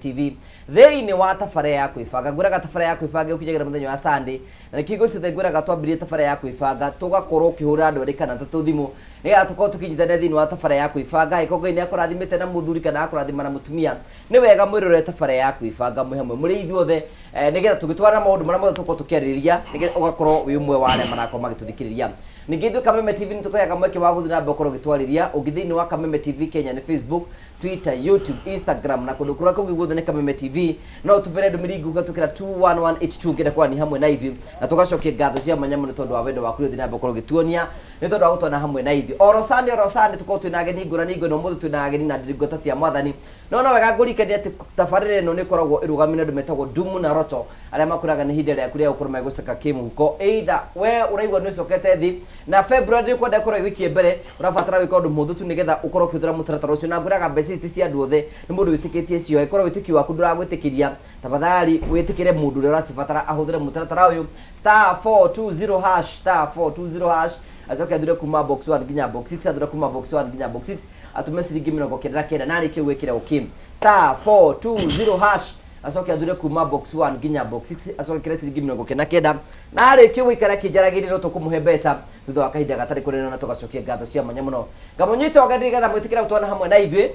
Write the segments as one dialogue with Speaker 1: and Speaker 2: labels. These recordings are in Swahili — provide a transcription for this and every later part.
Speaker 1: TV thĩinĩ wa tabara ya kwĩbanga ngũraga tabara ya kwĩbanga ũkinyagĩra mũthenya wa Sunday na nĩkĩo gũcithe ngũraga twambirie tabara ya kwĩbanga tũgakorwo ũkĩhũra andũ arĩ kana tatũ thimũ nĩgetha tũkorwo tũkĩnyitana thĩinĩ wa tabara ya kwĩbanga ĩko Ngai nĩ akũrathimĩte na mũthuri kana akũrathima na mũtumia nĩ wega mwĩrore tabara ya kwĩbanga mwĩ hamwe mũrĩ ithuothe nĩgetha tũgĩtwara maũndũ marĩa mothe tũkorwo tũkĩarĩrĩria nĩgetha ũgakorwo wĩ ũmwe wa arĩa marakorwo magĩtũthikĩrĩria ningĩ ithuĩ Kameme TV nĩ tũkũheaga mweke wa gũthiĩ na mbere ũkorwo ũgĩtwarĩria ũngĩ thĩinĩ wa Kameme TV Kenya nĩ Facebook, Twitter, YouTube, Instagram na kũndũ kũrĩa kũngĩ guothe nĩ Kameme TV no tũbere ndũmĩrĩri gũgatũkĩra 21182 ngĩenda kwani hamwe na ithuĩ na tũgacokia ngatho cia mwanya mũno tondũ wa wendo waku ũthiĩ na mbere ũkorwo ũgĩtuonia nĩ tondũ wa gũtwana hamwe na ithuĩ oro Sunday tũkorwo twĩna ageni ngũrani ngũrani ũmũthĩ twĩna ageni na ndĩringota cia mwathani no wega ngũrikania atĩ tabarĩra ĩno nĩ ĩkoragwo ĩrũgamĩrĩire andũ metagwo Dumu na Roto arĩa makũraga nĩ ihinda rĩaku rĩa gũkorwo megũceka kĩmũhuko either we ũraigua nĩ ũcokete thĩ na February kwenda korwo iwikie mbere urabatara gwika undu muthu tu nigetha ukorwo ukiuthira mutaratara ucio na nguraga mbeca cia andu othe ni mundu witikitie cio ikorwo witikio waku nduragwitikiria tafadhali witikire mundu uria uracibatara ahuthire mutaratara uyu *420# acoke athire kuma box 1 nginya box 6 athire kuma box 1 nginya box 6 atume ciringi 99 na arĩkie gwikira ukim *420# acoke athire kuma box 1 nginya box 6 acoke kire ciringi 99 na arĩkie gwikara kĩjaragĩrĩro tũkũmũhe mbeca thutha wa kahinda gatarĩ kũnene na tũgacokia ngatho cia mwanya mũno ngamunyite ogandi getha mwĩtĩkĩra gũtwana hamwe na ithuĩ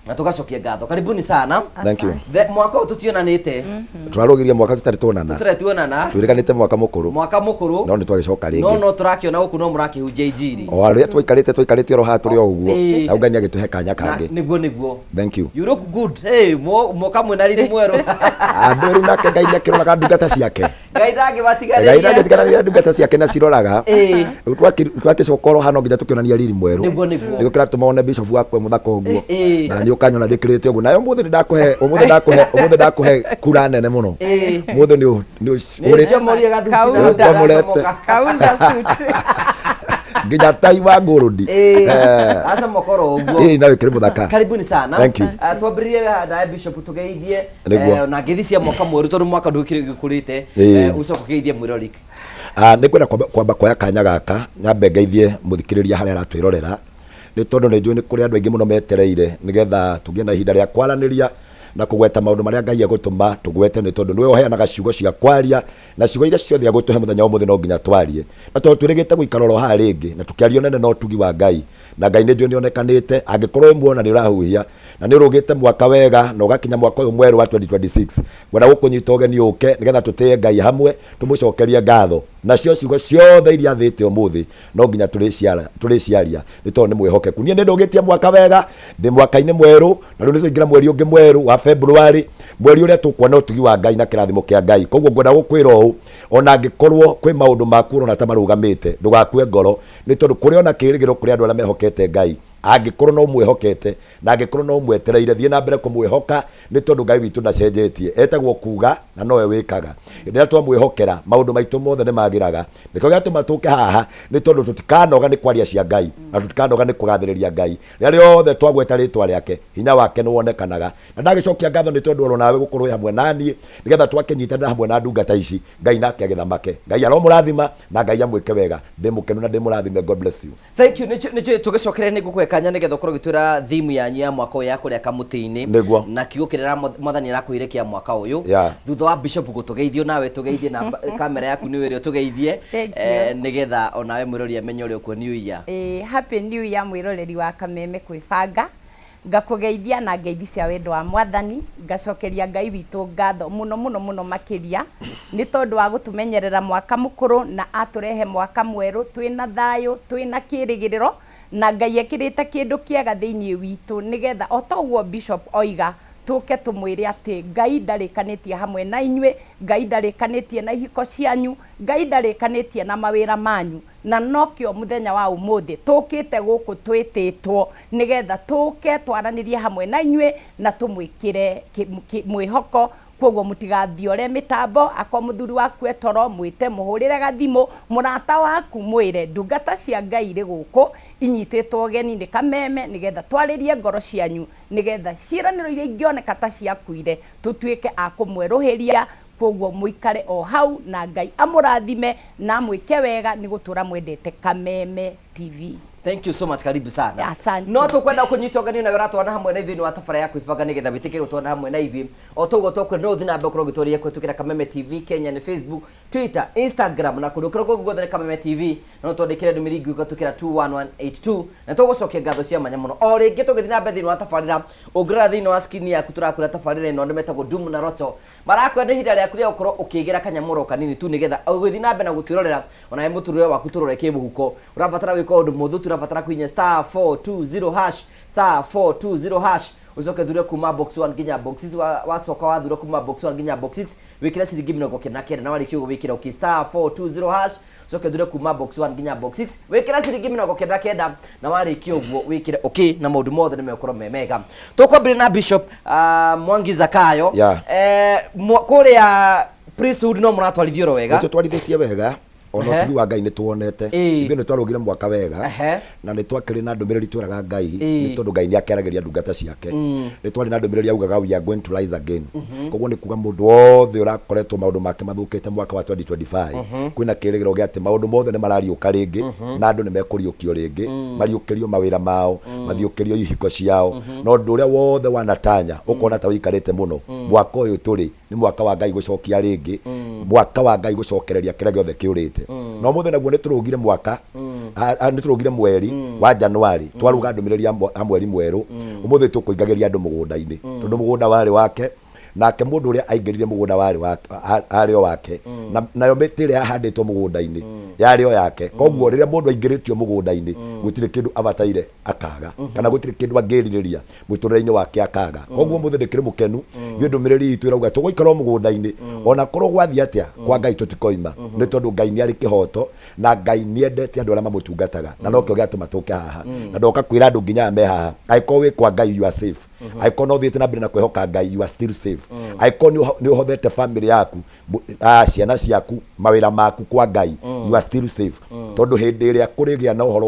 Speaker 1: na tugacokia ngatho karibuni sana
Speaker 2: thank you
Speaker 1: mwaka ũtũtionanĩte
Speaker 2: tũrarogirie mwaka tutarĩ tuonana
Speaker 1: twĩrĩganĩte
Speaker 2: mwaka mũkũrũ no nĩ twagicoka rĩngĩ
Speaker 1: no tũrakĩona gũkũ no mũrakĩhunjia injiri
Speaker 2: o arĩa twaikarĩte oro haha tũrĩ o ũguo au Ngai agĩtũhe kanya kangĩ
Speaker 1: nĩguo
Speaker 2: thank you
Speaker 1: you look good hey moka mwĩna riri mwerũ
Speaker 2: andũ rĩu nake Ngai nĩakĩroraga ndungata ciake
Speaker 1: Ngai ndangĩbatiganĩria
Speaker 2: ndungata ciake na ciroraga rĩu twakĩcoka oro haha no nginya tũkĩonania riri mwerũ nĩguo kĩra tũmone bishop wakwe mũthaka ũguo na ukanyona thikirite ugu nayo muthi ndakuhe kura nene muno muthi ni
Speaker 1: urite morie
Speaker 3: kaunda suit
Speaker 2: nginya tai wa ngurudi
Speaker 1: asa mokoro uguo
Speaker 2: na wikire muthaka
Speaker 1: karibuni sana
Speaker 2: thank you
Speaker 1: twambirie na bishop tugeithie na ngithi cia mwaka mweru tondu mwaka ndukire gikurite ucoka geithie mwirori
Speaker 2: nĩ kwenda kwamba koya kanya gaka nyambe ngeithie muthikiriria haria aratwirorera nĩ tondũ nĩ njũĩ nĩ kũrĩ andũ aingĩ mũno metereire nĩgetha tũgĩe na ihinda rĩa kwaranĩria na kũgweta maũndũ marĩa Ngai egũtũma tũgwete nĩ tondũ nĩwe ũheanaga ciugo cia kwaria na ciugo iria ciothe egũtũhe mũthenya ũmũthĩ no nginya twarie na tondũ twĩrĩgĩte gũikara oro haha rĩngĩ na tũkĩario nene na ũtugi wa Ngai na Ngai nĩ njũĩ nĩ onekanĩte angĩkorwo muona nĩ ũrahuhia na nĩ ũrũgĩte mwaka wega na ũgakinya mwaka ũyũ mwerũ wa 2026 gwenda gũkũnyita ũgeni ũke nĩgetha tũtĩe Ngai hamwe tũmũcokerie ngatho nacio ciugo ciothe iria thĩte ũmũthĩ no nginya tũrĩciaria nĩ tondũ nĩ mwĩhokeku niĩ nĩ ndũgĩtie mwaka wega ndĩ mwaka-inĩ mwerũ na rĩu nĩ tũingĩra mweri ũngĩ mwerũ wa February mweri ũrĩa tũkuona ũtugi wa Ngai na kĩrathimo kĩa Ngai koguo ngwenda gũkwĩra ũũ ona angĩkorwo kwĩ maũndũ maku ũrona ta marũgamĩte ndũgakue ngoro nĩ tondũ kũrĩ ona kĩĩrĩgĩro kũrĩ andũ arĩa mehokete Ngai angĩkorwo no mwĩhokete na angĩkorwo no mwetereire thiĩ na mbere kũmwĩhoka nĩ tondũ Ngai witũ ndacenjetie etagwo kuga na nowe wĩkaga rĩrĩa twamwĩhokera maũndũ maitũ mothe nĩ magĩraga nĩkĩo gĩatũma tũke haha nĩ tondũ tũtikanoga nĩ kwaria cia Ngai na tũtikanoga nĩ kũgathĩrĩria Ngai rĩrĩa rĩothe twagweta rĩtwa rĩake hinya wake nĩ wonekanaga na ndagĩcokia ngatho nĩ tondũ oro nawe gũkorwo hamwe naniĩ nĩgetha twakĩnyitanĩra hamwe na ndungata ici Ngai nake agĩthamake Ngai aromũrathima na Ngai amwĩke wega ndĩmũkenu na ndĩmũrathime God bless you
Speaker 1: thank you nĩ tũgĩcokere nĩ ngũkũhe kanya nĩgetha ũkorwo ũgĩtwĩra thimu yanyu ya mwaka ũyũ ya kũrĩa kamũtĩ-inĩ na kiugo kĩrĩa mwathani arakũire kĩa mwaka ũyũ thutha wa bishop gũtũgeithio nawe tũgeithie na kamera yaku nĩ wĩrĩ tũgeithie nĩgetha onawe mwĩrori amenye ũrĩa ũkuo new year
Speaker 3: happy new year mwĩroreri wa Kameme kwĩbanga ngakũgeithia na ngeithi cia wendo wa mwathani ngacokeria Ngai witũ ngatho mũno makĩria nĩ tondũ wa gũtũmenyerera mwaka mũkũrũ na atũrehe mwaka mwerũ twĩna thayũ twĩna kĩĩrĩgĩrĩro na Ngai ekĩrĩte kĩndũ kĩega thĩinĩ witũ nĩgetha o ta ũguo bishop oiga tũke tũmwĩre atĩ Ngai ndarĩkanĩtie hamwe na inyuĩ Ngai ndarĩkanĩtie na ihiko cianyu Ngai ndarĩkanĩtie na mawĩra manyu na nokĩo mũthenya wa ũmũthĩ tũkĩte gũkũ twĩtĩtwo nĩgetha tũke twaranĩrie hamwe na inyuĩ na tũmwĩkĩre mwĩhoko koguo mũtigathiore mĩtambo akwa mũthuri waku etoro mwĩte mũhũrĩre gathimũ mũrata waku mwĩre ndungata cia Ngai irĩ gũkũ inyitĩtwo ũgeni nĩ Kameme nĩgetha twarĩrie ngoro cianyu nĩgetha ciĩranĩro iria ingĩoneka ta ciakuire tũtuĩke a kũmwerũhĩria koguo mũikare o hau na Ngai amũrathime na mwĩke wega nĩ gũtũra mwendete Kameme TV
Speaker 1: Thank you so much, karibu sana.
Speaker 3: Asante.
Speaker 1: No tukwenda kunyitongania na wera twana hamwe na ithini wa tafara ya kwibanga nigetha bitike gutwana hamwe na ithi o tugo tokwe no thina mbekoro gitoria kwetukira Kameme TV Kenya ni Facebook, Twitter, Instagram na kudukira ko guthana Kameme TV no twandikire ndumiri ngi ukatukira 21182 na tugucokia ngatho cia manya muno o ringi tugithina mbe thini wa tafarira ungira thini wa screen yaku turakura tafarira ino ndimetagwo Doom na Roto marakwenda hinda ria kuria ukorwo ukigira kanyamuro kanini tu nigetha ugithina mbe na gutirorera ona muturure waku turore kimuhuko urabatara wiko undu muthu turabatara kwinya *420# *420# ucoke thure kuma box 1 nginya box 6 wacoka wathure kuma box 1 nginya box 6 wikira ciringi mĩrongo kenda kenda na warĩkia ũguo wikira uki *420# ucoke thure kuma box 1 nginya box 6 wikira ciringi mĩrongo kenda kenda na warĩkia ũguo wikire okay na maũndũ mothe nĩ mekorwo memega tukwambĩrĩria na Bishop Mwangi Zakayo kũrĩa priesthood no mũratwarithio ro wega
Speaker 2: tũtwarithĩtie wega ona tigi wa Ngai nĩ tuonete ithuĩ nĩ twarũgire mwaka wega na nĩ twakĩrĩ na ndũmĩrĩri twĩraga Ngai nĩ tondũ Ngai nĩ akĩaragĩria ndungata ciake nĩ twarĩ na ndũmĩrĩri augaga we are going to rise again koguo nĩ kuga mũndũ wothe ũrakoretwo maũndũ make mathũkĩte mwaka wa 2025 kwĩna kĩrĩgĩro gĩa atĩ maũndũ mothe nĩ marariũka rĩngĩ na andũ nĩ mekũriũkio rĩngĩ mariũkĩrio mawĩra mao mathiũkĩrio ihiko ciao na ũndũ ũrĩa wothe wanatanya ũkona ta wĩikarĩte mũno mwaka ũyũ tũrĩ nĩ mwaka wa Ngai gũcokia rĩngĩ mwaka wa Ngai gũcokereria kĩrĩa gĩothe kĩũrĩte no mũthenya naguo nĩ tũrũgire mwaka nĩ tũrũgire mweri wa Januari twaruga ndũmĩrĩri ya mweri mwerũ ũmũthĩ tũkũingagĩria andũ mũgũnda-inĩ tondũ mũgũnda warĩ wake nake mũndũ ũrĩa aingĩrire mũgũnda warĩ wake nayo mĩtĩ ĩrĩa yahandĩtwo mũgũnda-inĩ yarĩ o yake koguo rĩrĩa mũndũ aingĩrĩtio mũgũnda-inĩ gũtirĩ kĩndũ abataire akaga kana gũtirĩ kĩndũ angĩrirĩria mũtũrĩre-inĩ wake akaga koguo mũthĩ ndĩkĩrĩ mũkenu nĩ ndũmĩrĩri itũ ĩrauga tũgũikara mũgũnda-inĩ ona korwo gwathiĩ atĩa kwa Ngai tũtikoima nĩ tondũ Ngai nĩ arĩ kĩhoto na Ngai nĩ endete andũ arĩa mamũtungataga na nokĩo gĩatũma tũke haha na ndoka kwĩra andũ nginya me haha angĩkorwo wĩ kwa Ngai you are safe angĩkorwo no thiĩte na mbere na kwĩhoka Ngai you are still safe angĩkorwo nĩ ũhothete family yaku ciana ciaku mawĩra maku kwa Ngai you are still safe tondũ hĩndĩ ĩrĩa kũrĩgĩa na ũhoro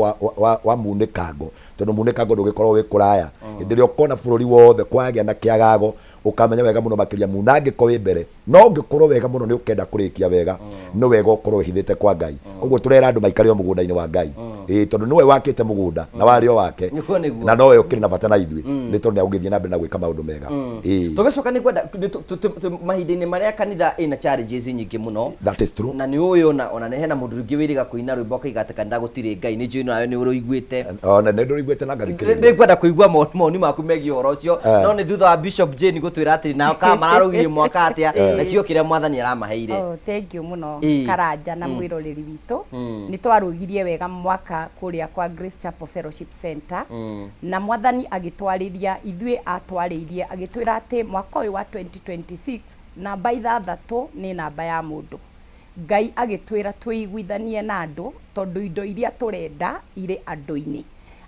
Speaker 2: wa munĩkango tondũ munĩkango ndũgĩkorwo wĩ kũraya hĩndĩ ĩrĩa ũkona bũrũri wothe kwagĩa na kĩagago ukamenya wega muno makiria munangĩko wĩ mbere no ngĩkorwo wega muno nĩ ũkenda kũrĩkia wega no wega ũkorwo ũhithĩte kwa Ngai ũguo tũrera andũ maikare o mũgũnda-inĩ wa Ngai tondũ nĩwe wakĩte mũgũnda na warĩ o wake na nowe ũkĩrĩ na bata na ithuĩ nĩ tondũ nĩ agũgĩthiĩ na mbere na gwĩka maũndũ mega
Speaker 1: tũgĩcoka nĩ kwenda mahinda-inĩ marĩa kanitha ĩna challenges nyingĩ mũno
Speaker 2: that is true
Speaker 1: na nĩ ũyũ ona nĩ hena mũndũ ũngĩ wĩrĩga kũina rwĩmbo akaiga atĩ kanitha gũtirĩ Ngai nĩ njũĩ nawe nĩ ũrũiguĩte
Speaker 2: ona nĩ ndũrĩiguĩte na ngathikĩrĩria
Speaker 1: nĩ kwenda kũigua maoni maku megiĩ ũhoro ũcio no nĩ thutha wa Bishop Jane gũtwĩra atĩ nao ka mararũgirie mwaka atĩa na kĩo kĩrĩa mwathani aramaheire
Speaker 3: thank you mũno Karanja na mwĩroreri witũ nĩ twarũgirie wega mwaka kũrĩa kwa Grace Chapel Fellowship Center na mwathani agĩtwarĩria ithuĩ atwarĩirie agĩtwĩra atĩ mwaka ũyũ wa 2026 namba ithathatũ nĩ namba ya mũndũ Ngai agĩtwĩra twĩiguithanie na andũ tondũ indo iria tũrenda irĩ andũ-inĩ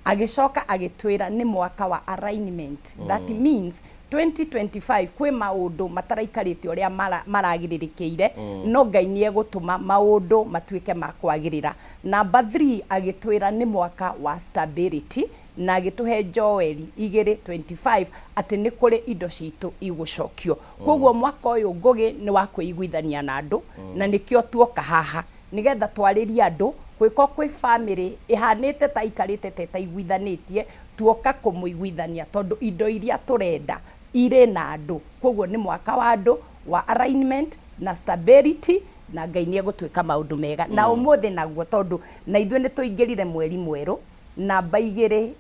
Speaker 3: agĩcoka agĩtwĩra nĩ mwaka wa alignment that means 2025 kwĩ maũndũ mataraikarĩte ũrĩa maragĩrĩrĩkĩire no Ngai nĩ egũtũma maũndũ matuĩke ma kwagĩrĩra namba 3 agĩtwĩra nĩ mwaka wa stability na agĩtũhe Joeli 2:25 atĩ nĩ kũrĩ indo citũ igũcokio koguo mwaka ũyũ ngũgĩ nĩ wa kwĩiguithania na andũ na nĩkĩo tuoka haha nĩgetha twarĩrie andũ gwĩko kwĩ family ihanĩte ta ikarĩte ta iguithanĩtie tuoka kũmũiguithania tondũ indo iria tũrenda irĩ na andũ koguo nĩ mwaka wa andũ wa alignment na stability na Ngai nĩ egũtwĩka maũndũ mega na ũmũthĩ naguo tondũ na ithuĩ nĩ tũingĩrire mweri mwerũ namba 2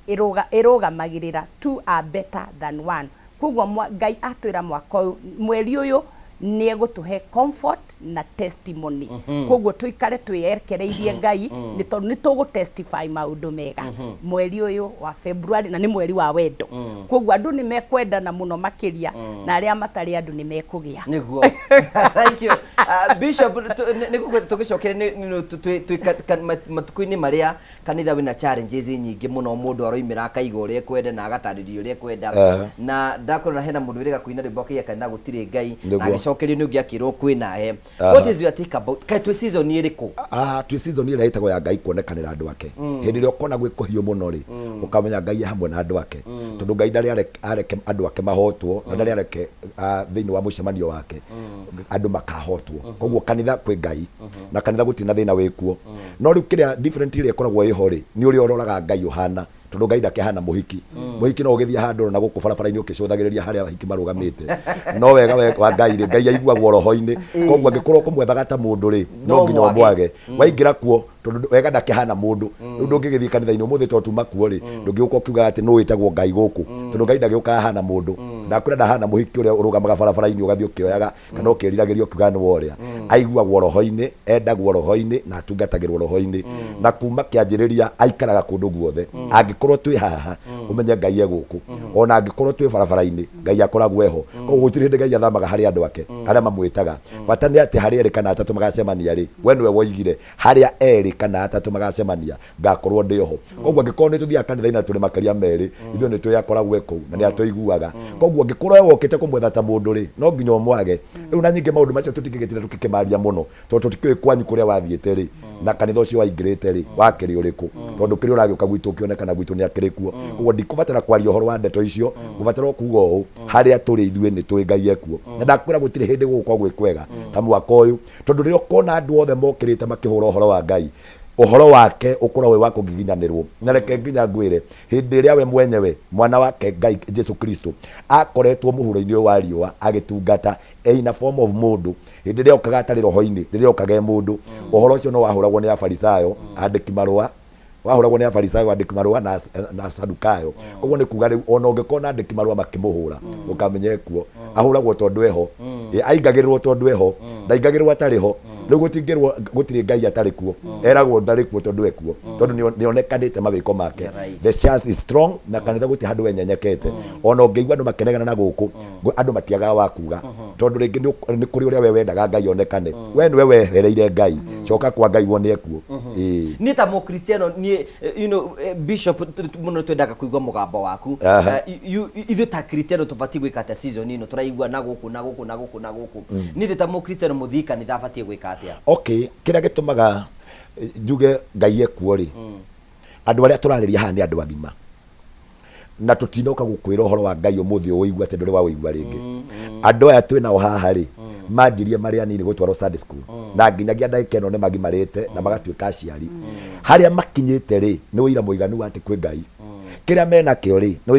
Speaker 3: ĩrũgamagĩrĩra 2 are better than 1 koguo Ngai atwĩra mwaka ũyũ mweri ũyũ nĩ egũtũhe comfort na testimony koguo tũikare twĩerekereirie Ngai nĩ tondũ nĩ tũgũ testify maũndũ mega mweri ũyũ wa February na nĩ mweri wa wendo koguo andũ nĩ mekwendana mũno makĩria na arĩa matarĩ andũ nĩ mekũgĩa
Speaker 1: nĩguo thank you Bishop nĩguo tũgĩcokere matukũ-inĩ marĩa kanitha wĩna challenges nyingĩ mũno mũndũ aroimĩra akaiga ũrĩa ekwenda na agatarĩria ũrĩa ekwenda na ndakorana hena mũndũ wĩrĩga kũina rwĩmbo akaiga kanitha gũtirĩ Ngai cokerio nĩ ũngĩ akĩrwo kwĩna he what is your take about kai twĩ season ĩrĩkũ
Speaker 2: twĩ season ĩrĩa ĩtagwo ya Ngai kuonekanĩra andũ ake hĩndĩ ĩrĩa ũkona gwĩ kũhiũ mũno rĩ ukamenya Ngai hamwe na andu ake tondu Ngai ndari areke andu ake mahotwo na ndari areke thiini wa mucemanio wake andu makahotwo koguo kanitha kwi Ngai na kanitha gutina thina wikuo no riu kiria different ile ikoragwo ihori ni uri uroraga Ngai uhana tondu Ngai ndakihana muhiki muhiki no ugithia handu na guku barabara-ini ukicũthagĩrĩria haria ahiki marugamite no wega wa Ngai ri Ngai aiguagwo roho-ini koguo angikorwo kumwethaga ta mundu ri no nginya mwage waingira kuo tondu wega ndakihana mundu riu ndungigithii kanitha-ini umuthi to tuma kuo ri ndungiuka ukiuga ati no witagwo Ngai guku tondu Ngai ndagiuka hana mundu ndakwira ndahana muhiki uria urugamaga barabara-ini ugathi ukioyaga kana ukiriragĩria ukiuga ni woria aiguagwo roho-ini endagwo roho-ini na atungatagĩrwo roho-ini na kuma kĩanjĩrĩria aikaraga kundu guothe angikorwo twi haha umenye Ngai eguku ona angikorwo twi barabara-ini Ngai akoragwo eho koguo gutiri hindi Ngai athamaga hari andu ake aria mamwitaga bata ni ati hari eri kana atatu magacemania ri we niwe woigire haria eri kana atatu magacemania ngakorwo ndiho koguo angikorwo ni tuthia kanitha-ini turi makaria meri ithuĩ ni twi akoragwo ekou na ni atuiguaga koguo angikorwo wokite kumwetha ta mundu ri no nginya umwage riu na nyingi maundu macio tutingigitire tukikimaria muno tondu tutikiui kwanyu kuria wathiite ri na kanitha ucio waingirite ri wakiri uriku tondu kiri uragiuka gwitu ukionekana gwitu ni akiri kuo koguo ndikubatara kwaria uhoro wa ndeto icio ngubatara kuuga uu haria turi ithuĩ ni twi Ngai ekuo na ndakwira gutiri hindi guko gwikwega ta mwaka uyu tondu riria ukona andu othe mokirite makihura uhoro wa Ngai uhoro wake ukorwo wi wa kugiginyanirwo na reke nginya ngwire hindi iria we mwenyewe mwana wake Ngai Jesu Kristo akoretwo muhuro-ini wa riua agitungata in a form of mundu hindi iria okaga atari roho-ini riria okaga mundu uhoro ucio no wahuragwo ni Afarisayo andiki marua wahuragwo ni Afarisayo andiki marua na Sadukayo koguo ni kuga riu ona ungikona andiki marua makimuhura ukamenye kuo ahuragwo tondu eho aingagirirwo tondu eho ndaingagirwo atari ho riu gutingirwo gutiri Ngai atari kuo eragwo ndari kuo tondu ekuo tondu nionekanite mawiko make the chance is strong na kanitha guti handu wenyenyekete ona ungiigua andu makenegana na guku andu matiagaga wa kuga tondu ringi ni kuri uria we wendaga Ngai onekane we niwe wehereire Ngai coka kwa Ngai wone ekuo
Speaker 1: ni ta mu Kristiano ni bishop muno twendaga kuigua mugambo waku ithu ta Kristiano tubati gwika ta season ino turaigua na guku ni ta mu Kristiano muthii kanitha abati gwika atia
Speaker 2: okay kira gitumaga njuge Ngai ekuo ri andu aria turariria haha ni andu agima na tutinoka gukwira uhoro wa Ngai umuthi uigua ati nduri wa uigua ringi andu aya twina haha ri manjirie mari anini gutwarwo Sunday school na nginyagia ndagika ino ni magimarite na magatuika aciari haria makinyite ri ni wira muiganu ati kwi Ngai kiria mena kio ri ni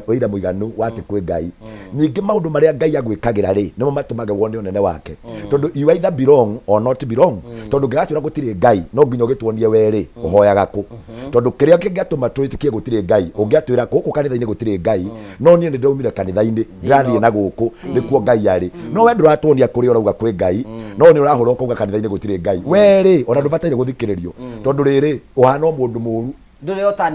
Speaker 2: wira muiganu ati kwi Ngai nyingi maundu maria Ngai agwikagira ri nimo matumaga wone unene wake tondu you either belong or not belong tondu ngigatwira gutiri Ngai no nginya gitwonie weri uhoyaga ku tondu kiria kingatuma twitikie gutiri Ngai ungiatwira guku kanitha-ini gutiri Ngai no nie ni ndaumire kanitha-ini ngathie na guku nikuo Ngai ari no we nduratwonia kuri urauga kwi Ngai no ni urahura ukauga kanitha-ini gutiri Ngai weri ona ndubataire guthikiririo tondu riri uhana mundu muru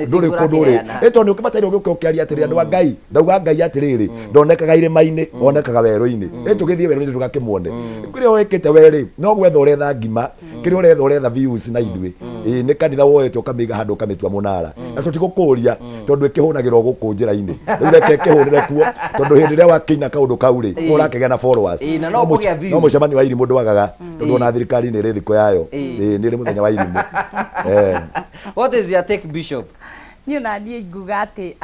Speaker 2: nduri kunduri eto ukibataire ukiaria atiri andu Ngai ndauga Ngai atiriri ndonekaga irima-ini onekaga weru-ini githie weru-ini tugakimwone kuria wekete weri no gwetha uretha ngima kiria uretha views na ithui ni kanitha woete ukamiga handu ukamitua munara na tutigukuria tondu ikihunagirwo guku njira-ini reke kihunire kuo tondu hindi iria wakinya kaundu kau ri urakigea na followers no mucemani wa irimu ndwagaga tondu ona thirikari ni ri thiko yayo ni ri muthenya wa irimu
Speaker 1: what is your take Bishop?
Speaker 3: Niĩ nguga ati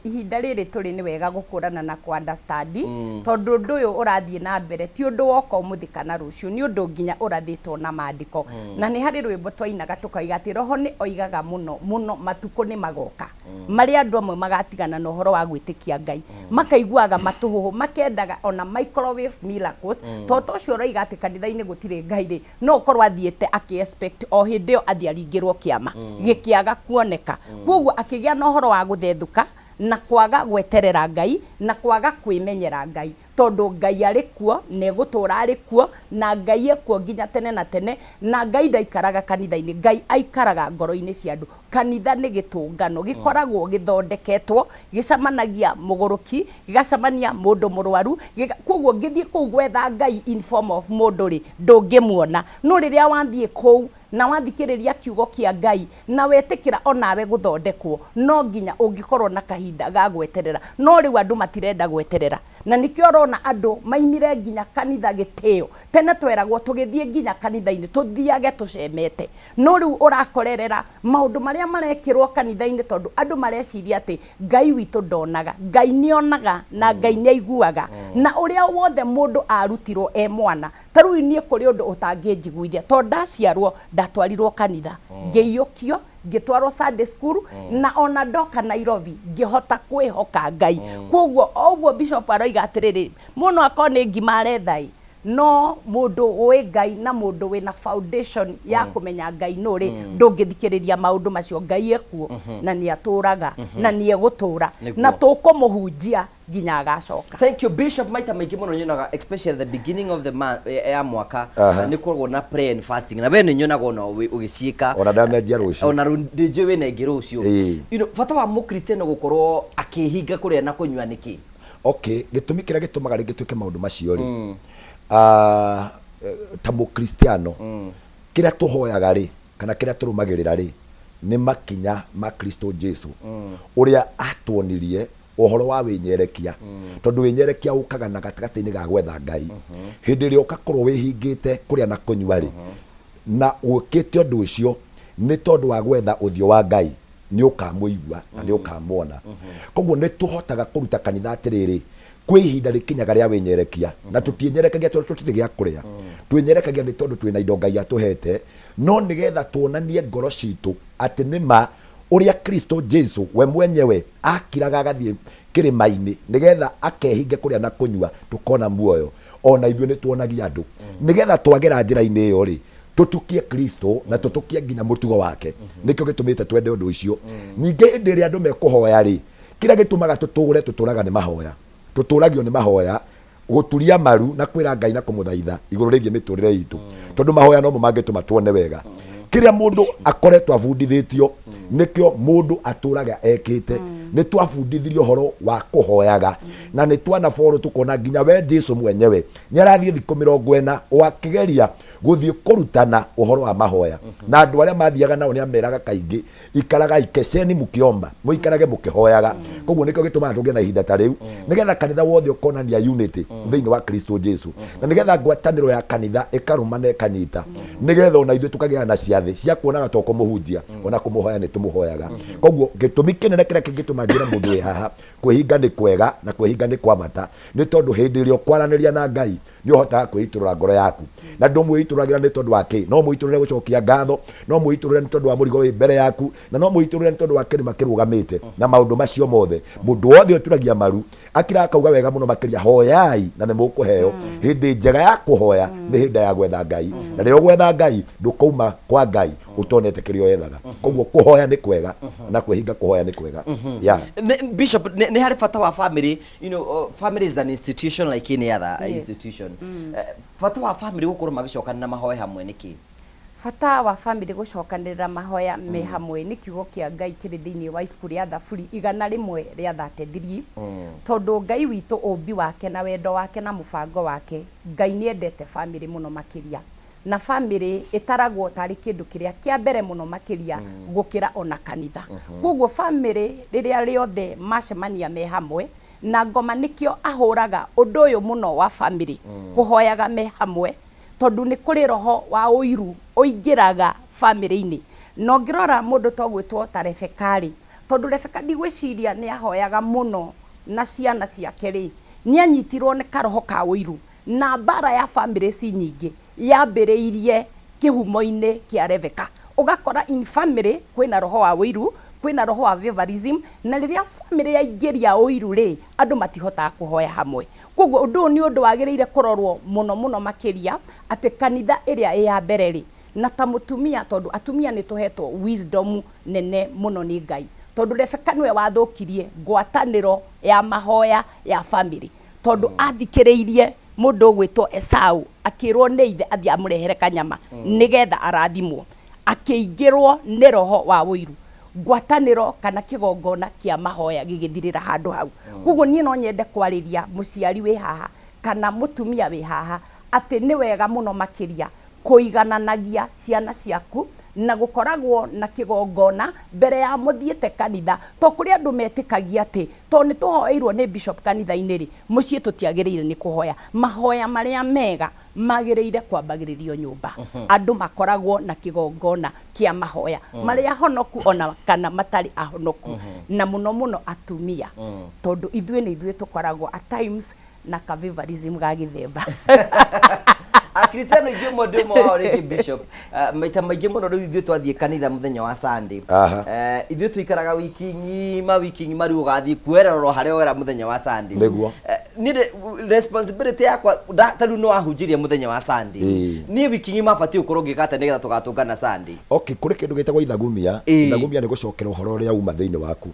Speaker 3: ihinda riri turi ni wega gukurana na ku understand tondu undu uyu urathie na mbere ti undu woka umuthi kana rucio ni undu nginya urathitwo na maandiko na ni hari rwimbo twainaga tukaiga ati roho ni oigaga muno matuko ni magoka mari andu amwe magatigana na uhoro wa gwitikia Ngai makaiguaga matuhuhu makendaga ona microwave miracles toto cio roiga ati kanitha-ini gutire Ngai ri no ukorwo athiete aki expect o hindi yo athia ringirwo kiama gikiaga kuoneka koguo akigia na uhoro wa guthethuka na kwaga gweterera Ngai na kwaga kwimenyera Ngai tondu Ngai ari kuo ne gutura ari kuo na Ngai ekuo nginya tene na tene na Ngai ndaikaraga kanitha-ini Ngai aikaraga ngoro-ini cia andu kanitha ni gitungano gikoragwo githondeketwo gicamanagia muguruki gicamania mundu murwaru koguo ngithie kuu gwetha Ngai in form of mundu ri ndungimuona no riria wathie kuu na wathikiriria kiugo kia Ngai na wetikira onawe guthondekwo no nginya ungikorwo na kahinda ga gweterera no riu andu matirenda gweterera na nikio rona andu maimire nginya kanitha gitio tene tweragwo tugithie nginya kanitha-ini tuthiage tucemete no riu urakorerera maundu maria maria marekirwo kanitha-inĩ tondu andu mareciria ati Ngai witũ ndonaga, Ngai nĩonaga na Ngai nĩaiguaga na uria wothe mundu arutirwo mwana ta riu nie kuri undu utangĩnjiguithia tondu ndaciarwo ndatwarirwo kanitha ngĩiyũkio ngĩtwarwo Sunday school na ona ndoka Nairobi ngĩhota kwĩhoka Ngai koguo oguo Bishop aroiga atiriri muno akoni ngima aretha no mundu wi Ngai na mundu wina foundation ya kumenya Ngai nuri ndungithikiriria maundu macio Ngai ekuo na ni aturaga na ni egutura na tukumuhunjia nginya agacoka.
Speaker 1: Thank you Bishop. Maita maingi muno nyonaga especially the beginning of the month ya mwaka ni korwo na prayer and fasting na we ni nyonaga no ugiciika
Speaker 2: ona ndamenjia rucio
Speaker 1: ona ndije we na ngiro ucio fata wa mukristiano gukorwo akihinga kuria na kunywa niki.
Speaker 2: Okay, gitumi kira gitumaga ringituke maundu macio ri ta mukristiano kira tuhoyaga ri kana kira turumagirira ri ni makinya ma Kristo Jesu uria atuonirie ohoro wa winyerekia tondu winyerekia ukaga na gatagati-ini ga gwetha Ngai hindi ri ukakorwo wihingite kuria na kunywa ri na ukite undu ucio ni tondu wa gwetha uthio wa Ngai ni ukamuigua na ni ukamwona koguo ni tuhotaga kuruta kanitha atiriri kwi ihinda rikinyaga ria winyerekia na tutinyerekagia tondu tutiri gia kuria twinyerekagia ni tondu twina indo Ngai atuhete no nigetha tuonanie ngoro citu ati nima uria Kristo Jesu we mwenyewe akiraga agathie kirima-ini nigetha akehinge kuria na kunywa tukona muoyo ona ithuĩ ni tuonagia andu nigetha twagera njira-ini iyo ri tutukie Kristo na tutukie nginya mutugo wake nikio gitumite twende undu ucio ninge hindi ria andu mekuhoya ri kira gitumaga tuturaga ni mahoya tuturagio ni mahoya guturia maru na kwira Ngai na kumuthaitha iguru rigi miturire itu tondu mahoya no mo mangituma tuone wega kiria mundu akoretwo abundithitio nikio mundu aturaga ekite ni twabundithirio horo wa kuhoyaga na ni twana foro tukona nginya we Jesu mwenyewe ni arathie thikũ 40 wakigeria guthie kurutana uhoro wa mahoya na andu aria mathiaga nao ni ameraga kaingi ikaraga ikesheni mukiomba muikarage mukihoyaga koguo nikio gituma tugie na ihinda ta riu nigetha kanitha wothe ukonania unity thiini wa Kristo Jesu na nigetha ngwataniro ya kanitha ikarumana ikanyita nigetha ona ithuĩ tukagĩa na ciathĩ cia kuonaga to kumuhunjia ona kumuhoya ni tumuhoyaga koguo gitumi kinene kiria kingituma njira mundu wi haha kwihinga ni kwega na kwihinga ni kwa bata ni tondu hindi iria ukwaraniria na Ngai ni uhotaga kwiturura ngoro yaku na ndumwitururagira ni tondu wake no mwiturure gucokia ngatho no mwiturure ni tondu wa murigo wi mbere yaku na no mwiturure ni tondu wa kirima kirugamite na maundu macio mothe mundu wothe uturagia maru akira akauga wega muno makiria hoyai na ni mukuheo hindi njega ya kuhoya ni hindi ya gwetha Ngai na rio gwetha Ngai ndukauma kwa Ngai utonete kirio yethaga koguo kuhoya ni kwega na kwihinga kuhoya ni kwega
Speaker 1: Bishop ni hari fata wa family family is an institution like any other institution fata wa family gukorwo magicokana na mahoya hamwe niki
Speaker 3: fata wa family gucokanirira mahoya me hamwe ni kiugo kia Ngai kiri thiini wa ibuku ria Thaburi 100 ria 33 tondu Ngai witu umbi wake na wendo wake na mubango wake Ngai ni endete family muno makiria na family itaragwo tari kindu kiria kia mbere muno makiria gukira ona kanitha koguo family riria riothe macemania me hamwe na ngoma nikio ahuraga undu uyu muno wa family kuhoyaga me hamwe tondu ni kuri roho wa uiru uingiraga family-ini no ngirora mundu togwitwo ta Rebekari tondu Rebeka ndigwiciria ni ahoyaga muno na ciana ciake ri ni anyitirwo ni karoho ka uiru na bara ya family ci nyingi yambiriirie kihumo-ini kia Rebeka ugakora in family kwina roho wa uiru kwina roho wa favoritism na riria family yaingiria uiru ri andu matihota kuhoya hamwe koguo undu ni undu wagiriire kurorwo muno makiria ati kanitha iria ya mbere ri na ta mutumia tondu atumia ni tuhetwo wisdom nene muno ni Ngai tondu Rebeka niwe wathukirie ngwataniro ya mahoya ya family tondu athikiriirie mundu gwitwo Esau akirwo ni ithe athi amurehere kanyama nigetha arathimwo akiingirwo ni roho wa uiru ngwataniro kana kigongona kia mahoya gigithirira handu hau koguo nie no nyende kwariria muciari wi haha kana mutumia wi haha ati ni wega muno makiria kuigananagia ciana ciaku na gukoragwo na kigongona mbere ya muthiete kanitha to kuri andu metikagia ati to ni tuhoeirwo ni bishop kanitha-ini ri mucii tutiagiriire ni kuhoya mahoya maria mega magiriire kwambagiririo nyumba andu makoragwo na kigongona kia mahoya maria honoku ona kana matari ahonoku na muno muno atumia tondu ithue ni ithue tukoragwo at times na kavivalism ga githemba
Speaker 1: Akristiano ingi mundu mo ori bishop maita maingi muno riu ithuĩ twathie kanitha muthenya wa Sunday ithuĩ tuikaraga wiki ng'ima riu ugathie kuererwo haria wera muthenya wa Sunday ni responsibility yakwa tariu no ahunjirie muthenya wa Sunday ni wiki ng'ima bati ukorwo ngikata nigetha tugatungana Sunday.
Speaker 2: Okay, kuri kindu gitagwo ithagumia ni gucokera uhoro uria uma thiini waku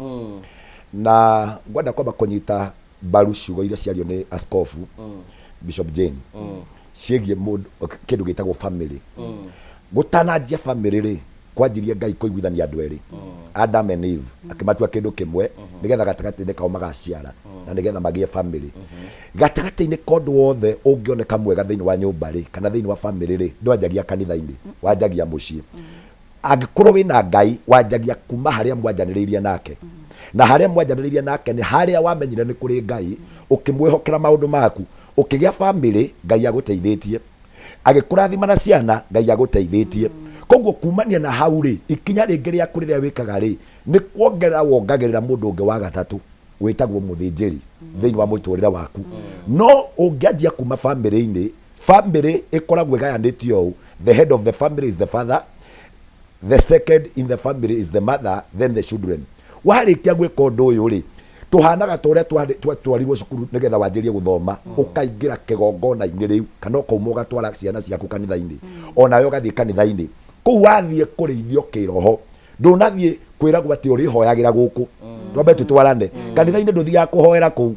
Speaker 2: na ngwenda kwamba kunyita mbaru ciugo iria ciario ni askofu Bishop Jane ciĩgie kindu gitagwo family gutananjia family ri kwanjirie Ngai kuiguithania andu eri Adam and Eve akimatua kindu kimwe nigetha gatagati-ini kao magaciara na nigetha magie family gatagati-ini kondu wothe ungioneka mwega thiini wa nyumba ri kana thiini wa family ri ndwanjagia kanitha-ini wanjagia mucii angikorwo wina Ngai wanjagia kuma haria mwanjaniriirie nake na haria mwanjaniriirie nake ni haria wamenyire ni kuri Ngai ukimwihokera maundu maku ukigia family Ngai aguteithĩtie agikurathima na ciana Ngai aguteithĩtie koguo kumania na hau ri ikinya ringi ria kuriria wikaga ri ni kuongerera wongagirira mundu ungi wa gatatu witagwo muthinjiri thiini wa muturire waku no ungianjia kuma family-ini family ikoragwo igayanitio ũũ the head of the family is the father, the second in the family is the mother, then the children. Warikia gwika undu uyu ri tuhanaga turia twarirwo cukuru nigetha wanjirie guthoma ukaingira kigongona-ini riu kana ukauma ugatwara ciana ciaku kanitha-ini onawe ugathie kanitha-ini kuu wathie kurithio kiroho ndunathie kwiragwo ati urihoyagira guku twambe tutwarane kanitha-ini nduthiaga kuhoera kuu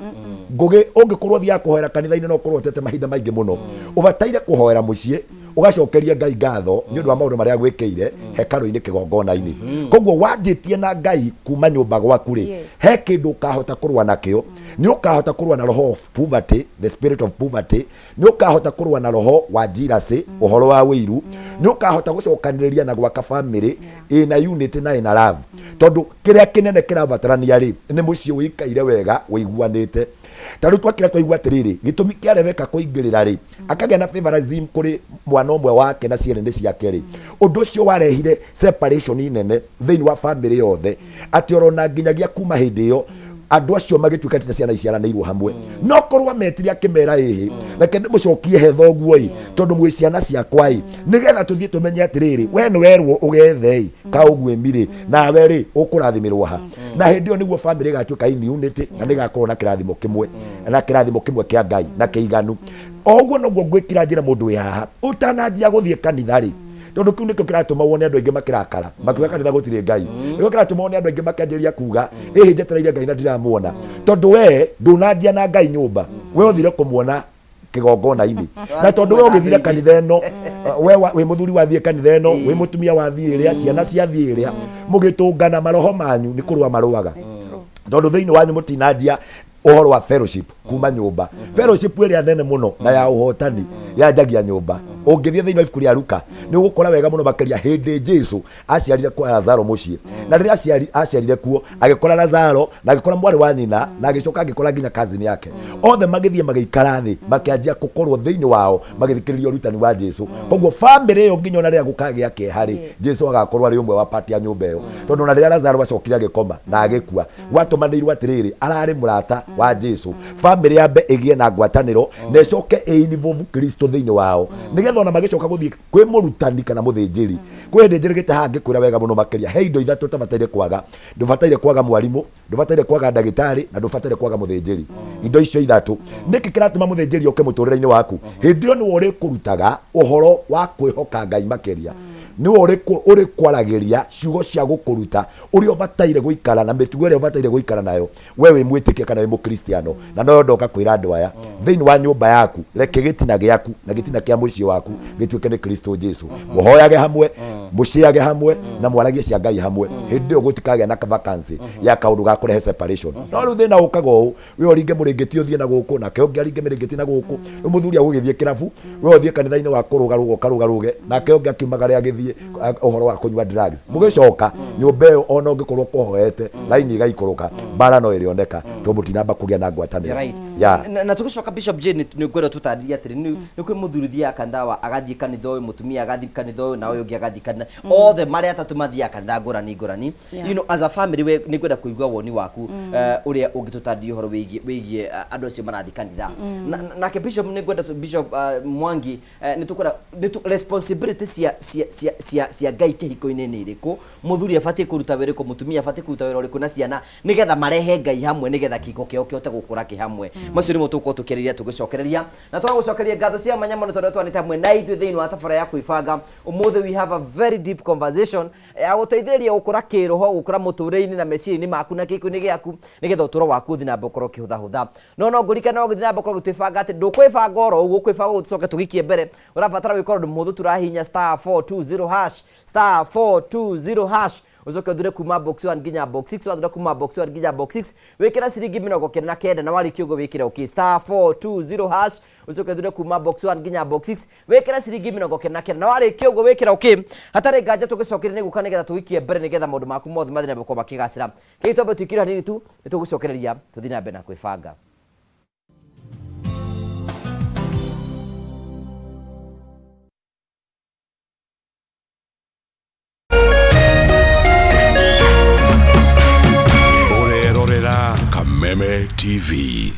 Speaker 2: ngugi ungikorwo thia kuhoera kanitha-ini no korwo tete mahinda maingi muno ubataire kuhoera mucii ugacokeria Ngai ngatho ni undu wa maundu maria gwikire hekalu-ini kigongona-ini koguo wanjitie na Ngai kuma nyumba gwaku ri he kindu ukahota kurwa nakio ni ukahota kurwa na roho of poverty, the spirit of poverty, ni ukahota kurwa na roho wa jealousy, uhoro wa wiru, ni ukahota gucokaniriria na gwaka family ina unity na ina love tondu kiria kinene kirabatarania ri ni mucii wikaire wega wiguanite tariu twakira twaigua atiriri gitumi kia Rebeka kuingirira ri akagĩa na favoritism kuri mwana umwe wake na ciana ciake ri undu ucio warehire separation nene thiini wa family yothe ati orona nginyagia kuma hindi iyo andu acio magituika ati ciana iciaranĩirwo hamwe no korwo metiri akimera ihi reke ndimucokie he thoguo i tondu mwi ciana ciakwa i nigetha tuthie tumenye atiriri we ni werwo ugethe ka ugwimire nawe ri ukurathimirwo ha na hindi iyo niguo family gatuika in unity na nigakorwo na kirathimo kimwe kia Ngai na kiiganu oguo noguo ngwikira njira mundu wi haha utananjia guthie kanitha ri tondu kiu nikio kiratuma wone andu aingi makirakara makiuga kanitha gutiri Ngai nikio kiratuma wone andu aingi makianjiria kuga njetereire Ngai na ndiramuona tondu we ndunanjia na Ngai nyumba we uthire kumuona kigongona-ini na tondu we ugithire kanitha ino we muthuri wathie kanitha ino we mutumia wathie iria ciana ciathie iria mugitungana maroho manyu ni kurwa maruaga tondu thiini wanyu mutinanjia uhoro wa fellowship kuma nyumba fellowship iria nene muno na ya uhotani yanjagia nyumba ungithie thiini wa ibuku ria Luka ni ugukora wega muno makiria hindi Jesu aciarire kwa Lazaro mucii na riria aciarire kuo agikora Lazaro na agikora mwari wa nyina na agicoka agikora nginya cousin yake othe magithie magiikara thi makianjia gukorwo thiini wao magithikiriria urutani wa Jesu koguo family iyo nginya ona riria gukagia kehari Jesu agakorwo ari umwe wa part ya nyumba iyo tondu na riria Lazaro acokire agikoma na agikua gwatumanirwo atiriri arari murata wa Jesu family yambe igie na ngwataniro na icoke involve Kristo thiini wao nigetha ona magicoka guthie kwi murutani kana muthinjiri kwi hindi njirigite hangikwira wega muno makiria he indo ithatu tabataire kwaga ndubataire kwaga mwarimu ndubataire kwaga ndagitari na ndubataire kwaga muthinjiri indo icio ithatu niki kiratuma muthinjiri oke muturire-ini waku hindi iyo ni uri kurutaga uhoro wa kwihoka Ngai makiria ni uri kwaragiria ciugo cia gukuruta uri obataire guikara na mitugo iri obataire guikara nayo we wi mwitikia kana wi mukristiano na no ndoka kwira andu aya thiini wa nyumba yaku reke gitina giaku na gitina kia mucii waku gituike ni Kristo Jesu muhoyage hamwe muciage hamwe na mwaragie cia Ngai hamwe hindi yo gutikagĩa na vacancy ya kaundu ga kurehe separation no riu thina ukaga uu we oringe muringeti uthie na guku na ke ungi aringe muringeti na guku muthuri agugithie kirabu we uthie kanitha-ini wa kurugaruge na ke ungi akiumagare agithie uhoro wa kunywa drugs mugicoka nyumba iyo ona ungikorwo kuhoete laini igaikũrũka bara no irioneka to mutinamba kugia na ngwatanĩro
Speaker 1: na tugicoka Bishop Jane ni ngwenda tutariria atiri ni kwi muthurithia kandawa agathie kanitha uyu mutumia agathie kanitha uyu na uyu ungi agathie kanitha othe mari atatu mathia kanitha ngurani you know as a family we ni ngwenda kuigua woni waku uria ungitutarĩria uhoro wigie andu acio marathie kanitha na ke Bishop ni ngwenda Bishop Mwangi ni tukwenda responsibility cia Ngai kihiko-ini ni iriku muthuri abatie kuruta wĩra ku mutumia abatie kuruta wĩra uriku na ciana nigetha marehe Ngai hamwe nigetha kiko kio kiote gukura kihamwe macio nimo tuko tukiriria tugicokereria na twagucokeria ngatho cia manyamano tondu twanite hamwe na ithuĩ thĩinĩ wa tabara ya kwĩbanga umuthi we have a very deep conversation ya guteithĩrĩria gukura kiroho gukura muture-ini na meciria-ini maku na kiko-ini giaku nigetha uturo waku uthi na mbokoro kihutha no ngurikana no guthi na mbokoro gutibanga ati ndukwĩbanga oro uguo kwĩbanga gucoke tugikie mbere urabatara wikorwo muthũ turahinya *420# ucoke uthure kuma box 1 nginya box 6 wathure kuma box 1 nginya box 6 wikira ciringi 99 na wari kiugo wikira okay *420# ucoke uthure kuma box 1 nginya box 6 wikira ciringi 99 na wari kiugo wikira okay hatari nganja tugicokeria ni guka nigetha tugikie mbere nigetha maundu maku mothe mathina bako bakigacira kitombe tukira nini tu nitugucokereria tuthina mbere na kwĩbanga.
Speaker 4: Kameme TV.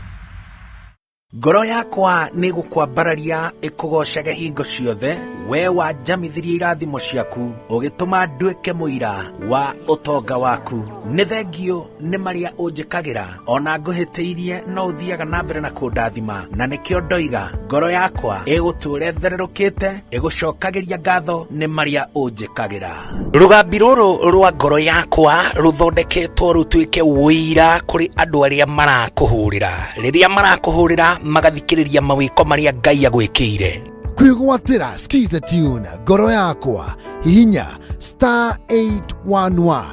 Speaker 5: Ngoro yakwa nĩ gũkwambararia ĩkũgocage hingo ciothe we wanjamithirie irathimo ciaku ũgĩtũma nduĩke mũira wa ũtonga waku. Nĩ thengio nĩ marĩa ũnjĩkagĩra ona ngũhĩtĩirie no ũthiaga na mbere na kũndathima na nĩkĩo ndoiga ngoro yakwa ĩgũtũũre thererũkĩte ĩgũcokagĩria ngatho nĩ marĩa ũnjĩkagĩra. Rũgambi rũrũ rwa ngoro yakwa rũthondeketwo rũtuĩke ũira kũrĩ andũ arĩa marakũhũrĩra rĩrĩa marakũhũrĩra magathikĩrĩria mawĩko marĩa Ngai agwĩkĩire.
Speaker 6: Kwĩgwatĩra Skiza Tune ngoro yakwa hihinya *811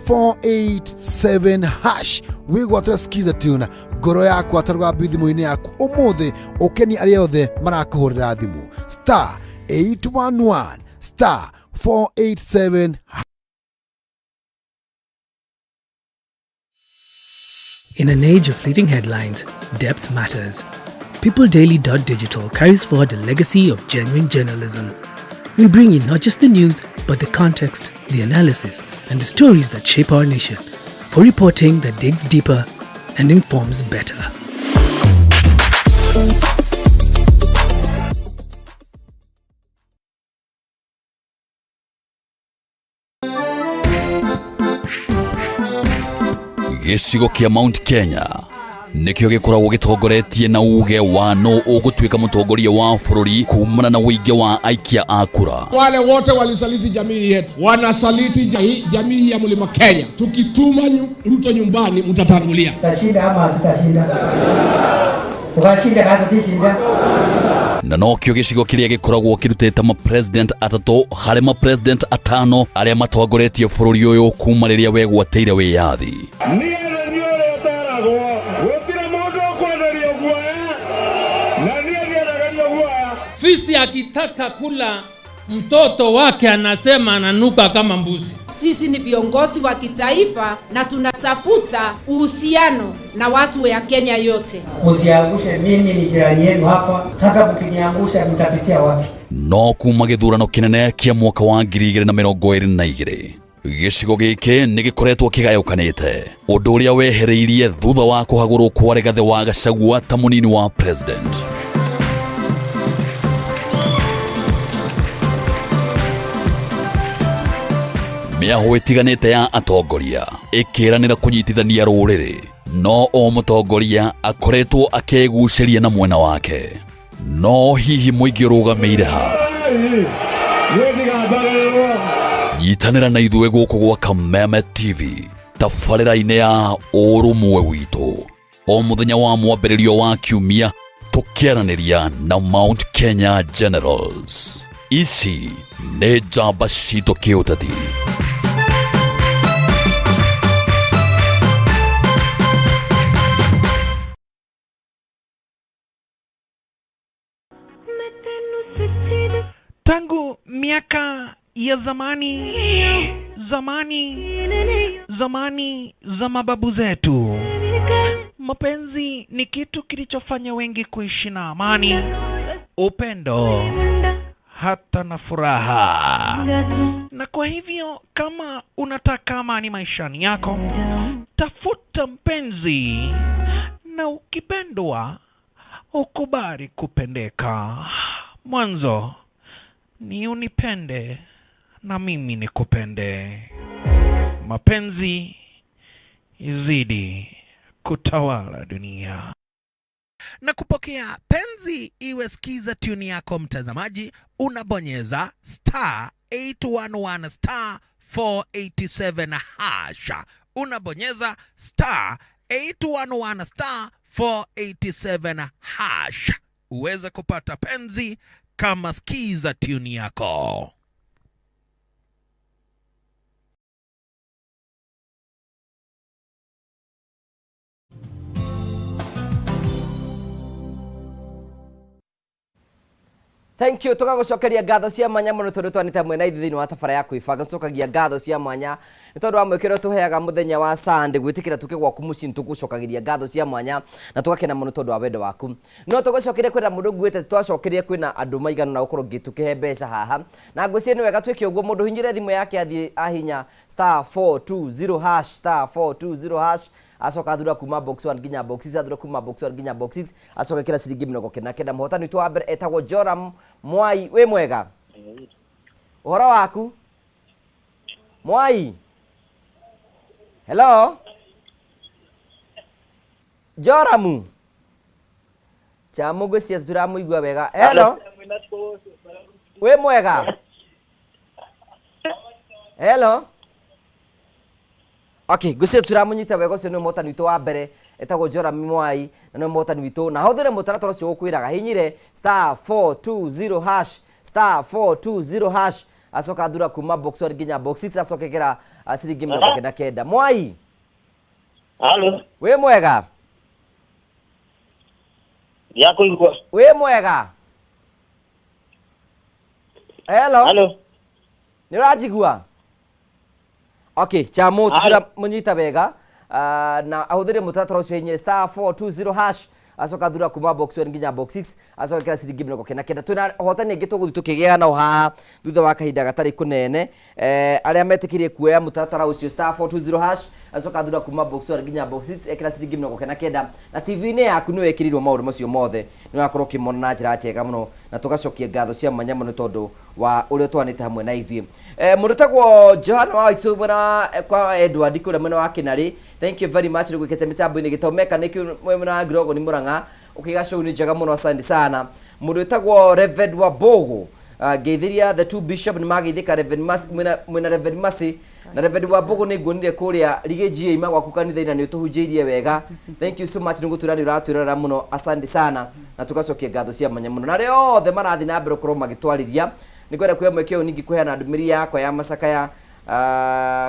Speaker 6: *487# wĩgwatĩra Skiza Tune ngoro yakwa ta rũgambi thimũ-inĩ yaku ũmũthĩ ũkeni arĩa othe marakũhũrĩra thimũ *811 *487#.
Speaker 7: In an age of fleeting headlines, depth matters. PeopleDaily.digital carries forward a legacy of genuine journalism. We bring you not just the news, but the context, the analysis, and the stories that shape our nation, for reporting that digs deeper and informs better.
Speaker 4: Gĩcigo kĩa Mount Kenya nikio gikoragwo gitongoretie na uge wa no ũgũtuĩka mũtongoria wa bũrũri kumana na wĩingĩ wa aikia a kura.
Speaker 8: Wale wote walisaliti jamii yetu wanasaliti jamii ya Mlima Kenya. Tukituma Ruto nyumbani mtatangulia.
Speaker 9: Tutashinda ama tutashinda? Tukashinda kama tutashinda.
Speaker 4: Na no kĩo gĩcigo kĩrĩa gĩkoragwo kĩrutĩte ma-president atatũ harĩ ma-president atano arĩa matongoretie bũrũri ũyũ kuma rĩrĩa wegwatĩire wĩyathi.
Speaker 10: Fisi akitaka kula mtoto wake anasema ananuka kama mbuzi.
Speaker 11: Sisi ni viongozi wa kitaifa na tunatafuta uhusiano na watu wa Kenya yote.
Speaker 9: Usiangushe, mimi ni jirani yenu hapa. Sasa mkiniangusha mtapitia wapi?
Speaker 4: No kuma gĩthurano kĩnene kĩa mwaka wa 2022 gĩcigo gĩkĩ nĩ gĩkoretwo kĩgayũkanĩte, ũndũ ũrĩa wehereirie thutha wa kũhagũrwo kwa Rigathĩ wa Gachagua ta mũnini wa president. Mĩaho ĩtiganĩte ya atongoria ĩkĩranĩra kũnyitithania rũrĩrĩ, no o mũtongoria akoretwo akĩgucĩria na mwena wake. No hihi mũingĩ ũrũgamĩire ha? Nyitanĩra na ithuĩ gũkũ gwa Kameme TV tabarĩra-inĩ ya ũrũmwe witũ o mũthenya wa mwambĩrĩrio wa kiumia, tũkĩaranĩria na Mount Kenya Generals. Ici nĩ njamba citũ kĩũteti.
Speaker 12: Tangu miaka ya zamani za mababu zetu, mapenzi ni kitu kilichofanya wengi kuishi na amani, upendo, hata na furaha. Na kwa hivyo kama unataka amani maishani yako, tafuta mpenzi, na ukipendwa ukubali kupendeka. Mwanzo ni unipende na mimi nikupende. Mapenzi izidi kutawala dunia.
Speaker 5: Na kupokea penzi iwe skiza tune yako mtazamaji, unabonyeza *811 *487 hasha. Unabonyeza *811 *487 hasha uweze kupata penzi kama skiza tune yako.
Speaker 1: Thank you. Tugagucokeria ngatho cia mwanya muno tondu twanite mwena ithiini wa tabara ya kwibanga. Ncokagia ngatho cia mwanya ni tondu wa mwikiro tuheaga muthenya wa Sunday gwitikira tukigwaku mucii tugucokagiria ngatho cia mwanya na tugakena muno tondu wa wendo waku. No tugucokeria kwina mundu ngwite twacokeria kwina andu maigana na ukorwo ngitukihe mbeca haha na ngwiciye ni wega twike uguo mundu hinyire thimu yake athie ahinya *420# *420# asoka thura kuma box 1 nginya box 6 thura kuma box 1 nginya box 6 asoka kila ciringi 90 muhotani tu wa mbere etagwo Joram Mwai. We mwega uhoro waku Mwai? Hello Joramu chamugo cia turamuigua wega. Hello we mwega? Hello. Okay, gucia turamunyita wego cio ni motani witu wa mbere etagwo Joram Mwai na ni motani witu na hothire mutaratara cio gukwiraga hinyire *420# *420# asoka thura kuma box 1 nginya box 6 acokekera ciringi 90. Mwai?
Speaker 13: Halo.
Speaker 1: We mwega?
Speaker 13: Yako iko.
Speaker 1: We mwega? Hello.
Speaker 13: Halo.
Speaker 1: Ni urajigua? Okay, chamo tugira munyita wega na ahuthire mutaratara ucio hinye *420# asoka thura kuma box 1 nginya box 6 asoka kira ciringi 90. Twina hotani ingi tuguthi tukigea na haha thutha wa kahinda gatari kunene aria metikirie kuoya mutaratara ucio *420# asoka thura kuma box 1 nginya box 6 ekira ciringi 90 na TV-ini yaku ni wekirirwo maundu macio mothe ni wakorwo kimona na njira njega muno na tugacokia ngatho cia mwanya muno tondu wa uria twanite hamwe na ithui. Mundu tagwo Johana wa itu mwana kwa Edward kura mwena wa Kinari. Thank you very much nigwikete mitambo-ini gitomeka nikio mwena wa Grogo ni Muranga ukiga show ni njega muno, asante sana. Mundu tagwo Reverend wa Bogo geithiria the two bishop ni magithika Reverend Masi mwena Reverend Masi na Reverend wa Bogo ni ngonire kuria rigejie ima gwaku kanitha-ini ni utuhunjirie wega. Thank you so much niguturani uratwirora muno, asante sana na tugacokia ngatho cia mwanya muno na rio othe marathi na mbere kurwo magitwariria ni kwenda kuya mwekeo ningi kuheana ndumiri yakwa ya macakaya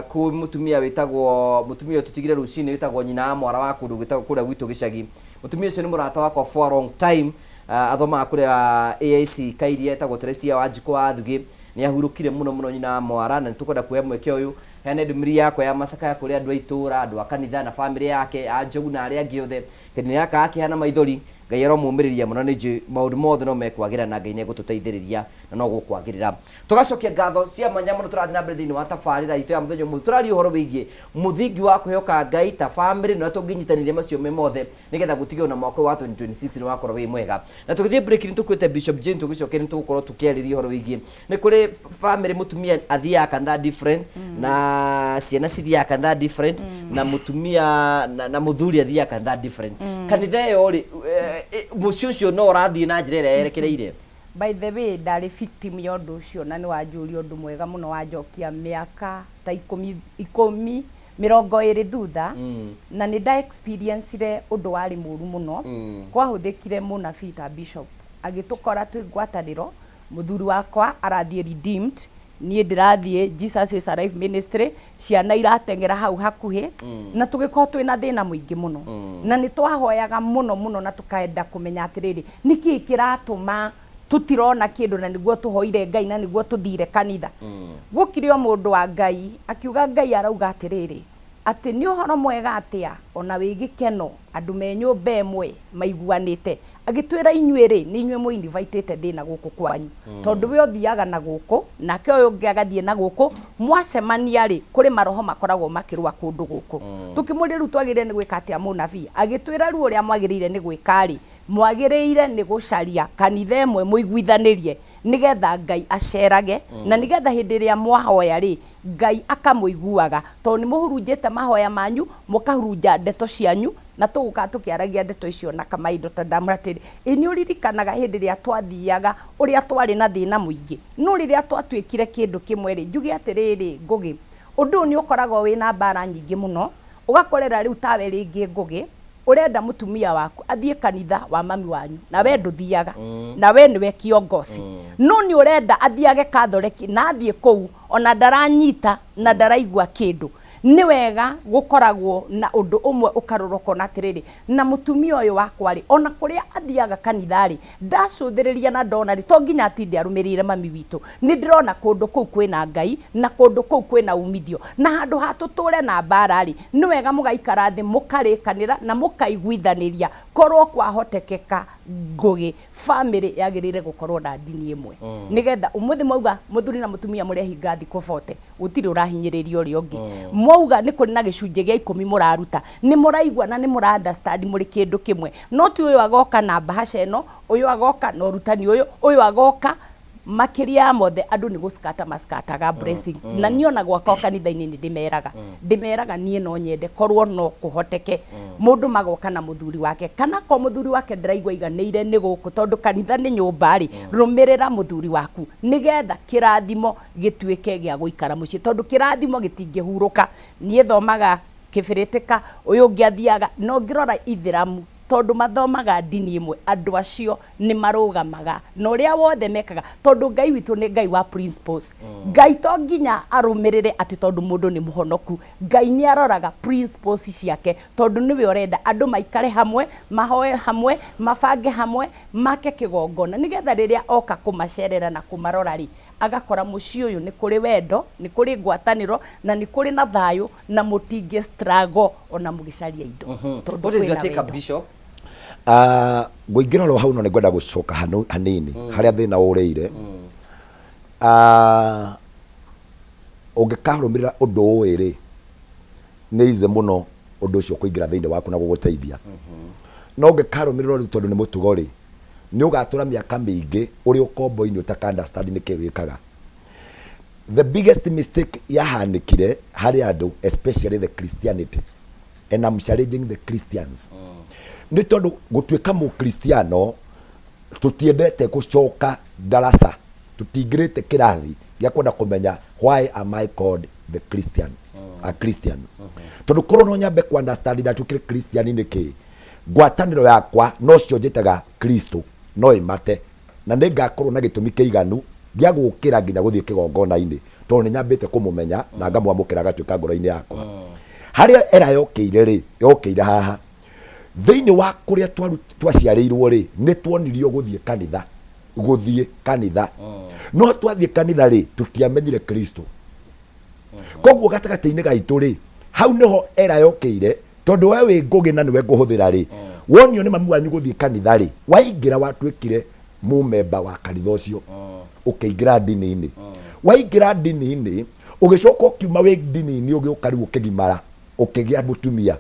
Speaker 1: ku mutumia witagwo mutumia tutigire rucini witagwo nyina mwara wa kundu witagwo kura gwitu gicagi. Mutumia ucio ni murata wakwa for a long time athoma kure AIC Kairia etagwo Teresia wa Njiko wa Thugi ni ahurukire muno nyina mwara na tukwenda kuya mwekeo uyu hene ndumiri yakwa ya macakaya kuri andu aitura andu akanitha na family yake Njogu na aria angi othe kene yaka akihana maithori Ngai aromumiriria muno ni maundu mothe no mekwagira na Ngai ni gututeithiriria na no gukwagirira. Tugacokia ngatho cia mwanya muno turathi na mbere thiini wa tabarira itu ya muthenya mu turari uhoro wigie muthingi wa kuheoka Ngai ta family na tunginyitanire macio me mothe nigetha gutigio na mwaka wa 2026 ni wakorwo wi mwega. Na tukithie break ni tukwete Bishop Jane tugicokia ni tugukorwo tukiariria uhoro wigie ni kuri family mutumia athia kanitha different na ciana cithia kanitha different na mutumia na muthuri athia kanitha different. Kanitha yo ri mucio cio no rathii na njira ĩrĩa yerekereire.
Speaker 3: By the way ndari victim ya undu ucio na ni wanjuri undu mwega muno wanjokia miaka ta 10 20 thutha na ni da experience re undu wari muru muno kwahuthikire munabii ta Bishop agitukora twi ngwataniro muthuri wakwa arathie redeemed, niĩ ndĩrathiĩ Jesus is Alive ministry, ciana iratengera hau hakuhĩ na tũgĩkorwo twĩna thĩna mũingĩ mũno na nĩ twahoyaga mũno na tũkaenda kũmenya atĩrĩrĩ nĩkĩ kĩratũma tutirona kĩndũ na nĩguo tũhoire Ngai na nĩguo tũthire kanitha. Gũkire o mũndũ wa Ngai akiuga Ngai arauga atĩrĩrĩ atĩ nĩ ũhoro mwega atĩa ona wĩ gĩkeno andũ me nyũmba ĩmwe maiguanĩte, agĩtwĩra inyuĩ-rĩ nĩ inyuĩ mũinvitĩte thĩna gũkũ kwanyu tondũ we ũthiaga na gũkũ nake ũyũ ũngĩ agathiĩ na gũkũ, mwacemania-rĩ kũrĩ maroho makoragwo makĩrũa kũndũ gũkũ. Tũkĩmũria rĩu twagĩrĩire nĩ gwĩka atĩa mũnabii, agĩtwĩra rĩu ũrĩa mwagĩrĩire nĩ gwĩka-rĩ, mwagĩrĩire nĩ gũcaria kanitha ĩmwe mũiguithanĩrie nĩgetha Ngai acerage na nĩgetha hĩndĩ ĩrĩa mwahoya-rĩ Ngai akamũiguaga tondũ nĩ mũhurunjĩte mahoya manyu mũkahurunja ndeto cianyu na tũgũka tũkĩaragia ndeto icio na kamaindo ta ndamratĩrĩ. Nĩ ũririkanaga hĩndĩ ĩrĩa twathiaga ũrĩa twarĩ na thĩna mũingĩ, no rĩrĩa twatuĩkire kĩndũ kĩmwe-rĩ, njuge atĩrĩrĩ Ngũgĩ, ũndũ ũyũ nĩ ũkoragwo wĩna mbara nyingĩ mũno, ũgakorera rĩu tawe rĩngĩ Ngũgĩ urenda mutumia waku athiĩ kanitha wa mami wanyu na we ndũthiaga na we nĩwe kiongoci no nĩ urenda athiage Catholic na athiĩ kũu ona ndaranyita na ndaraigua kĩndũ. Nĩ wega gũkoragwo na ũndũ ũmwe ũkarũrũka na atĩrĩrĩ na mutumia ũyũ wakwa-rĩ ona kũrĩa athiaga kanitha-rĩ ndacũthĩrĩria na ndona-rĩ to nginya atinde arũmĩrĩire mami witũ, nĩ ndĩrona kũndũ kũu kwĩna Ngai na kũndũ kũu kwĩna umithio na handũ ha tũtũre na mbara-rĩ nĩ wega mũgaikara thĩ mũkarĩkanĩra na mũkaiguithanĩria korwo kwahotekeka Ngũgĩ family yagĩrĩire gũkorwo na ndini ĩmwe nĩgetha ũmũthĩ mauga mũthuri na mutumia mũrehinga thikũ 40 gũtirĩ ũrahinyĩrĩria ũrĩa ũngĩ mwauga nĩ kũrĩ na gĩcunjĩ gĩa 10 mũraruta nĩ mũraigua na nĩ mũra understand mũrĩ kĩndũ kĩmwe no ti ũyũ agoka na bahasha ĩno ũyũ agoka na ũrutani ũyũ agoka makĩria mothe andũ nĩ gũskata maskataga blessings na niona gwakwa kanitha-inĩ nĩ ndĩmeraga niĩ no nyende korwo no kũhoteke mũndũ magoka na mũthuri wake kana ko mũthuri wake ndĩraigua iganĩire nĩ gũkũ tondũ kanitha nĩ nyũmba-rĩ rũmĩrĩra mũthuri waku nĩgetha kĩrathimo gĩtuĩke gĩa gũikara mũciĩ tondũ kĩrathimo gĩtingĩhurũka. Niĩ thomaga kĩbĩrĩtĩka ũyũ ũngĩ athiaga no ngĩrora Ithĩramu tondũ mathomaga ndini ĩmwe andũ acio nĩ marũgamaga na ũrĩa wothe mekaga tondũ Ngai witũ nĩ Ngai wa principles. Ngai to nginya arũmĩrĩre atĩ tondũ mũndũ nĩ mũhonoku, Ngai nĩ aroraga principles ciake tondũ nĩwe ũrenda andũ maikare hamwe mahoe hamwe mabange hamwe make kĩgongona nĩgetha rĩrĩa oka kũmacerera na kũmarora-rĩ agakora mũciĩ ũyũ nĩ kũrĩ wendo nĩ kũrĩ ngwatanĩro na nĩ kũrĩ na thayũ na mũtingĩ struggle ona mũgĩcaria indo
Speaker 1: What is your take up, Bishop?
Speaker 2: Ngũingĩra hau no nĩ ngwenda gũcoka hanini harĩa thĩna ũrĩire ũngĩkarũmĩrĩra ũndũ ũyũ-rĩ nĩ ize mũno ũndũ ũcio kũingĩra thĩinĩ waku na gũgũteithia no ũngĩkarũmĩrĩra rĩu tondũ nĩ mũtugo-rĩ nĩ ũgatũra mĩaka mĩingĩ ũrĩ ũkombo-inĩ ũtaka understand nĩkĩ wĩkaga. The biggest mistake yahanĩkire harĩ andũ especially the Christianity and I'm challenging the Christians nĩ tondũ gũtuĩka mũkristiano tũtiendete gũcoka darasa tũtingĩrĩte kĩrathi gĩa kwenda kũmenya why am I called the Christian a Christian tondũ korwo no nyambe ku understand na tũkĩrĩ Christian nĩkĩ ngwatanĩro yakwa no cio njĩtaga Kristo no ĩmate na nĩ ngakorwo na gĩtũmi kĩiganu gĩa gũkĩra nginya gũthiĩ kĩgongona-inĩ tondũ nĩ nyambĩte kũmũmenya na ngamwamũkĩra gatuĩka ngoro-inĩ yakwa harĩa era yokĩire haha thĩinĩ wa kũrĩa twaciarĩirwo-rĩ nĩ tuonirio gũthiĩ kanitha no twathiĩ kanitha-rĩ tũtiamenyire Kristo koguo gatagatĩ-inĩ gaitũ-rĩ hau nĩho era yokĩire tondũ we wĩ Ngũgĩ na nĩwe ngũhũthĩra-rĩ wonio nĩ mami wanyu gũthiĩ kanitha-rĩ waingĩra watuĩkire mũmemba wa kanitha ũcio ũkĩingĩra ndini-inĩ waingĩra ndini-inĩ ũgĩcoka ũkiuma wĩ ndini-inĩ ũgĩũka rĩu ũkĩgimara ũkĩgĩa mũtumia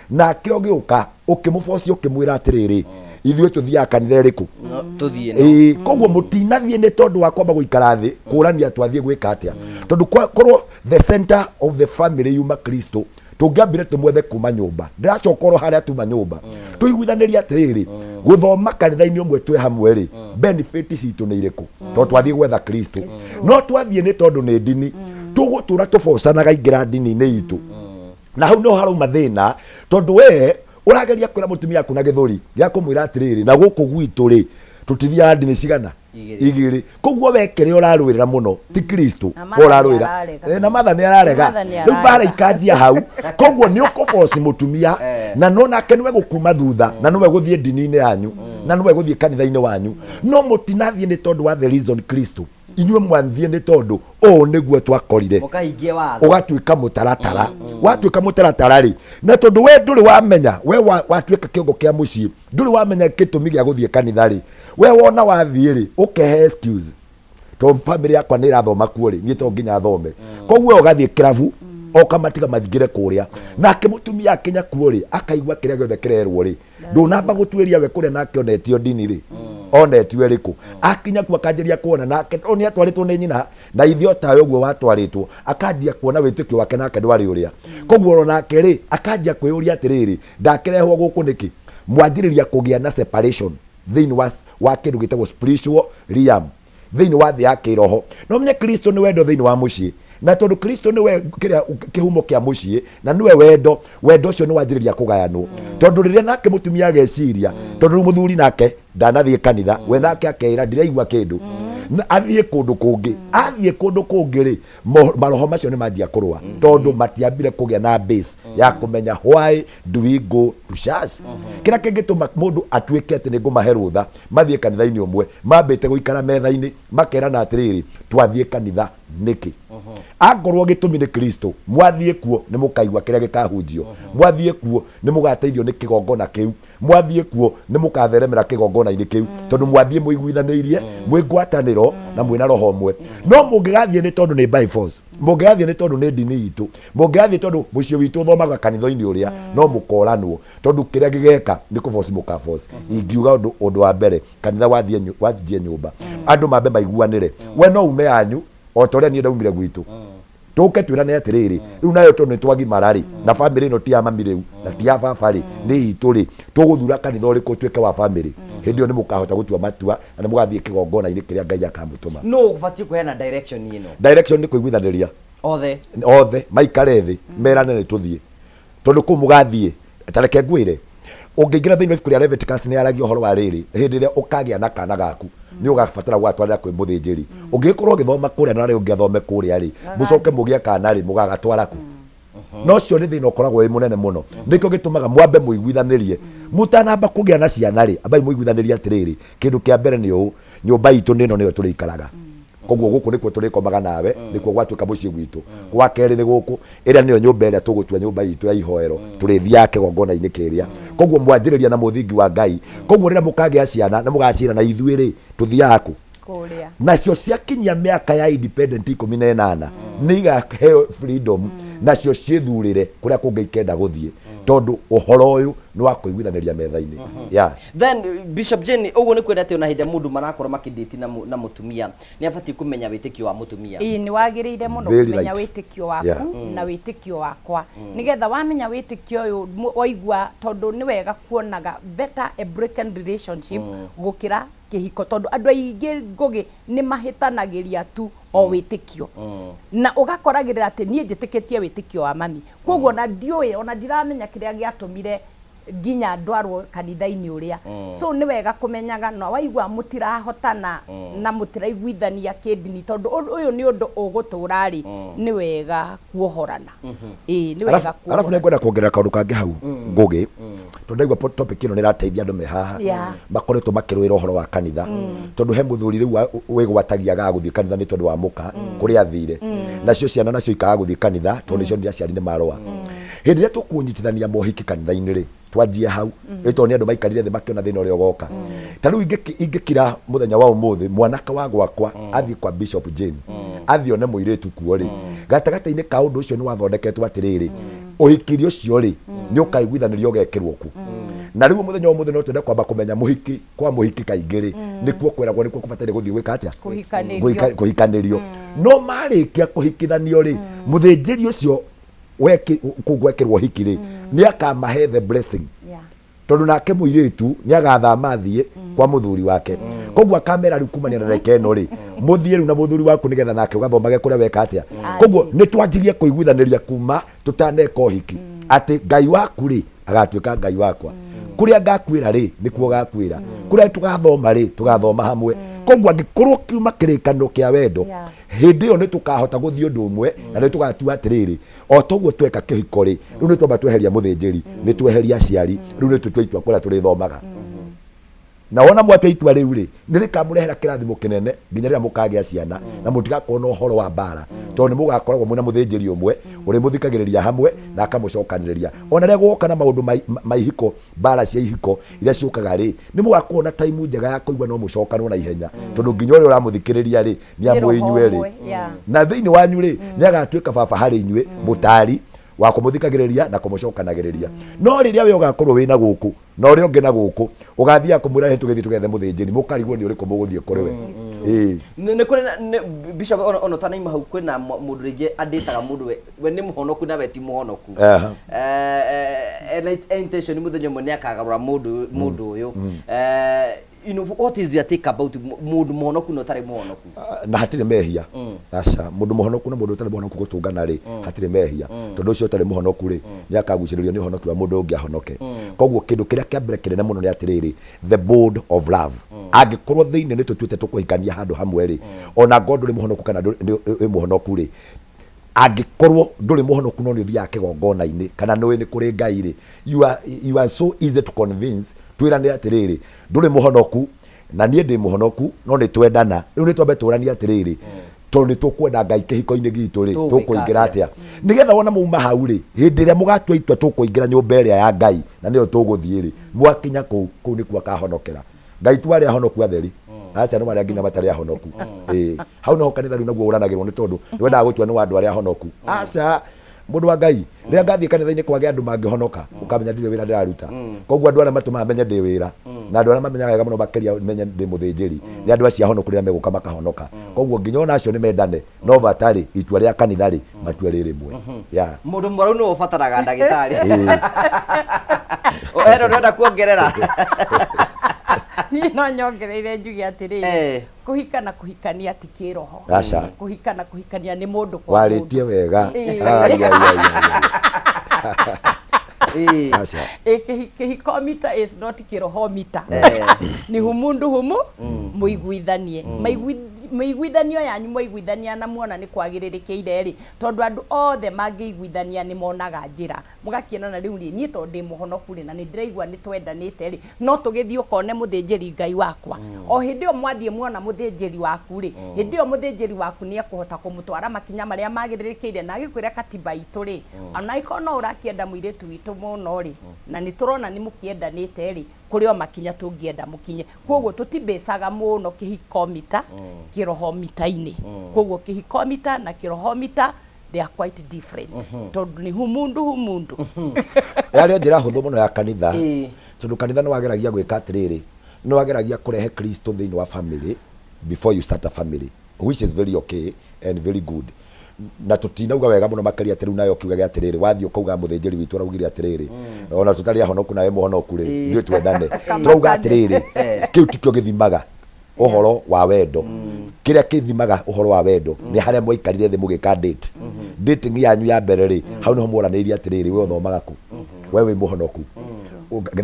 Speaker 2: nake ũgĩũka ũkĩmũbocia ũkĩmwĩra atĩrĩrĩ ithuĩ tũthiaga kanitha ĩrĩkũ koguo mũtinathiĩ nĩ tondũ wa kwamba gũikara thĩ kũrania twathiĩ gwĩka atĩa tondũ korwo the center of the family yuma Kristo tũngĩambire tũmwethe kuma nyũmba ndĩracoka oro harĩa tuma nyũmba tũiguithanĩrie atĩrĩrĩ gũthoma kanitha-inĩ ũmwe twĩ hamwe-rĩ benefit citũ nĩ irĩkũ tondũ twathiĩ gwetha Kristo no twathiĩ nĩ tondũ nĩ ndini tũgũtũra tũbocanaga ingĩra ndini-inĩ itũ na hau no harauma thĩna tondũ we ũrageria kwĩra mũtumia waku na gĩthũri gĩa kũmwĩra atĩrĩrĩ na gũkũ gwitũ-rĩ tũtithiaga ndini cigana igiri koguo wekere urarwirira muno ti Kristo urarwira na mathani ararega riu bara ikanjia hau koguo ni ukuboci mutumia na no nake niwe gukuma thutha na niwe guthie ndini-ini yanyu na niwe guthie kanitha-ini wanyu no mutinathie ni tondu wa the reason Kristo inywe mwanthie ni tondu o niguo twakorire
Speaker 1: mukahingie watho
Speaker 2: ugatuika mutaratara watuika mutaratara ri na tondu we nduri wamenya we watuika kiongo kia mucii nduri wamenya gitumi gia guthie kanitha ri we wona wathie ri ukehe excuse to family yakwa ni irathoma kuo ri ni to nginya thome koguo ugathie kirabu okamatiga mathingire kuria nake mutumia akinya kuo ri akaigua kiria giothe kirerwo ri ndunamba gutwiria we kuria nake onetio ndini ri onetio riku akinya kuo akanjiria kuona nake oni atwaritwo ni nyina na ithio tayo guo watwaritwo akanjia kuona witikio wake nake ndwari uria koguo nake ri akanjia kwiyuria atiriri ndakirehwo guku niki mwanjiriria kugia na separation thini wa kindu gitagwo spiritual realm thini wa thi ya kiroho no menye Kristo ni wendo thini wa mucii na tondu Kristo niwe kihumo kia mucii na niwe wendo ucio ni wanjiriria kugayanwo tondu riria nake mutumia ageciria tondu muthuri nake ndanathie kanitha we nake akeira ndiraigua kindu athie kundu kungi ri maroho macio ni manjia kurwa tondu matiambire kugia na base ya kumenya why do we go to church kira kingituma mundu atuike ati ni ngumahe rutha mathie kanitha-ini umwe mambite guikara metha-ini makerana atiriri twathie kanitha niki angorwo gitumi ni Kristo mwathie kuo ni mukaigua kiria gikahunjio mwathie kuo ni mugateithio ni kigongona kiu mwathie kuo ni mukatheremera kigongona-ini kiu tondu mwathie muiguithanirie mwingwataniro na mwina roho mwe no mungigathie ni tondu ni by force mungigathie ni tondu ni ndini itu mungigathie tondu mucio witu thomaga kanitha-ini uria no mukoranwo tondu kiria gigeka ni kuforce mukaforce ingiuga undu wa mbere kanitha wathie nyumba andu mambe maiguanire we no ume yanyu o toria ni ndaumire gwitu tuke twirane atiriri riu nayo tondu twagimarari na family ino ti ya mami riu na ti ya baba ri ni itu ri tuguthura kanitha uriku tuike wa family hindi ni mukahota gutua matua na mugathie kigongona-ini kiria Ngai akamutuma
Speaker 1: no ubatie kuhena direction ino
Speaker 2: direction ni kuiguithaniria othe maikare thi merane ni tuthie tondu ku mugathie tareke ngwire ungiingira thiini wa ibuku ria Leviticus ni aragia uhoro wa riri hindi ria ukagia na kana gaku ni ugabatara gwatwarira kwi muthinjiri ungikorwo githoma kuria na ri ungiathome kuria ri mucoke mugia kana ri mugagatwara ku no cio ni thina ukoragwo wi munene muno nikio gitumaga mwambe muiguithanirie mutanamba kugia na ciana ri abai muiguithanirie atiriri kindu kia mbere ni uu nyumba itu nino niyo turikaraga koguo guku nikuo turikomaga nawe nikuo gwatuika mucii gwitu gwa keri ni guku iria niyo nyumba iria tugutua nyumba itu ya ihoero turithia kigongona-ini kiria koguo mwanjiriria na muthingi wa Ngai koguo riria mukagia ciana na mugacira na ithuiri tuthiaga ku kuria nacio ciakinyia miaka ya independent 18 ni igaheo freedom nacio ciithurire kuria kungeikenda guthie tondu uhoro uyu ni wa kuiguithaniria metha-ini
Speaker 1: then Bishop Jane uguo ni kwenda ati ona hindi mundu marakorwo makidate na mutumia ni abatie kumenya witikio wa mutumia
Speaker 3: ni wagiriire muno kumenya witikio waku na witikio wakwa nigetha wamenya witikio uyu waigua tondu ni wega kuonaga better a broken relationship gukira kihiko tondu andu aingi ngugi ni mahitanagiria tu o witikio na ugakoragirira ati nie njitikitie witikio wa mami koguo na ndioi ona ndiramenya kiria giatumire nginya ndwarwo kanitha-ini uria so ni wega kumenyaga no waigua mutirahotana na mutiraiguithania kidini tondu uyu ni undu ugutura ri ni wega kuohorana ni wega kuohorana
Speaker 2: alafu ningwenda kuongerera kaundu kangi hau ngugi tondu aigua topic ino ni rateithia andu me haha bakoretwo makirwira uhoro wa kanitha tondu he muthuri riu wigwatagia ga guthie kanitha ni tondu wa muka kuria athire nacio ciana nacio ikaga guthie kanitha tondu cio ndia ciari ni marwa hindi ria tukunyitithania mohiki kanitha-ini ri twanjie hau ito ni andu maikarire thi makiona thina uria ugoka ta riu ingikira muthenya wa umuthi mwanaka wa gwakwa athie kwa Bishop Jane athie one muiritu kuo ri gatagata-ini ka undu ucio ni wathondeketwo atiriri uhikiri ucio ri ni ukaiguithanirio ugekirwo ku na riu muthenya wa umuthi no twende kwamba kumenya muhiki kwa muhiki kaingi ri nikuo kwiragwo nikuo kubataire guthie gwika atia kuhikanirio no marikia kuhikithanio ri muthinjiri ucio kugwekirwo hikiri ni akamahe the blessing tondu nake muiritu ni agathama thie kwa muthuri wake koguo akamera riu kumania na reke ino ri muthie riu na muthuri waku nigetha nake ugathomage kuria weka atia koguo ni twanjirie kuiguithaniria kuma tutaneka hiki ati Ngai waku ri agatuika Ngai wakwa kuria ngakwira ri nikuo gakwira kuria tugathoma ri tugathoma hamwe koguo angikorwo kiuma kirikano kia wendo hindi yo nitukahota guthii undu umwe na nitugatua atiriri o toguo tweka kihiko ri riu nitwamba tweheria muthinjiri nitweheria aciari riu nitutwe itua kuria turi thomaga na wona mwate itua riu ri nirikamurehera kirathimo kinene nginya rira mukagia ciana na mutigakorwo na uhoro wa mbara tondu mugakoragwo mwina muthinjiri umwe uri muthikagiriria hamwe na akamucokaniriria ona ria guoka na maundu maihiko mbara cia ihiko iria ciukaga ri ni mugakorwo na time njega ya kuigua no mucokanwo na ihenya tondu nginya uri uramuthikiriria ri ni amwe inywe ri na thiini wanyu ri ni agatuika baba hari inywe mutari wa kumuthikagiriria na kumucokanagiriria no riria we ugakorwo wina guku no ri ungi na guku ugathia kumwira tugithi tugethe muthinjiri mukarigwo ni uriku muguthie kuri we
Speaker 1: ni kuri bishop ono tanaima hau kwina mundu ringi anditaga mundu we ni muhonoku na we ti muhonoku intention ni muthenya mwe ni akagarura mundu uyu you know what is your take about mundu muhonoku no tari muhonoku
Speaker 2: na hatire mehia aca mundu muhonoku na mundu tari muhonoku gutungana ri hatire mehia tondu ucio tari muhonoku ri ni akaguciririo ni honoku wa mundu ungi ahonoke koguo kindu kiria kia mbere kinene muno ni atiriri the bond of love angikorwo thiini ni tutuite tukuhikania handu hamwe ri ona god uri muhonoku kana uri muhonoku ri angikorwo nduri muhonoku no ni uthia kigongona-ini kana nui ni kuri ngai ri you are so easy to convince twirane atiriri nduri muhonoku na nie ndi muhonoku no ni twendana riu ni twambe turania atiriri tondu ni tukwenda ngai kihiko-ini gitu ri tukuingira atia nigetha wona muuma hau ri hindi ria mugatua itua tukuingira nyumba iria ya ngai na niyo tuguthii ri mwakinya kuu ni kuo kahonokera ngai twari ahonoku atheri aca no maria nginya matari ahonoku hau no kanitha riu naguo uranagirwo ni tondu wendaga gutua ni wandu aria ahonoku aca mundu wa ngai ria ngathie kanitha-ini kwage andu mangihonoka ukamenya ndire wira ndiraruta koguo andu aria matuma menye ndi wira na andu aria mamenyaga wega muno makiria menye ndi muthinjiri ni andu acio ahonoku ria meguka makahonoka koguo nginya ona acio ni mendane no batari itua ria kanitha ri matue ri rimwe
Speaker 1: mundu mwaru no ubataraga ndagitari ero ndenda kuongerera
Speaker 3: ni no nyongereire njugi atiriri kuhikana kuhikania ti kiroho kuhikana kuhikania ni mundu kwa mundu
Speaker 2: waritie wega
Speaker 3: kihiko-mita is not kiroho-mita ni humundu humu muiguithanie muiguithanio yanyu muiguithania na muona ni kwagiririkiire ri tondu andu othe mangiguithania ni monaga njira mugakienana riu ri ni tondu ndi muhonoku ri na ni ndiraigua ni twendanite ri no tugithii ukone muthinjiri ngai wakwa o hindi o mwathie muona muthinjiri waku ri hindi o muthinjiri waku ni ekuhota kumutwara makinya maria magiririkiire na agikwira katiba itu ri ona ikono urakienda muiritu witu muno ri na ni turona ni mukiendanite ri kurio makinya tungienda mukinye koguo tutibecaga muno kihiko-mita kiroho-mita-ini koguo kihiko-mita na kiroho-mita they are quite different tondu ni humundu
Speaker 2: yario njira huthu muno ya kanitha tondu kanitha no wageragia gwika atiriri no wageragia kurehe Kristo thiini wa family before you start a family which is very okay and very good na tutinauga wega muno makaria atiru nayo kiuga atiriri wathii ukauga muthinjiri witu araugire atiriri ona tutari ahonoku nawe muhonoku ri ithu twendane turauga atiriri kiu tikio githimaga uhoro wa wendo kiria kithimaga uhoro wa wendo ni haria mwikarire thi mugika dating yanyu ya mbere ri hau no muoranirie atiriri we uthomaga ku wewe muhonoku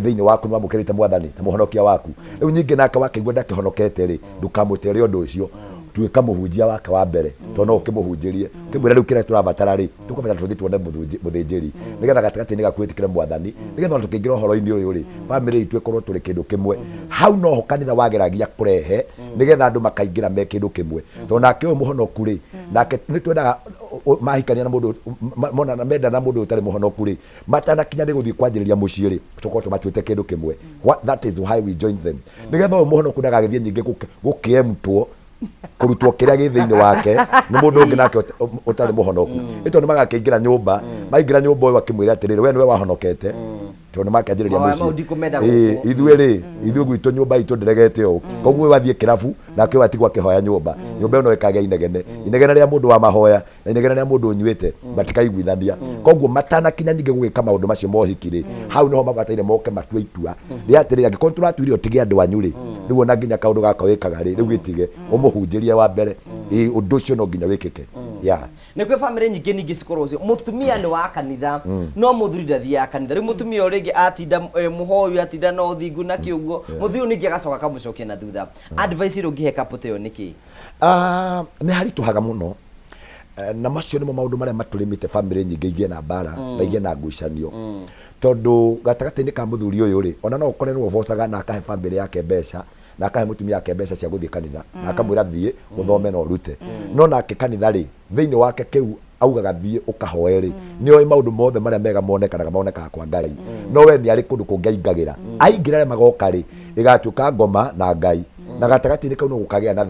Speaker 2: thiini waku no mukirite mwathani ta muhonokia waku riu nyingi nake wakaigua ndakihonokete ri ndukamutere undu ucio tuika muhunjia wake wa mbere tono ukimuhunjirie kimwira riu kire turabatara ri tukubatara tuthi tuone muthinjiri nigetha gatigati ni gakwitikire mwathani nigetha tukingira uhoro-ini uyu ri family itu ikorwo turi kindu kimwe hau no ho kanitha wageragia kurehe nigetha andu makaingira me kindu kimwe to nake uyu muhonoku ri nake ni twendaga mahikania na mundu mona na menda na mundu utari muhonoku ri matana kinya ni guthii kwanjiriria mucii ri tukorwo tumatuite kindu kimwe that is why we join them nigetha uyu muhonoku ndagagithie nyingi gukiemtwo kurutwo kiria gi thiini wake ni mundu ungi nake utari muhonoku ito ni magakiingira nyumba maingira nyumba uyu akimwira atiriri we niwe wahonokete tondu makianjiriria mucii ithuĩ gwitũ nyumba itũ ndiregete ũũ koguo wathie kirabu nake watigwo akihoya nyumba ĩno ĩkagĩa inegene rĩa mũndũ wa mahoya na inegene rĩa mũndũ ũnyuĩte matikaiguithania koguo matanakinya nyingĩ gũgĩka maũndũ macio mohiki-rĩ hau niho mabataire moke matue itua rĩa atĩrĩrĩ angĩkorwo tũratuire ũtige andũ anyu rĩ rĩu ona nginya kaũndũ gaka wĩkaga rĩ rĩu gĩtige ũmũhunjĩrie wa mbere ũndũ ũcio no nginya wĩkĩke
Speaker 1: nä kwä bamĩrĩ nyingĩ ningĩ cikorwo cio mũtumia nĩ wa kanitha no mũthuri ndathiaga kanitha rĩu mũtumia ũrĩa ũngĩ atinda mũhoyu atinda na ũthingu na kĩuguo mũthuri ningĩ agacoka kamũcokia na thutha advice ĩrĩa ũngĩhe couple ĩyo nĩkĩ?
Speaker 2: Nĩ haritũhaga mũno na macio nĩmo maũndũ marĩa matũrĩmĩte bamĩrĩ nyingĩ igĩe na mbara na igĩe na ngucanio tondũ gatagatĩ-inĩ ka mũthuri ũyũ rĩ ona no ũkore nĩwe ũbocaga na akahe bamĩrĩ yake mbeca na akahe mũtumia yake mbeca cia gũthiĩ kanitha na akamwĩra thiĩ ũthome na ũrute no nake kanitha rĩ thĩinĩ wake kĩu augaga thiĩ ũkahoe rĩ nĩoĩ maũndũ mothe marĩa mega monekaga kwa Ngai no we nĩ arĩ kũndũ kũngĩ aingagĩra aingĩra arĩa magoka rĩ ĩgatuĩka ngoma na Ngai na gatagatĩ-inĩ kau no gũkagĩa na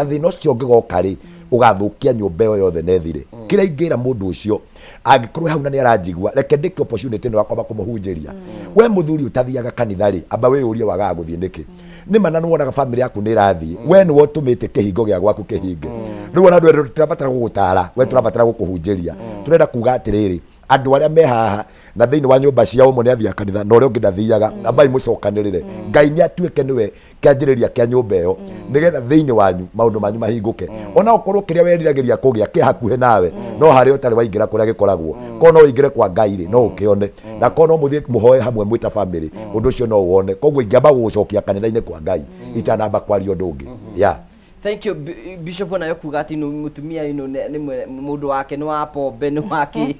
Speaker 2: thĩna ũcio ũngĩgoka rĩ ũgathũkia nyũmba ĩyo yothe nethire kĩrĩa ingĩra mũndũ ũcio angĩkorwo hau na nĩ aranjigua reke ndĩke opportunity nĩ wakwa kũmũhunjĩria we mũthuri ũtathiaga kanitha rĩ amba wĩyũrie wagaga gũthiĩ nĩkĩ nĩma na nĩwonaga bamĩrĩ yaku nĩ ĩrathiĩ we nĩwe ũtũmĩte kĩhingo gĩa gwaku kĩhinge rĩu ona ndwere tũrabatara gũgũtara we tũrabatara gũkũhunjĩria tũrenda kuga atĩrĩrĩ andũ arĩa me haha na thĩinĩ wa nyũmba ciao ũmwe nĩ athiaga kanitha na ũrĩa ũngĩ ndathiaga ambai mũcokanĩrĩre Ngai nĩ atuĩke nĩwe kĩanjĩrĩria kĩa nyũmba ĩyo nĩgetha thĩinĩ wanyu maũndũ manyu mahingũke ona ũkorwo kĩrĩa weriragĩria kũgĩa kĩ hakuhĩ nawe no harĩ ũtarĩ waingĩra kũrĩa gĩkoragwo ko no ũingĩre kwa Ngai rĩ no ũkĩone na ko no mũthiĩ mũhoe hamwe mwĩ ta bamĩrĩ ũndũ ũcio no wone koguo ingĩamba gũgũcokia kanitha-inĩ kwa Ngai itanamba kwaria ũndũ ũngĩ
Speaker 1: Thank you Bishop na yokuga ati mutumia ni mundu wake ni wa pombe ni wake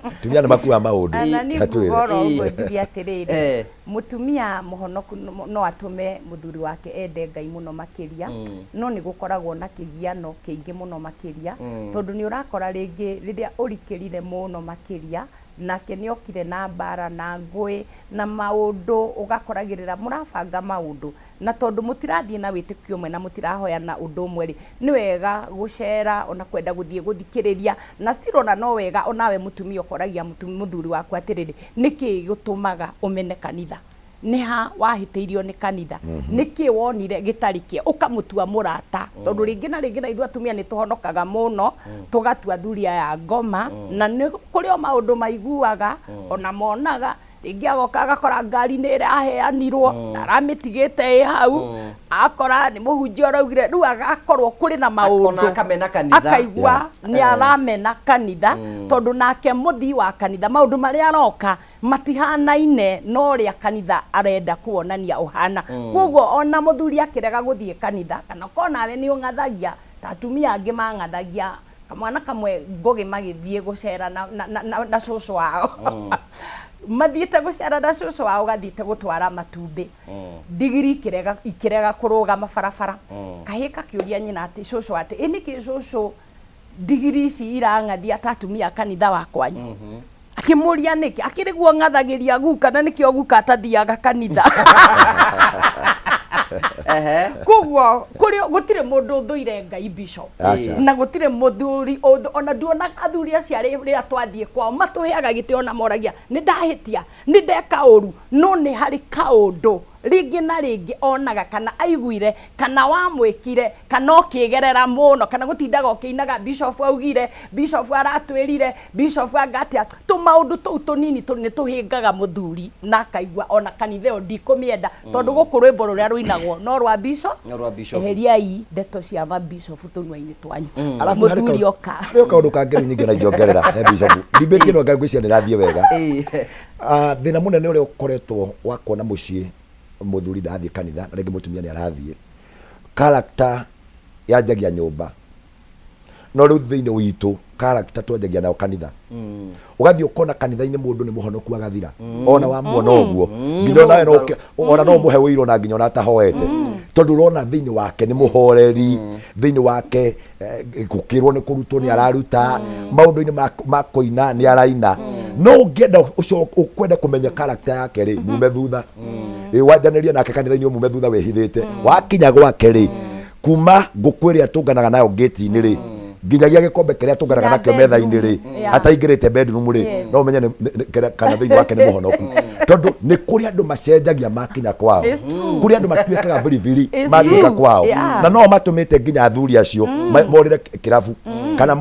Speaker 2: mutumia ni makua maundu
Speaker 3: hatwira ngwĩciria atĩrĩrĩ mutumia muhonoku no atume muthuri wake ende Ngai muno makĩria no nĩ gũkoragwo na kĩgiano kĩingĩ muno makĩria tondũ nĩ ũrakora rĩngĩ rĩrĩa ũrikĩrire muno makĩria nake nĩ okire na mbara na ngũĩ na maũndũ ũgakoragĩrĩra mũrabanga maũndũ na tondũ mũtirathiĩ na wĩtĩkio ũmwe na mũtirahoya na ũndũ ũmwe rĩ nĩ wega gũcera ona kwenda gũthiĩ gũthikĩrĩria na sirona no wega onawe mũtumia ũkoragia mũthuri waku atĩrĩrĩ nĩkĩ gũtũmaga ũmene kanitha nĩha wahĩtĩirio nĩ kanitha nĩkĩ wonire gĩtarĩ kĩe ũkamũtua mũrata tondũ rĩngĩ na rĩngĩ na ithuĩ atumia nĩ tũhonokaga mũno tũgatua thuri ya ngoma na nĩ kũrĩ o maũndũ maiguaga ona monaga rĩngĩ agoka agakora ngari nĩ ĩraheanirwo aramĩtigĩte ĩ hau akora nĩ mũhunjia ũraugire rĩu agakorwo kũrĩ na maũndũ akaigua nĩ aramena kanitha tondũ nake mũthii wa kanitha maũndũ marĩa aroka matihanaine no ũrĩa kanitha arenda kuonania ũhana koguo ona mũthuri akĩrega gũthiĩ kanitha kana ko nawe nĩ ũng'athagia ta atumia angĩ mang'athagia kamwana kamwe ngũgĩ magĩthiĩ gũcera na cũcũ wao mathiĩte gũcera na cũcũ wao gathiĩte gũtwara matumbĩ ndigiri ikĩrega kũrũgama barabara kahĩ kakĩũria nyina atĩ cũcũ atĩ ĩ nĩkĩ cũcũ ndigiri ici irang'athia ta atumia kanitha wa kwanyu akĩmũria nĩkĩ akĩrĩguo ng'athagĩria guka na nĩkĩo guka atathiaga kanitha koguo kũrĩ gũtirĩ mũndũ ũthũire Ngai Bishop na gũtirĩ mũthuri ona nduona athuri acio rĩrĩa twathiĩ kwao matũheaga gĩtĩo ona moragia nĩ ndahĩtia nĩ ndeka ũru no nĩ harĩ kaũndũ rĩngĩ na rĩngĩ onaga kana aiguire kana wamwĩkire kana ũkĩgerera mũno kana gũtindaga ũkĩinaga Bishop augire Bishop aratwĩrire Bishop angatĩa tũmaũndũ tũu tũnini nĩ tũhĩngaga mũthuri na akaigua ona kanitha ĩyo ndikũmĩenda tondũ gũkũ rwĩmbo rũrĩa rũinagwo no rwa Bishop eheriai ndeto cia Bishop tũnua-inĩ twanyu mũthuri oka
Speaker 2: rĩo kaũndũ kangĩ nyingĩ na ingĩongerera Bishop ndibĩtie no ngagwĩcia nĩrathiĩ wega thĩna mũnene ũrĩa ũkoretwo wa kuona mũciĩ mũthuri ndathiĩ kanitha na rĩngĩ mũtumia nĩ arathiĩ character yanjagia nyũmba no rĩu thĩinĩ witũ character twanjagia nayo kanitha ũgathiĩ ũkona kanitha-inĩ mũndũ nĩ mũhonoku agathira ona wamuona ũguo nginya nawe ona no mũhe wĩiro na nginya ona atahoete tondũ ũrona thĩinĩ wake nĩ mũhoreri thĩinĩ wake gũkĩrwo nĩ kũrutwo nĩ araruta maũndũ-inĩ ma kũina nĩ araina no ũngĩenda ũkwenda kũmenya character yake rĩ mume thutha wanjanĩria nake kanitha-inĩ mume thutha wĩhithĩte wakinya gwake rĩ kuma ngũkũ ĩrĩa tũnganaga nayo gate-inĩ rĩ nginyagia gĩkombe kĩrĩa tũnganaga nakĩo metha-inĩ rĩ ataingĩrĩte bedroom rĩ no ũmenye kana thĩinĩ wake nĩ mũhonoku tondũ nĩ kũrĩ andũ macenjagia makinya kwao kũrĩ andũ matuĩkaga biribiri matuĩka kwao na no matũmĩte nginya athuri acio morĩre kĩrabu kana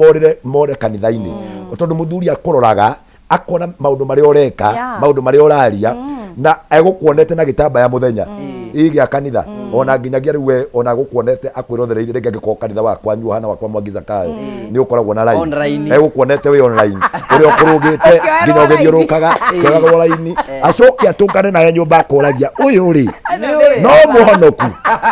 Speaker 2: more kanitha-inĩ tondũ mũthuri akũroraga akona maũndũ marĩa ũreka maũndũ marĩa ũraria na egũkuonete na gĩtambaya mũthenya ĩgĩa kanitha ona nginyagia riu we ona gukuonete akwirothereire rege ngiko kanitha wakwa nyuhana wakwa Mwangiza Kayo ni ukoragwo na line gukuonete we online uri okurugite nginya ugithiurukaga kiaga line acoke atungane naye nyumba akoragia uyu ri no muhonoku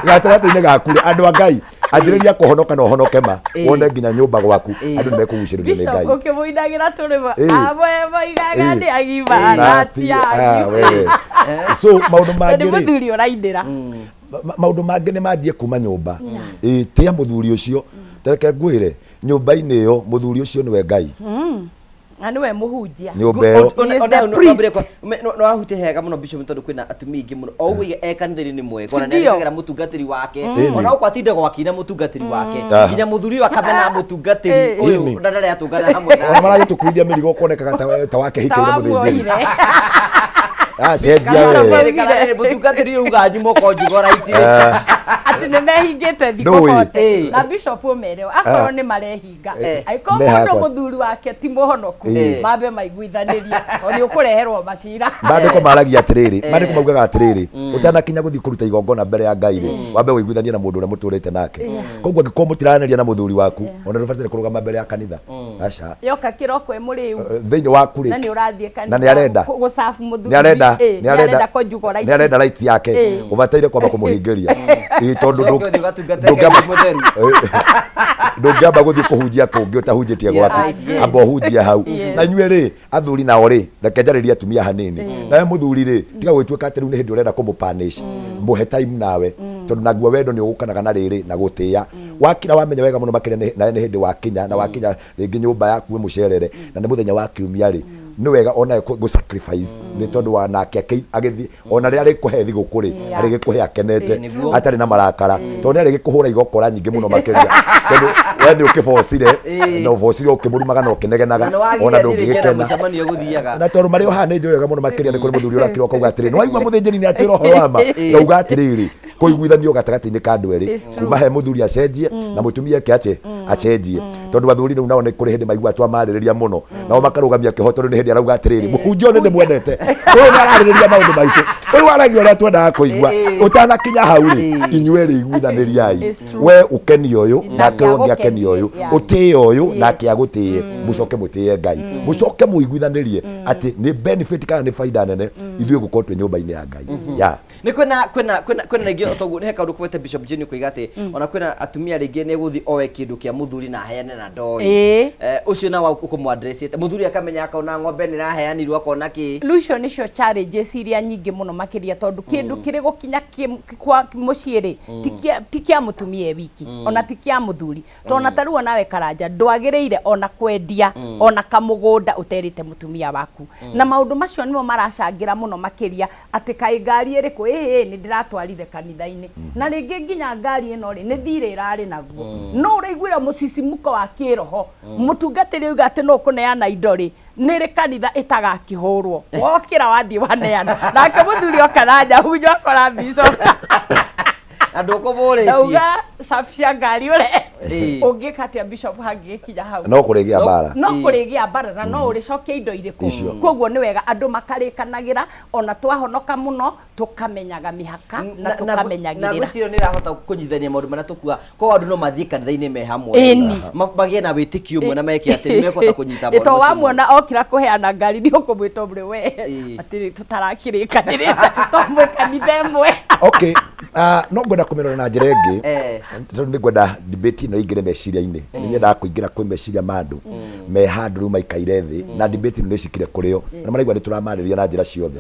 Speaker 2: gatagati-ini gaku andu a Ngai anjiriria kuhonoka no honoke ma wone nginya nyumba gwaku andu nimekuguciriria ni Ngai
Speaker 3: ukimuinagira turimo amwe moigaga ndi agima natia
Speaker 2: so maundu mangi
Speaker 3: ni muthuri uraindira
Speaker 2: maundu mangi ni manjie kuma nyumba tia muthuri ucio tereke ngwire nyumba-ini iyo muthuri ucio niwe Ngai
Speaker 3: aniwe muhunjia
Speaker 2: nyumba iyo
Speaker 1: no ahute hega muno bishop tondu kwina atumia ingi muno o uwe ekanithiri ni mwega ona negera mutungatiri wake ona uko atinde gwakina mutungatiri wake nginya muthuri akamena mutungatiri uyu ndadare atungana hamwe
Speaker 2: na mara tukuithia mirigo kuonekaga ta wake hikaire muthinjiri cenjia
Speaker 1: we mutungatiri uga nyumo ko njugora itire
Speaker 3: ati nä mehingä thikokote na bishop ũmere akorwo nä marehinga aikorwo mũndũ mũthuri wake ti mũhonoku mambe maiguithanĩrie tondũ nĩ ũkũreherwo macira
Speaker 2: mandĩko maragia atĩrĩrĩ mandĩko maugaga atĩrĩrĩ ũtanakinya gũthiĩ kũruta igongona mbere ya Ngai rĩ wambe wĩiguithanie na mũndũ ũrĩa mũtũrĩte nake koguo angĩkorwo mũtiranĩria na mũthuri waku ona ndũbataire kũrũgama mbere ya kanitha aca
Speaker 3: yoka kĩroko ĩ mũrĩu
Speaker 2: thĩinĩ waku rĩ
Speaker 3: na nĩ ũrathiĩ
Speaker 2: kanitha na nĩ arenda
Speaker 3: gũcabu mũthuri
Speaker 2: nĩ arenda right yake ũbataire kwamba kũmũhingĩria tondu ndũngĩamba gũthiĩ kũhunjia kũngĩ ũtahunjĩtie gwaku amba ũhunjie hau na inyuĩ rĩ athuri nao rĩ reke njarĩrie atumia hanini nawe mũthuri rĩ tiga gwĩtuĩka atĩ rĩu nĩ hĩndĩ ũrenda kũmũpanish mũhe time nawe tondu naguo wendo nĩ ũgũkanaga na rĩrĩ na gũtĩa wakira wamenya wega mũno makĩria nawe nĩ hĩndĩ wakinya na wakinya rĩngĩ nyũmba yaku mũcerere na nĩ mũthenya wa kiumia rĩ nĩ wega ona go sacrifice nĩ tondu wa nake agĩthiĩ ona rĩrĩa rĩkũhe thigũkũ rĩ arĩgĩkũhe akenete atarĩ na marakara tondu nĩ arĩgĩkũhũra igokora nyingĩ mũno makĩria tondu we nĩ ũkĩbocire na ũbocire ũkĩmũrumaga na ũkĩnegenaga ona ndũngĩgĩkena na tondu marĩ o haha nĩ njũĩ wega mũno makĩria nĩ kũrĩ mũthuri ũrakĩra ũkauga atĩrĩrĩ nĩ waigua mũthĩnjĩri nĩ atwĩra ũhoro wa ma ngauga atĩrĩrĩ kũiguithanio gatagatĩ-inĩ ka andũ erĩ kuma he mũthuri acenjie na mũtumia ake atĩ acenjie tondu athuri rĩu nao nĩ kũrĩ hĩndĩ maigua twamarĩrĩria mũno nao makarũgamia kĩhoto rĩu nĩ hĩndĩ arauga atĩrĩrĩ mũhunjia ũyũ nĩ ndĩmwendete ũyũ nĩ ararĩrĩria maũndũ maitũ ũyũ aragia ũrĩa twendaga kũigua ũtanakinya hau rĩ inyuĩ rĩ iguithanĩriai we ũkenio ũyũ nake ũngĩ akenio ũyũ ũtĩe ũyũ nake agũtĩe mũcoke mũtĩe Ngai mũcoke mũiguithanĩrie atĩ nĩ benefit kana nĩ faida nene ithuĩ gũkorwo twĩ nyũmba-inĩ ya Ngai
Speaker 1: nĩ kwĩna rĩngĩ toguo he kaũndũ kwete Bishop Jane kuiga atĩ ona kwĩna atumia rĩngĩ nĩ gũthiĩ oe kĩndũ kĩa mũthuri na aheane na ndoi ũcio na ũkũmwadressite mũthuri akamenya akaona ng'ombe nĩ raheanirwo akona kĩ
Speaker 3: Lucio nĩcio challenges iria nyingĩ mũno makĩria tondũ kĩndũ kĩrĩ gũkinya kwa mũciĩ rĩ ti kĩa mũtumia wiki ona ti kĩa mũthuri tona ta rĩu nawe Karanja ndwagĩrĩire ona kwendia ona kamũgũnda ũterĩte mũtumia waku na maũndũ macio nĩmo maracangĩra mũno makĩria atĩ kaĩ ngari ĩrĩkũ nĩ ndĩratwarire kanitha-inĩ na rĩngĩ nginya ngari ĩno rĩ nĩ thirĩ ĩrarĩ naguo no ũraiguĩra mũcicimuko wa kĩroho mũtungatĩri auga atĩ no ũkũneana indo rĩ nĩrĩ kanitha ĩtagakĩhũrwo wokĩra wathiĩ waneana nake mũthuri oka na nyahunyo akora bishop
Speaker 1: andũ ũkũbũrĩtie
Speaker 3: ndauga cabia ngari ũre ũngĩka atĩa bishop hangĩkinya hau
Speaker 2: no kũrĩgĩa mbara
Speaker 3: no kũrĩgĩa mbara na no ũrĩcokia indo irĩkũ koguo nĩ wega andũ makarĩkanagĩra ona twahonoka mũno tũkamenyaga mĩhaka na tũkamenyagĩrĩra
Speaker 1: na gũcio nĩ rahota kũnyithania maũndũ marĩa tũkuga ko andũ no mathiĩ kanitha-inĩ me hamwe magĩe na wĩtĩkio ũmwe na meke atĩ nĩ mekũhota kũnyita maũndũ
Speaker 3: to wamwona okĩra kũheana ngari nĩ ũkũmwĩta ũmwe we atĩ tũtarakĩrĩkanĩrĩte tũmwe kanitha ĩmwe
Speaker 2: okay no ngwenda kũmĩrora na njĩra ĩngĩ tondũ nĩ ngwenda debate ĩno ĩingĩre meciria-inĩ nĩ nyendaga kũingĩra kwĩ meciria ma andũ me handũ rĩu maikaire thĩ na debate ĩno nĩcikire kũrĩ o na maraigua nĩ tũramarĩria na njĩra ciothe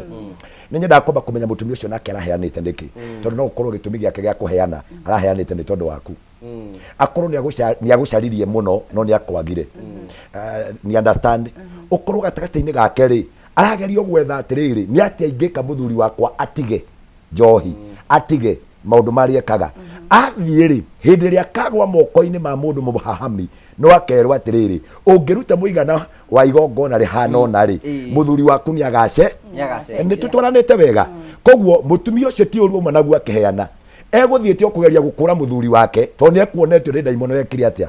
Speaker 2: nĩ nyendaga kwamba kũmenya mũtumia ũcio nake araheanĩte nĩkĩ tondũ no gũkorwo gĩtũmi gĩake gĩa kũheana araheanĩte nĩ tondũ waku akorwo nĩ agũcaririe mũno no nĩ akwagire nĩ understand ũkorwo gatagatĩ-inĩ gake rĩ arageria gwetha atĩrĩrĩ nĩ atĩ aingĩka mũthuri wakwa atige njohi atige maũndũ marĩa ekaga athiĩ rĩ hĩndĩ ĩrĩa kagwa moko-inĩ ma mũndũ mũhahami no akerwo atĩrĩrĩ ũngĩruta mũigana wa igongona rĩhana ũna rĩ mũthuri waku nĩ agace nĩ tũtwaranĩte wega koguo mũtumia ũcio ti ũru ũmwe naguo akĩheana egũthiĩte o kũgeria gũkũra mũthuri wake tondũ nĩ ekuonetio nĩ ndaimono ekire atĩa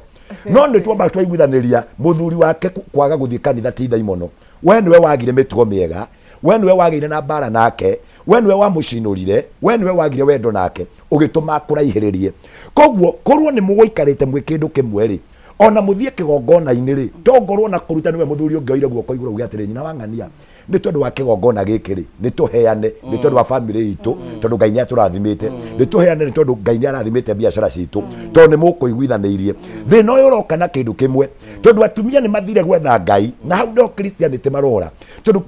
Speaker 2: no nĩ twamba twaiguithanĩria mũthuri wake kwaga gũthiĩ kanitha ti ndaimono we nĩwe wagire mĩtugo mĩega we nĩwe wagĩire na mbara nake we niwe wamucinurire, we niwe wagire wendo nake ugituma kuraihiririe. Koguo korwo ni muguikarite mwi kindu kimwe ri, ona muthie kigongona-ini ri, tongorwo na kuruta niwe muthuri ungi oire guoko iguru ugi atiri nyina wang'ania ni tondu wa kigongona giki ri, ni tuheane ni tondu wa family itu, tondu Ngai ni aturathimite, ni tuheane ni tondu Ngai ni arathimite biacara citu, tondu ni mukuiguithanirie. Thina uyu uroka na kindu kimwe, tondu atumia ni mathire gwetha Ngai na hau ndo Christianity marora, tondu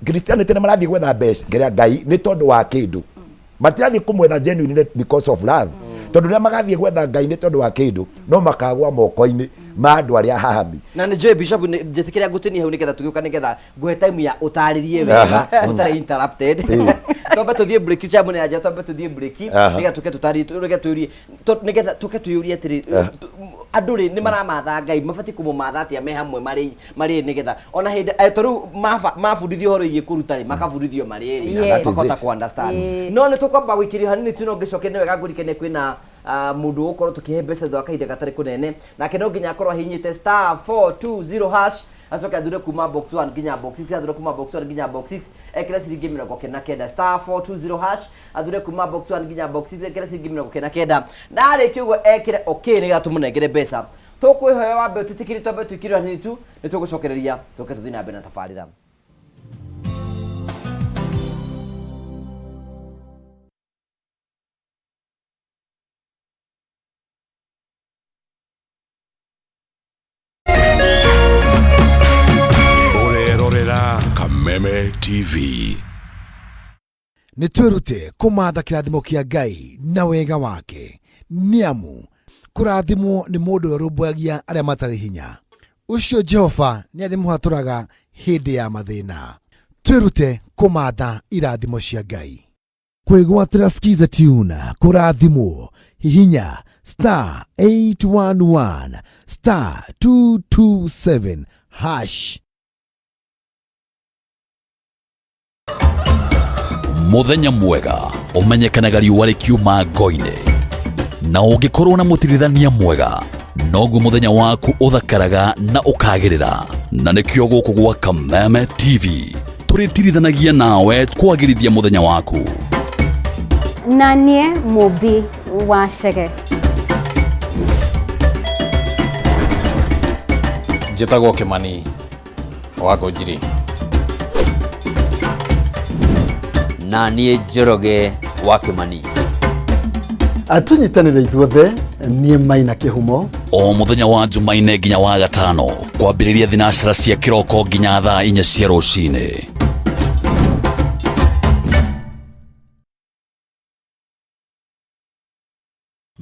Speaker 2: Christianity ni marathie gwetha mbeca ngeria Ngai ni tondu wa kindu, matirathie kumwetha genuine because of love. Tondu ria magathie gwetha Ngai ni tondu wa kindu, no makagwa moko-ini ma andu aria hahami.
Speaker 1: Na ni Joy Bishop njetikiria gutini hau nigetha tugiuka nigetha nguhe time ya utaririe wega utare interrupted. Toba tuthie break chamu ne aja toba tuthie break nigetha tuke tutari nigetha tuke tuyurie atiri andu ri ni maramatha Ngai mabati kumumatha atia me hamwe mari nigetha ona hindi toru mabundithio horo igie kuruta ri makabundithio mari ri makota ku understand. No ni tukwamba gwikirio hanini tuno ngicoke ni wega ngurikene kwina mundu ukorwo tukihe mbeca thwa kahinda gatari kunene nake no nginya akorwo ahinyite *420# acoke athure kuma box 1 nginya box 6 athure kuma box 1 nginya box 6 ekira ciringi 99 *420# athure kuma box 1 nginya box 6 ekira ciringi 99 na arĩkia ũguo ekire okay niga tũmũnengere mbeca tũkwĩhoya wambe ũtitikiri twambe twĩkirwo hanini tu nĩ tũgũcokereria tũke tũthiĩ na mbere na tabarĩra.
Speaker 6: Kameme TV. Nitwirute kumatha kirathimo kia Ngai na wega wake, niamu kurathimwo ni mundu urumbagia aria matari hinya. Ucio Jehova ni arimuhaturaga hindi ya mathina. Twirute kumatha irathimo cia Ngai. Kwigwatira skiza tune kurathimwo hihinya *811 *227#.
Speaker 4: Muthenya mwega umenyekanaga riũa rĩkiuma ngo-inĩ, na ũngĩkorwo na mũtirithania mwega noguo muthenya waku uthakaraga na ukagĩrĩra. Na nĩkĩo gũkũ gwa Kameme TV tũrĩtirithanagia nawe kwagĩrithia muthenya waku.
Speaker 14: Na niĩ Mũmbi wa Chege.
Speaker 15: Njĩtagwo Kĩmani wa Ngũnjiri.
Speaker 16: Na niĩ Njoroge wa Kĩmani.
Speaker 17: Atunyitanĩre ithuothe niĩ Maina Kĩhumo.
Speaker 4: O muthenya wa Jumaine nginya wa Gatano kwambĩrĩria thinacara cia kĩroko nginya thaa 4 cia rũcinĩ.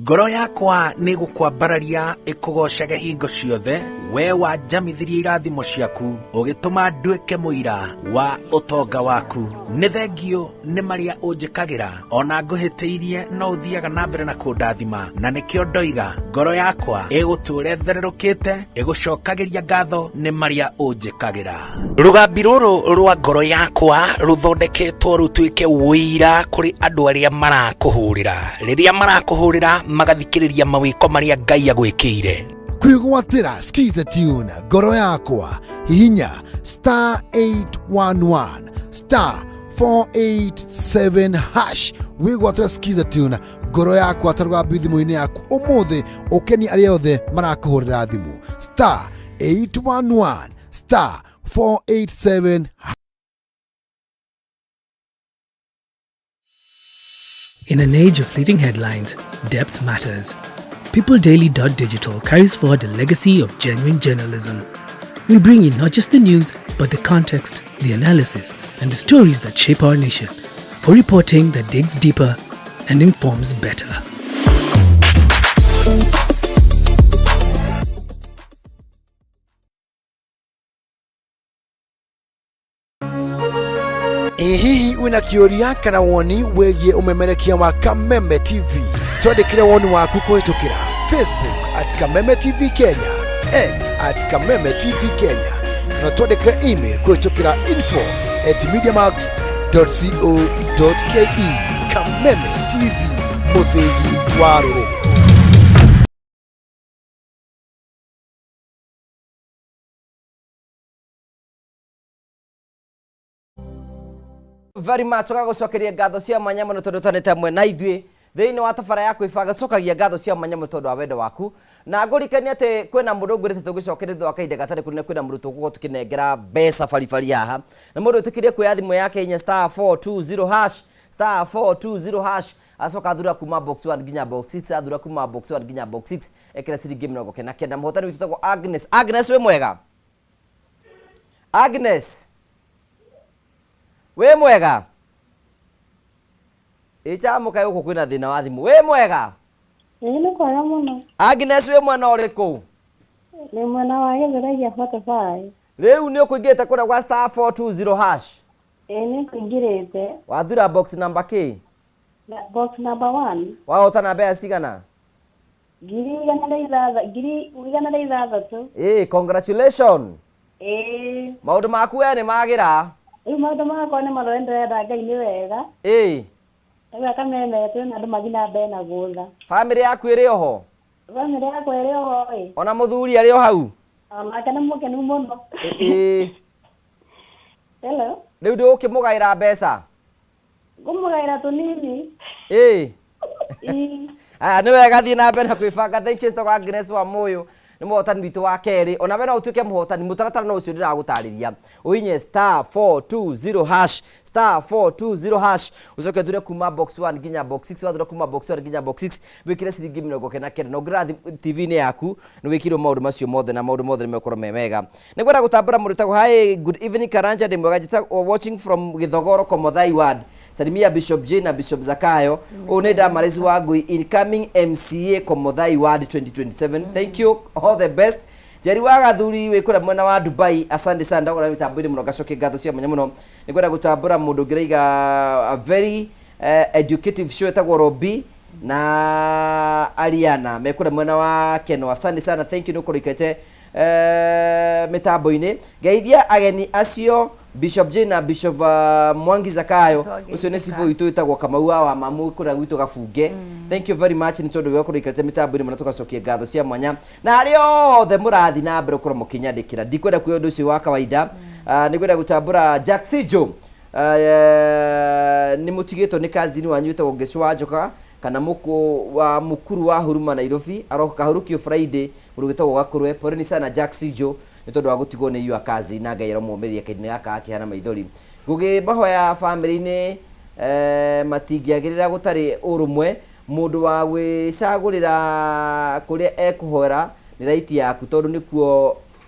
Speaker 5: Ngoro yakwa nĩ gũkwambararia ĩkũgocage hingo ciothe, we wanjamithirie irathimo ciaku ũgĩtũma nduĩke mũira wa ũtonga waku. Nĩ thengio nĩ marĩa ũnjĩkagĩra, ona ngũhĩtĩirie no ũthiaga na mbere na kũndathima, na nĩkĩo ndoiga ngoro yakwa ĩgũtũũre thererũkĩte ĩgũcokagĩria ngatho nĩ marĩa ũnjĩkagĩra. Rũgambi rũrũ rwa ngoro yakwa rũthondeketwo rũtuĩke ũira kũrĩ andũ arĩa marakũhũrĩra, rĩrĩa marakũhũrĩra magathikĩrĩria mawĩko marĩa Ngai agwĩkĩire.
Speaker 6: Kwigwatira skiza tune ngoro yakwa hihinya *811 *487# wigwatira skiza tune ngoro yakwa taruga thimũ-inĩ yaku ũmũthĩ ũkeni arĩa othe marakũhũrĩra thimũ *811 *487#.
Speaker 7: In an age of fleeting headlines, depth matters. PeopleDaily.digital carries forward a legacy of genuine journalism. We bring you not just the news, but the context, the analysis, and the stories that shape our nation, for reporting that digs deeper and informs better.
Speaker 6: Hihi wina kĩũria kana woni wĩgiĩ umemerekia wa Kameme TV, twandĩkĩre woni waku kũhĩtũkĩra Facebook @Kameme TV Kenya, X @Kameme TV Kenya, na twandĩkĩre email kũhĩtũkĩra info@mediamax.co.ke. Kameme TV, mũthĩgi wa rũrĩrĩ.
Speaker 1: very much gagucokeria ngatho cia mwanya muno tondu twanite amwe na ithuĩ thiini wa tabara ya kwĩbanga cokagia ngatho cia mwanya muno tondu wa wendo waku na ngũrikania atĩ kwĩna mũndũ ũngĩrĩte tũgĩcokeria thutha wa kahinda gatarĩ kũnene kwĩna mũndũ tũgũkorwo tũkĩnengera mbeca baribari haha na mũndũ ũtĩkĩrie kuoya thimũ yake inya *420# acoka athura kuma box 1 nginya box 6 athura kuma box 1 nginya box 6 ekĩra ciringi 99 mũhotani witũ tagwo Agnes. Agnes wĩ mwega? Agnes wĩ mwega? Ichamuka yuko kwina thina wa thimu. Wĩ mwega?
Speaker 18: Nĩ kwega mũno.
Speaker 1: Agnes wĩ mwena ũrĩkũ?
Speaker 18: Nĩ mwena wa Gĩthũrai Spotify.
Speaker 1: Rĩu nĩ ũkũingĩrĩte kũrĩa gwa *420#.
Speaker 18: Nĩ kũingĩrĩte.
Speaker 1: Wathura box number kĩ?
Speaker 18: Box number 1.
Speaker 1: Wahotana mbeca cigana?
Speaker 18: 1,600.
Speaker 1: Congratulations.
Speaker 18: Maũndũ
Speaker 1: maku we nĩ magira?
Speaker 18: Maũndũ makwa nĩ marenda Ngai nĩ wega. Ewe kamemete na andũ magina mbe na gũtha.
Speaker 1: Family yaku ĩrĩ oho?
Speaker 18: Family yaku ĩrĩ oho
Speaker 1: Ona mũthuri arĩ o hau?
Speaker 18: Onake nĩ mũkenu mũno. Hello.
Speaker 1: Rĩu ndũkĩmũgaĩra mbeca?
Speaker 18: Ngũmũgaĩra tũnini.
Speaker 1: Nĩ wega thiĩ na mbere na kwĩbanga. Thank you so Agnes wa Mũyũ nĩ mũhotani witũ wa kerĩ. Ona we no ũtuĩke mũhotani, mũtaratara no ũcio ndĩragũtarĩria. Ũhinye *420# ucoke thure kuma box 1 nginya box 6 wathura kuma box 1 nginya box 6 wikire ciringi 99 na ũngĩra TV-inĩ yaku nĩ wĩkirwo maũndũ macio mothe na maũndũ mothe nĩ mekorwo me mega. Nĩ ngwenda gũtambũra mũndũ tagwo hi good evening Karanja ndĩ mwega njĩta watching from Gĩthogoro Komothai ward. Salimia Bishop J na Bishop Zakayo. One Damaresi wa Ngui incoming MCA Komothai ward 2027. Thank you, all the best. Jerry wa Gathuri we kura mwena wa Dubai. Asante sana ndagora mitambo-ini muno gacoke ngatho cia mwanya muno. Nĩ ngwenda gũtambũra mũndũ ngĩraiga a very educative show etagwo Robi na Ariana me kura mwena wa Keno. Asante sana, thank you nĩ ũkũrĩkĩte mitambo-ini. Geithia ageni acio Bishop J na Bishop Mwangi Zakayo ucio nĩ cibũ witũ wĩtagwo Kamau wa mamu kũrĩa gwitũ Gabunge. Thank you very much nĩ tondũ we ũkũrĩkĩte mitambo-ini mũno tũgacokia ngatho cia mwanya na arĩ othe mũrathi na mbere ũkorwo mũkĩnyandĩkĩra. Ndikwenda kuoya ũndũ ũcio wa kawaida. Nĩ kwenda gũtambũra Jaxijo nĩ mũtigĩtwo nĩ kazini wanyu wĩtagwo Ngĩcũa Njoka kana wa mukuru wa Huruma Nairobi aroka hurukio Friday mũndũ wĩtagwo Gakũrwe. Poleni sana Jaxijo nĩ tondũ wa gũtigwo nĩ yua kazi na Ngai aromũmĩrĩria kĩndũ gaka akĩhana maithori. Ngũgĩmahoya family-inĩ matingĩagĩrĩra gũtarĩ ũrũmwe mũndũ wa gwĩcagũrĩra kũrĩa ekũhora nĩ raiti yaku tondũ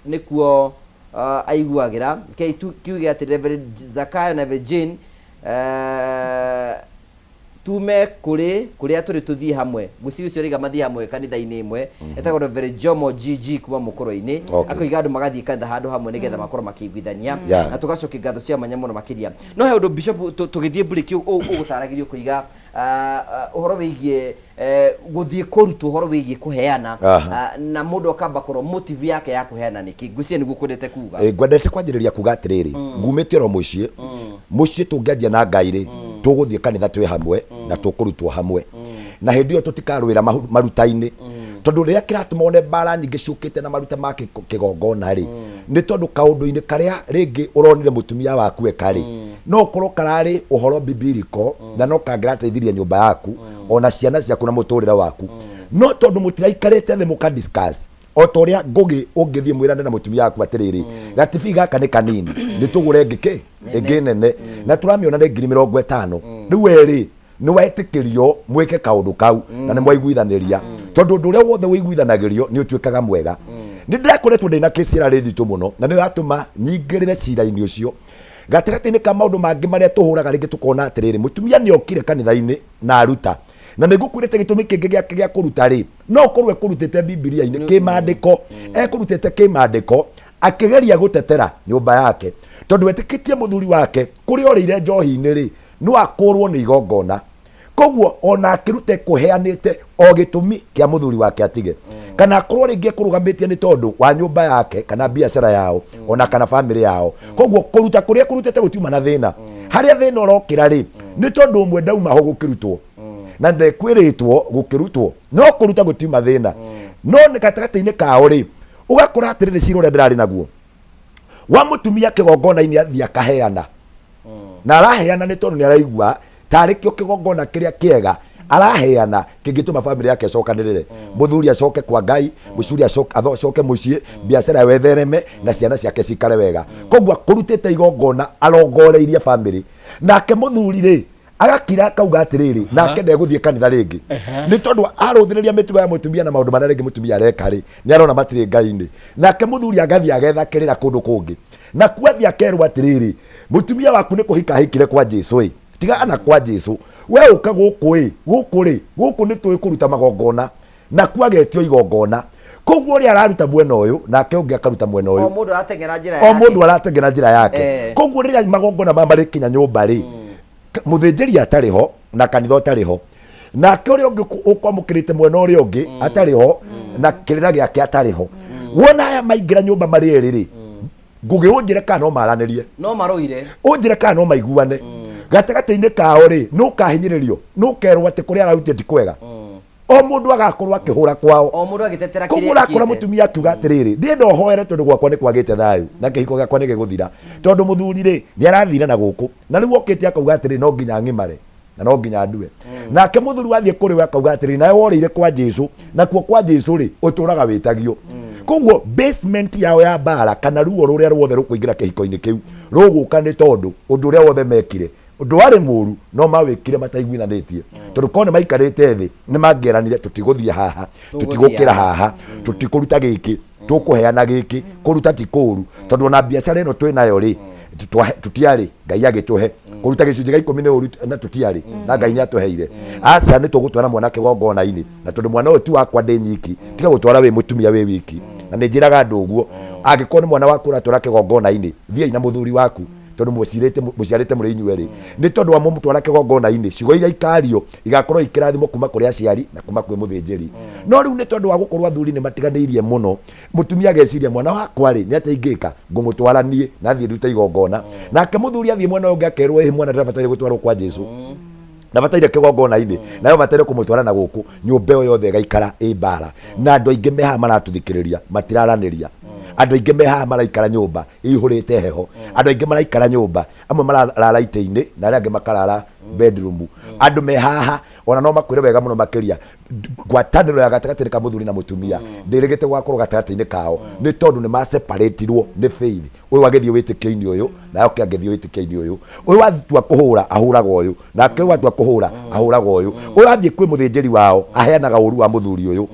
Speaker 1: nĩkuo aiguagĩra. Kiuge atĩ Reverend Zakayo na Reverend Jane tume kũrĩa tũrĩ tũthiĩ hamwe mũciĩ ũcio rĩga mathiĩ hamwe kanitha-inĩ ĩmwe etagwo Reverend Jomo GG kuma Mũkũrũ-inĩ akoiga andũ magathiĩ kanitha handũ hamwe nĩgetha makorwo makĩiguithania na tũgacokia ngatho cia mwanya mũno makĩria. No he ũndũ Bishop tũgĩthiĩ break ũgũtaragĩrio kũiga ũhoro wĩgiĩ gũthiĩ kũrutwo ũhoro wĩgiĩ kũheana na mũndũ akamba korwo motive yake ya kũheana nĩkĩ. Ngwĩciria nĩguo kwendete kuga.
Speaker 2: Ngwendete kwanjĩrĩria kuga atĩrĩrĩ ngumĩte oro mũciĩ tũngĩanjia na Ngai-rĩ tũgũthiĩ kanitha twĩ hamwe na tũkũrutwo hamwe na hĩndĩ ĩyo tũtikarũĩra maruta-inĩ tondũ rĩrĩa kĩratũma one mbara nyingĩ ciũkĩte na maruta ma kĩgongona-rĩ nĩ tondũ kaũndũ-inĩ karĩa rĩngĩ ũronire mũtumia waku eka-rĩ no ũkorwo kararĩ ũhoro bibiliko na no kangĩrateithirie nyũmba yaku ona ciana ciaku na mũtũrĩre waku no tondũ mũtiraikarĩte thĩ mũkadiscuss o ta ũrĩa Ngũgĩ ũngĩthiĩ mwĩrane na mũtumia waku atĩrĩrĩ gatibi gaka nĩ kanini nĩ tũgũre ĩngĩ nene na tũramĩona nĩ 50,000 rĩu erĩ nĩ wetĩkĩrio mwĩke kaũndũ kau na nĩ mwaiguithanĩria tondũ ũndũ ũrĩa wothe wĩiguithanagĩrio nĩ ũtuĩkaga mwega. Nĩ ndĩrakoretwo ndĩna kĩci ĩra nditũ mũno na nĩ yatũma nyingĩrĩre cira-inĩ ũcio gatagatĩ-inĩ ka maũndũ mangĩ marĩa tũhũraga rĩngĩ tũkona atĩrĩrĩ mũtumia nĩ okire kanitha-inĩ na aruta na nĩ ngũkwĩrĩte gĩtũmi kĩngĩ gĩake gĩa kũruta-rĩ no ũkorwo ekũrutĩte Bibilia-inĩ kĩmandĩko ekũrutĩte kĩmandĩko akĩgeria gũtetera nyũmba yake tondũ etĩkĩtie mũthuri wake kũrĩa orĩire njohi-inĩ-rĩ no akũrwo nĩ igongona koguo ona akĩruta kũheanĩte o gĩtũmi kĩa mũthuri wake atige kana akorwo rĩngĩ ekũrũgamĩtie nĩ tondũ wa nyũmba yake kana biacara yao ona kana family yao koguo kũruta kũrĩa kũrutĩte gũtiuma na thĩna harĩa thĩna ũrokĩra-rĩ nĩ tondũ ũmwe ndauma ho gũkĩrutwo na ndekwĩrĩtwo gũkĩrutwo no kũruta gũtiuma thĩna no nĩ gatagatĩ-inĩ kao-rĩ ũgakora atĩrĩrĩ cira ũrĩa ndĩrarĩ naguo wa mũtumia kĩgongona-inĩ athiĩ akaheana na araheana nĩ tondũ nĩ araigua tarĩ kĩo kĩgongona kĩrĩa kĩega araheana kĩngĩtũma family yake cokanĩrĩre mũthuri acoke kwa Ngai mũcuri acoke mũciĩ biacara wethereme na ciana ciake cikare wega koguo kũrutĩte igongona arongoreirie family nake mũthuri rĩ agakira akauga atiriri nake ndegũthiĩ kanitha rĩngĩ nĩ tondũ arũthĩrĩria mĩtugo ya mũtumia na maũndũ marĩa rĩngĩ mũtumia areka rĩ nĩ arona matirĩ Ngai-inĩ nake mũthuri agathiĩ agetha kĩrĩra kũndũ kũngĩ na kwathi akerwo atiriri mũtumia waku nĩ kũhika hikire kwa Jesũ tiga ana kwa Jesũ we ũka gũkũ gũkũ nĩ tũĩ kũruta magongona na kwagetio igongona koguo ũrĩa araruta mwena ũyũ nake ũngĩ akaruta mwena ũyũ
Speaker 1: o mũndũ aratengera njĩra yake
Speaker 2: koguo rĩrĩa magongona marĩ kinya nyũmba rĩ mũthĩnjĩri atarĩ ho na kanitha ũtarĩ ho nake ũrĩa ũngĩ ũkwamũkĩrĩte mwena ũrĩa ũngĩ atarĩ ho na kĩrĩra gĩake atarĩ ho wona aya maingĩra nyũmba marĩ erĩ rĩ ngũgĩ ũnjĩre kana no maranĩrie
Speaker 1: no marũire
Speaker 2: ũnjĩre kana no maiguane gatagatĩ-inĩ kao rĩ nũ kahinyĩrĩrio nũ kerwo atĩ kũrĩa ararutĩte ti kwega o mũndũ agakorwo akĩhũra kwao
Speaker 1: o mũndũ agĩtetera kĩrĩa
Speaker 2: koguo ũrakora mũtumia akiuga atĩrĩrĩ ndĩrenda ũhoere tondũ gwakwa nĩ kwagĩte thayũ na kĩhiko gĩakwa nĩ gĩgũthira tondũ mũthuri rĩ nĩ arathire na gũkũ na rĩu okĩte akauga atĩrĩ no nginya ng'imare na no nginya ndue nake mũthuri wathiĩ kũrĩ we akauga atĩrĩ nawe worĩire kwa Jesũ na kuo kwa Jesũ rĩ ũtũraga wĩtagio koguo basement yao ya mbara kana ruo rũrĩa ruothe rũkũingĩra kĩhiko-inĩ kĩu rũgũka nĩ tondũ ũndũ ũrĩa wothe mekire ũndũ warĩ mũru no mawĩkire mataiguithanĩtie tondũ korwo nĩ maikarĩte thĩ nĩ mangĩeranire tũtigũthiĩ haha tũtigũkĩra haha tũtikũruta gĩkĩ tũkũheana gĩkĩ kũruta ti kũũru tondũ ona biacara ĩno twĩ nayo rĩ tũtiarĩ Ngai agĩtũhe kũruta gĩcunjĩ gĩa 10 nĩ ũru na tũtiarĩ na Ngai nĩ atũheire aca nĩ tũgũtwara mwanake gongona-inĩ na tondũ mwana ũyũ ti wakwa ndĩ nyiki tiga gũtwara wĩ mũtumia wĩ wiki na nĩ njĩraga andũ ũguo angĩkorwo nĩ mwana waku ũratwara kĩgongona-inĩ thiĩ na mũthuri waku tondũ mũciarĩte mũrĩ inyuĩ rĩ nĩ tondũ wa mũmũtwara kĩgongona-inĩ ciugo iria ikario igakorwo ikĩrathimo kuma kũrĩ aciari na kuma kwĩ mũthĩnjĩri no rĩu nĩ tondũ wa gũkorwo athuri nĩ matiganĩirie mũno mũtumia ageciria mwana wakwa rĩ nĩ atĩ ingĩka ngũmũtwara niĩ na thiĩ ndute igongona nake mũthuri athiĩ mwena ũngĩ akerwo ĩ mwana ndabataire gũtwarwo kwa Jesũ ndabataire kĩgongona-inĩ nayo bataire kũmũtwara na gũkũ nyũmba ĩyo yothe ĩgaikara ĩ mbara na andũ aingĩ me haha maratũthikĩrĩria matiraranĩria andũ aingĩ me haha maraikara nyũmba ĩihũrĩte heho andũ aingĩ maraikara nyũmba amwe mararara itĩ-inĩ na arĩa angĩ makarara bedroom andũ me haha ona no makwĩre wega mũno makĩria ngwatanĩro ya gatagatĩ ka mũthuri na mũtumia ndĩrĩgĩte gwakorwo gatagatĩ-inĩ kao nĩ tondũ nĩ maseparatĩrwo nĩ faith ũyũ agĩthiĩ wĩtĩkio-inĩ ũyũ na yoke agĩthiĩ wĩtĩkio-inĩ ũyũ ũyũ atua kũhũra ahũraga ũyũ nake ũyũ atua kũhũra ahũraga ũyũ ũyũ athiĩ kwĩ mũthĩnjĩri wao aheanaga ũru wa mũthuri ũyũ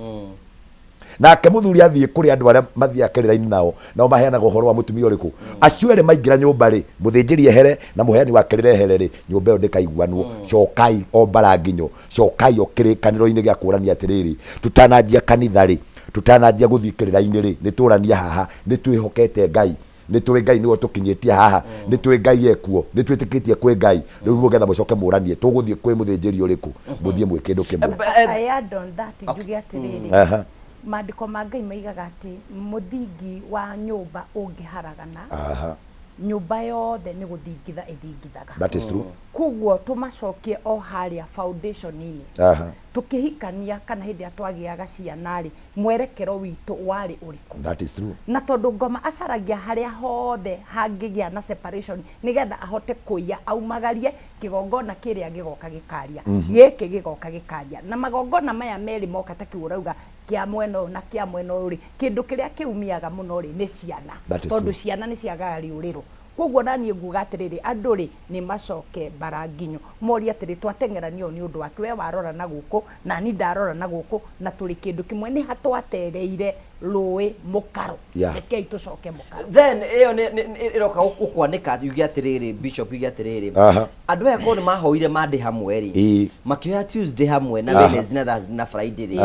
Speaker 2: nake mũthuri athiĩ kũrĩ andũ arĩa mathiaga kĩrĩra-inĩ nao maheanaga ũhoro wa mũtumia ũrĩkũ acio erĩ maingĩra nyũmba rĩ mũthĩnjĩri ehere na mũheani wa kĩrĩra ehere rĩ nyũmba ĩyo ndĩkaiguanwo cokai o mbaranginyo cokai o kĩrĩkanĩro-inĩ gĩa kũrania atĩrĩrĩ tutananjia kanitha rĩ tutananjia gũthiĩ kĩrĩra-inĩ rĩ nĩ tũrania haha nĩ twĩhokete Ngai nĩ tũĩ Ngai nĩwe tũkinyĩtie haha nĩ tũĩ Ngai ekuo nĩ twĩtĩkĩtie kwĩ Ngai rĩu mũgetha mũcoke mũranie tũgũthiĩ kwĩ mũthĩnjĩri ũrĩkũ mũthiĩ mwĩ kĩndũ kĩmwe
Speaker 3: I add on that njuge atĩrĩrĩ maandĩko ma Ngai maigaga atĩ mũthingi wa nyũmba ũngĩharagana nyũmba yothe nĩ gũthingitha ĩthingithaga
Speaker 2: that is true
Speaker 3: koguo tũmacokie o harĩa foundation-inĩ tukihikania kana hindi atwagiaga ciana ri mwerekero witu wari uriku.
Speaker 2: That is true.
Speaker 3: Na tondu ngoma acaragia haria hothe hangigia na separation nigetha ahote kuya aumagarie kigongona kiria gigoka gikaria giki gigoka gikaria na magongona maya meri moka ta kiurauga kia mweno na kia mweno ri kindu kiria kiumiaga muno ri ni ciana tondu ciana ni ciagaga riuriro. Koguo nani nguga atiriri andu ri ni macoke baranginyo mori atiri twatengeranio ni undu wake we warora na guku na ni ndarora na guku na turi kindu kimwe ni hatwatereire rui mukaro rekei tucoke mukaro
Speaker 1: then iyo ni iroka ukwanika yugi atiriri bishop yugi atiriri andu aya ko ni mahoire mande hamwe ri makioya Tuesday hamwe na Wednesday na Thursday na Friday ri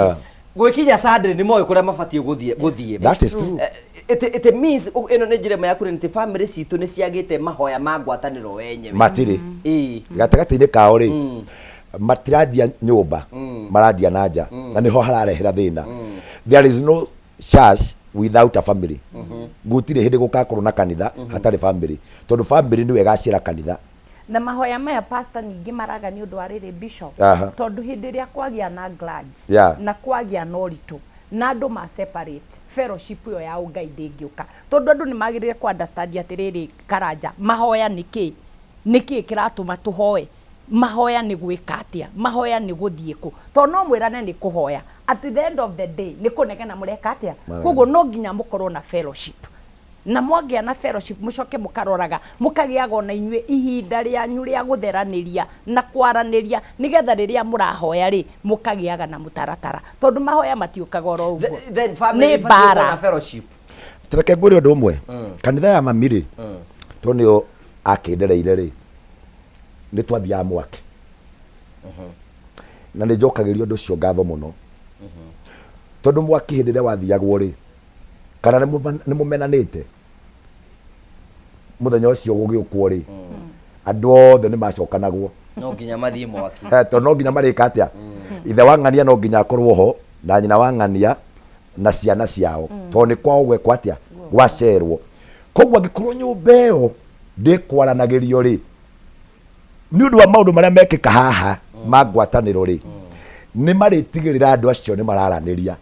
Speaker 1: gwikija Sunday ni moyo kuria mabatie guthie.
Speaker 2: That is true.
Speaker 1: It means ino ni njire ya kuri nti family citu ni ciagite mahoya magwataniro wenyewe
Speaker 2: matiri gatagati-ini kao ri matiradia nyumba maradia nanja na niho hararehera thina. There is no church without a family. Gutire hindi gukakorwo na kanitha hatari family tondu family ni wega cira kanitha
Speaker 3: na mahoya maya pastor ningi maraga ni undu ariri bishop tondu hindi ria kwagia na grudge na kwagia na uritu na andu ma separate fellowship yo ya Ngai ndingiuka tondu andu ni magirire ku understand atiriri Karanja mahoya niki niki kiratuma tuhoe mahoya ni gwika atia mahoya ni guthie ku to no mwirane ni kuhoya at the end of the day ni kunegena mureka atia koguo no nginya mukorwo na fellowship na mwangia na fellowship mucoke mukaroraga mukagiaga na inyue ihinda ryanyu ria gutheraniria na kwaraniria nigetha riria murahoya ri mukagiaga na mutaratara tondu mahoya matiukaga oro uguo
Speaker 1: then family na fellowship
Speaker 2: Tereke ngwire undu umwe kanitha ya mamiri to nio akindereire ri ni twathia mwake na ni njokagirio undu cio ngatho muno tondu mwaki hindi ria wathiagwo ri kana ni mumenanite muthenya ucio gugiukwo ri andu othe ni macokanagwo
Speaker 1: no nginya mathie mwaki
Speaker 2: to no nginya marika atia ithe wa ng'ania no nginya akorwo ho na nyina wa ng'ania na ciana ciao to ni kwao gwekwo atia gwacerwo koguo angikorwo nyumba ĩyo ndĩkwaranagirio ri ni undu wa maundu maria mekika haha ma ngwatanĩro ri ni maritigirira andu acio ni mararaniria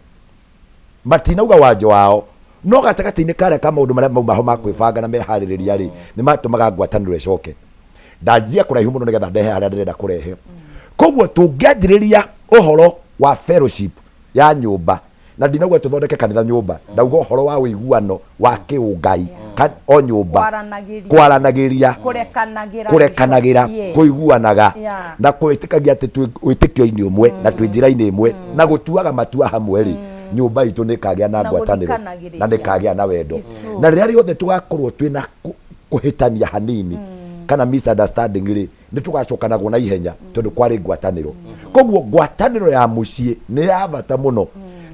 Speaker 2: matinauga wanja wao no gatagati-inĩ karĩa ka maundu maria mauma ho ma kwĩbanga na meharĩrĩria ri ni matumaga ngwatanĩro ĩcoke ndanjia kũraihu mũno nigetha ndehe harĩa ndĩrenda kũrehe koguo tũngĩanjĩrĩria ũhoro wa fellowship ya nyũmba na ndinauga tũthondeke kanitha nyũmba ndauga ũhoro wa ũiguano wa kĩũngai o nyũmba kwaranagiria kurekanagira kuiguanaga na kwĩtĩkagia atĩ wĩtĩkio-inĩ ũmwe na twĩ njĩra-inĩ ĩmwe na gũtuaga matua hamwe ri nyũmba itũ nĩ kagĩa na ngwatanĩro na nĩ kagĩa na wendo na rĩrĩa rĩothe tũgakorwo twĩna kũhĩtania hanini kana misunderstanding ri nĩ tũgacokanagwo na ihenya tondũ kwarĩ ngwatanĩro koguo ngwatanĩro ya mũciĩ nĩ ya bata mũno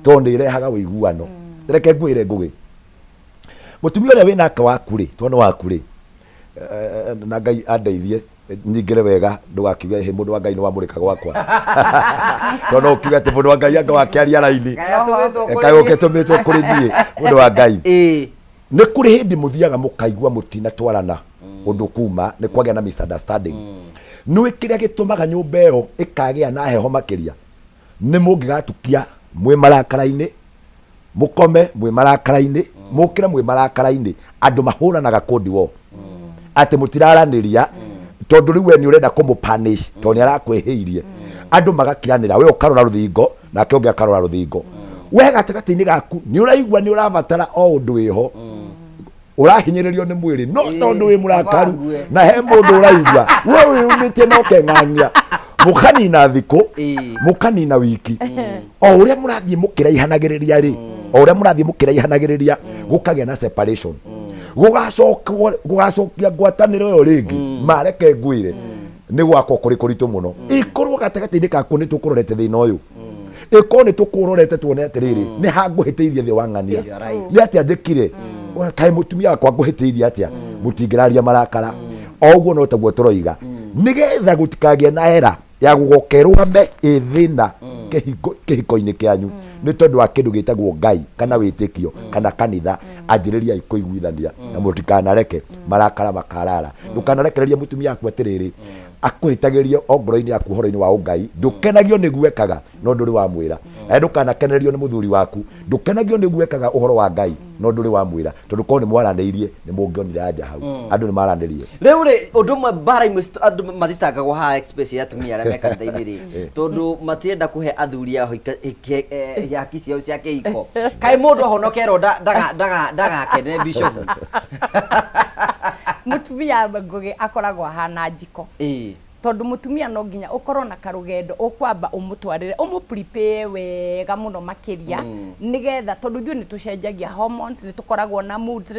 Speaker 2: tondũ nĩ irehaga ũiguano reke ngwĩre ngũgĩ mutumia ũrĩa wĩ nake waku ri tondũ waku ri na Ngai andeithie nyingĩre wega ndũgakiuge he mũndũ wa Ngai nĩ wamũrĩka gwakwa tondũ no ukiuge atĩ mũndũ wa Ngai anga wakĩaria raini kaĩ ũgĩtũmĩtwo kũrĩ niĩ mũndũ wa Ngai nĩ kũrĩ hĩndĩ mũthiaga mũkaigua mũtinatwarana ũndũ kuma nĩ kwagĩa na misunderstanding nĩ kĩrĩa gĩtũmaga nyũmba ĩyo ĩkagĩa na heho makĩria nĩ mũngĩgatukia mwĩ marakara-inĩ mukome mwĩ marakara-inĩ mukire mwĩ marakara-inĩ andũ mahũranaga kodi wo atĩ mũtiraranĩria tondu riu we ni urenda kumupunish to ni arakwĩhĩirie andũ magakiranĩra we ũkarora rũthingo nake ũngĩ akarora rũthingo we gatagati-inĩ gaku ni ũraigua ni ũrabatara o ũndũ wĩho ũrahinyĩrĩrio nĩ mwĩrĩ no tondu wĩ mũrakaru na he mũndũ ũraigua we umĩtie no keng'ang'ia mukanina thikũ mukanina wiki o ũrĩa mũrathiĩ mũkĩraihanagĩrĩria ri o ũrĩa mũrathiĩ mũkĩraihanagĩrĩria gũkagĩa na separation gugacokia ngwatanĩro ĩyo rĩngĩ mareke ngwĩre nĩ gwakwo kũrĩ kũritũ mũno ikorwo gatagati-inĩ gaku nĩ tũkũrorete thĩna ũyũ ĩkorwo nĩ tũkũrorete tuone atĩrĩrĩ nĩ ha ngũhĩtĩirie thĩ wa ng'ania nĩ atĩa njĩkire kaĩ mũtumia wakwa ngũhĩtĩirie atĩa mũtingĩraria marakara o ũguo no taguo tũroiga nĩgetha gũtikagĩe na era ya gũgokerwame ĩthĩna kĩhiko-inĩ kĩanyu nĩ tondũ wa kĩndũ gĩtagwo Ngai kana wĩtĩkio kana kanitha anjĩrĩriai kũiguithania na mũtikanareke marakara makarara ndũkanarekereria mũtumia waku atĩrĩrĩ akũhĩtagĩrie o ngoro-inĩ yaku ũhoro-inĩ wa ũngai ndũkenagio nĩguo ekaga no ndũrĩ wamwĩra na ndũkanakenererio nĩ mũthuri waku ndũkenagio nĩguo ekaga ũhoro wa Ngai no ndũrĩ wamwĩra tondũ korwo nĩ mwaranĩirie nĩ mũngĩonire anja hau andũ nĩ maranĩrie
Speaker 1: rĩu rĩ ũndũ ũmwe bara imwe andũ mathitangagwo haha especially atumia arĩa me kanitha-inĩ rĩ tondũ matienda kũhe athuri ao haki ciao cia kĩhiko kaĩ mũndũ ahonokerwo ndagakene bishop
Speaker 3: mutumia Ngũgĩ akoragwo hana njiko tondu mutumia no nginya ukorwo na karugendo ukwamba umutwarire prepare wega muno makiria nigetha tondu ithuĩ nitucenjagia hormones nitukoragwo na moods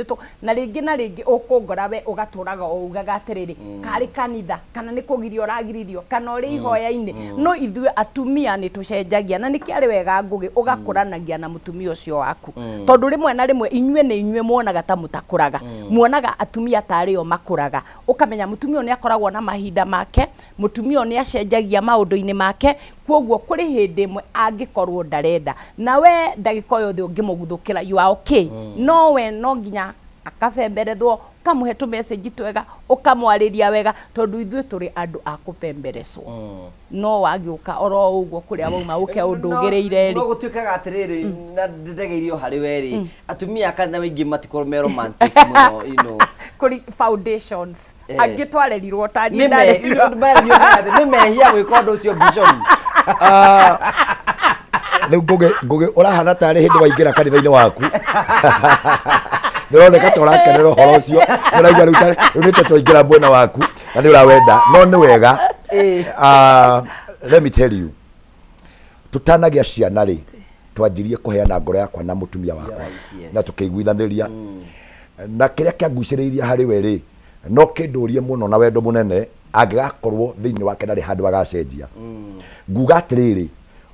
Speaker 3: na ringi ukungora we ugaturaga ugaga atiriri kari kanitha kana ni kugirio uragiririo kana uri ihoya-ini no ithuĩ atumia nitucenjagia na nikiari wega Ngũgĩ ugakuranagia na mutumia ucio waku tondu rimwe na rimwe inyue ni inyue muonaga ta mutakuraga muonaga atumia tario makuraga ukamenya mutumia ni akoragwo na mahinda make mutumia ni acenjagia maundu-ini make kwoguo kuri hindi imwe angikorwo ndarenda na we ndagika yothe ungimuguthukira you are okay no we no nginya akabemberethwo ukamuhe tu message twega ukamwariria wega tondu ithuĩ tũrĩ andũ a kũbembereshwo no wagiuka oro ũguo kũrĩa wauma uke ũndũgĩrĩire
Speaker 1: no gũtuĩkaga atĩrĩrĩ na ndegeirio harĩ we rĩ atumia kanitha maingĩ matikorwo me romantic mũno
Speaker 3: kuri foundations angitwarerirwo ta ni
Speaker 1: nä mehia gwä ka å ndå å cio Bishop.
Speaker 2: Rä u ngå å rahana tarä hä ndä waingä ra kanitha-inä waku nä roneka ta å rakenera å horo å cio nä raigua rä u nä te twaingä ra mwena waku na nä å rawenda no nä wega. Let me tell you, tutanagia ciana rĩ twanjirie kũheana ngoro yakwa na mũtumia wakwa na tũkĩiguithanĩria na kĩrĩa kĩangucĩrĩirie harĩ we rĩ no kĩndũrie mũno na wendo mũnene angĩgakorwo thĩinĩ wake ndarĩ handũ agacenjia. Nguga atĩrĩrĩ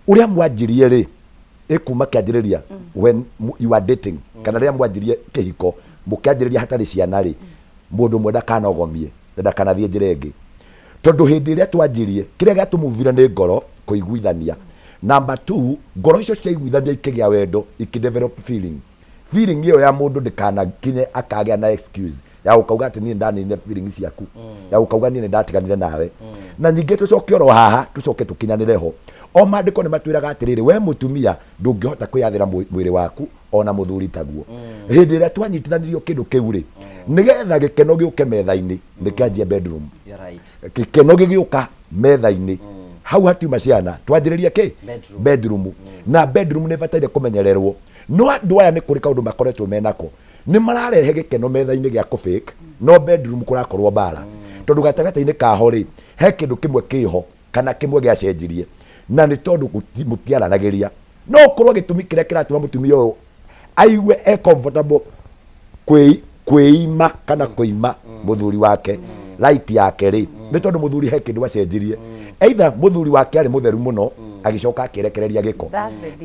Speaker 2: ũrĩa mwanjirie rĩ ĩkuma kĩanjĩrĩria when you are dating kana rĩrĩa mwanjirie kĩhiko mũkĩanjĩrĩria hatarĩ ciana rĩ mũndũ ũmwe ndakanogomie ndakanathiĩ njĩra ĩngĩ tondũ hĩndĩ ĩrĩa twanjirie kĩrĩa gĩatũmuvire nĩ ngoro kũiguithania. Number 2, ngoro icio ciaiguithania ikĩgĩa wendo ikidevelop feeling ĩyo ya mũndũ ndĩkanakinye akagĩa na excuse ya gũkauga atĩ niĩ ndanine feeling ciaku ya gũkauga niĩ ndatiganire nawe na ningĩ tũcoke oro haha tũcoke tũkinyanĩre ho. O maandĩko nĩ matwĩraga atĩrĩrĩ we mũtumia ndũngĩhota kwĩyathĩra mwĩrĩ waku ona mũthuri taguo. Hĩndĩ ĩrĩa twanyitithanirio kĩndũ kĩu rĩ nĩgetha gĩkeno gĩũke metha-inĩ nĩkĩanjia bedroom. Gĩkeno gĩgĩũka metha-inĩ hau hatiuma ciana twanjĩrĩria kĩ bedroom na bedroom nĩ bataire kũmenyererwo. No andũ aya nĩ kũrĩ kaũndũ makoretwo menako nĩ mararehe gĩkeno metha-inĩ gĩa kũbĩk no bedroom kũrakorwo mbara tondũ gatagatĩ-inĩ kaho rĩ he kĩndũ kĩmwe kĩho kana kĩmwe gĩacenjirie na nĩ tondũ mũtiaranagĩria. No ũkorwo gĩtũmi kĩrĩa kĩratũma mũtumia ũyũ aigue comfortable kwĩima kana kũima mũthuri wake right yake rĩ nĩ tondũ mũthuri he kĩndũ acenjirie. Either mũthuri wake arĩ mũtheru mũno agĩcoka akĩrekereria gĩko,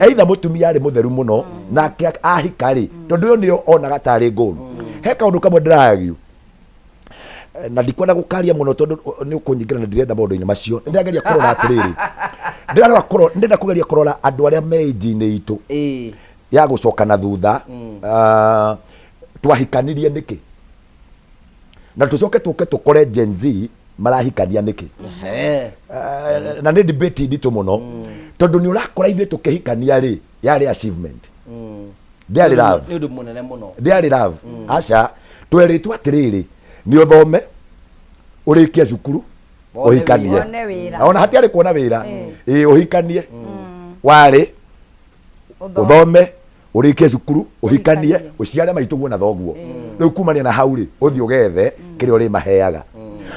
Speaker 2: either mũtumia arĩ mũtheru mũno na ahika rĩ tondũ ũyũ nĩo onaga tarĩ ngũru. He kaũndũ kamwe ndĩraragio na ndikwenda gũkaria mũno tondũ nĩ ũkũnyingĩra na ndirenda maũndũ-inĩ macio. Nĩndĩrageria kũrora atĩrĩrĩ ndĩrenda kũgeria kũrora andũ arĩa me age-inĩ itũ ya gũcoka na thutha twahikanirie nĩkĩ na tũcoke tũke tũkore Gen Z marahikania nĩkĩ. Na nĩ debate nditũ mũno tondũ nĩ ũrakora ithuĩ tũkĩhikania rĩ yarĩ achievement ndĩarĩ love
Speaker 1: nĩ ũndũ mũnene mũno
Speaker 2: ndĩarĩ love. Aca twerĩtwo atĩrĩrĩ nĩ ũthome ũrĩkie cukuru ũhikanie ona hatiarĩ kuona wĩra ũhikanie warĩ ũthome ũrĩkie cukuru ũhikanie ũciare maitũguo na thoguo rĩu kumania na hau rĩ ũthiĩ ũgethe kĩrĩa ũrĩmaheaga.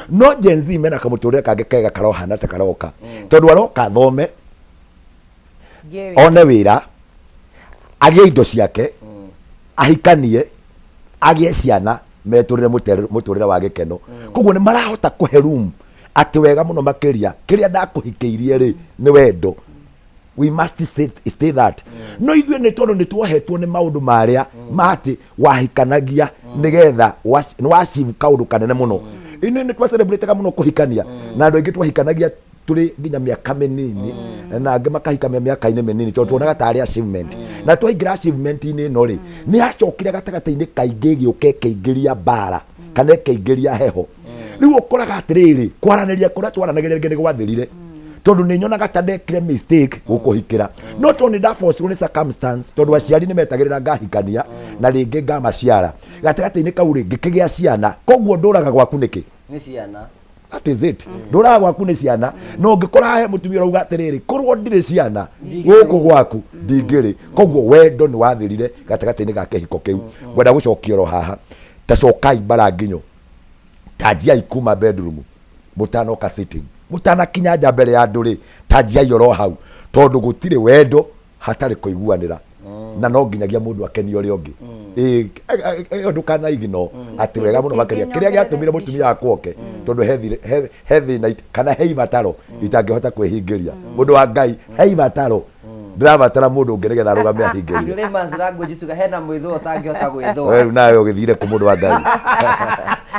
Speaker 2: No Gen Z mena kamũtũrĩre kangĩ kega karohana ta karoka tondũ aroka thome one wĩra agĩe indo ciake ahikanie agĩe ciana metũrĩre mũtũrĩre wa gĩkeno. Koguo nĩ marahota kũhe room atĩ wega mũno makĩria kĩrĩa ndakũhikĩirie rĩ nĩ wendo. We must stay that. No ithuĩ nĩ tondũ nĩ tuohetwo nĩ maũndũ marĩa matĩ wahikanagia nĩgetha nĩ wacivu kaũndũ kanene mũno. Ino nĩ twacelebrataga mũno kũhikania na andũ aingĩ twahikanagia tũrĩ nginya mĩaka mĩnini na angĩ makahika mĩaka-inĩ mĩnini tondũ tuonaga tarĩ achievement na twaingĩra achievement-inĩ ĩno rĩ nĩ acokire gatagatĩ-inĩ kaingĩ gĩũke kĩingĩria mbara kana kĩingĩria heho. Rĩu ũkoraga atĩrĩrĩ kwaranĩria kũrĩa twaranagĩria rĩngĩ nĩ gwathirire tondũ nĩ nyonaga ta ndekire mistake gũkũhikĩra no tondũ nĩ ndaforcirwo nĩ circumstance tondũ aciari nĩ metagĩrĩra ngahikania na rĩngĩ ngamaciara gatagatĩ-inĩ kau rĩ ngĩkĩgĩa ciana. Koguo ndũraga gwaku nĩkĩ
Speaker 1: nĩ ciana.
Speaker 2: That is it. Ndũraga gwaku nĩ ciana no ũngĩkora he mũtumia ũrauga atĩrĩrĩ korwo ndirĩ ciana gũkũ gwaku ndingĩrĩ. Koguo wendo nĩ wathirire gatagatĩ-inĩ ga kĩhiko kĩu. Ngwenda gũcokia oro haha ta cokai bara nginyo tanjiai kuma bedroom mũtanoka sitting mũtanakinya nja mbere ya andũ rĩ tanjiai oro hau tondũ gũtirĩ wendo hatarĩ kũiguanĩra na no nginyagia mũndũ akenio ũrĩa ũngĩ. Ndũkanaigino atĩ wega mũno makĩria kĩrĩa gĩatũmire mũtumia wakwa oke tondũ he thĩna kana he ibataro itangĩhota kwĩhingĩria. Mũndũ wa Ngai he ibataro ndĩrabatara mũndũ ũngĩ nĩgetha arũgame ahingĩrie.
Speaker 1: Layman's language tuga hena mwĩthũa ũtangĩhota gwĩthũa.
Speaker 2: Wewe nawe ũgĩthire kũ mũndũ wa Ngai.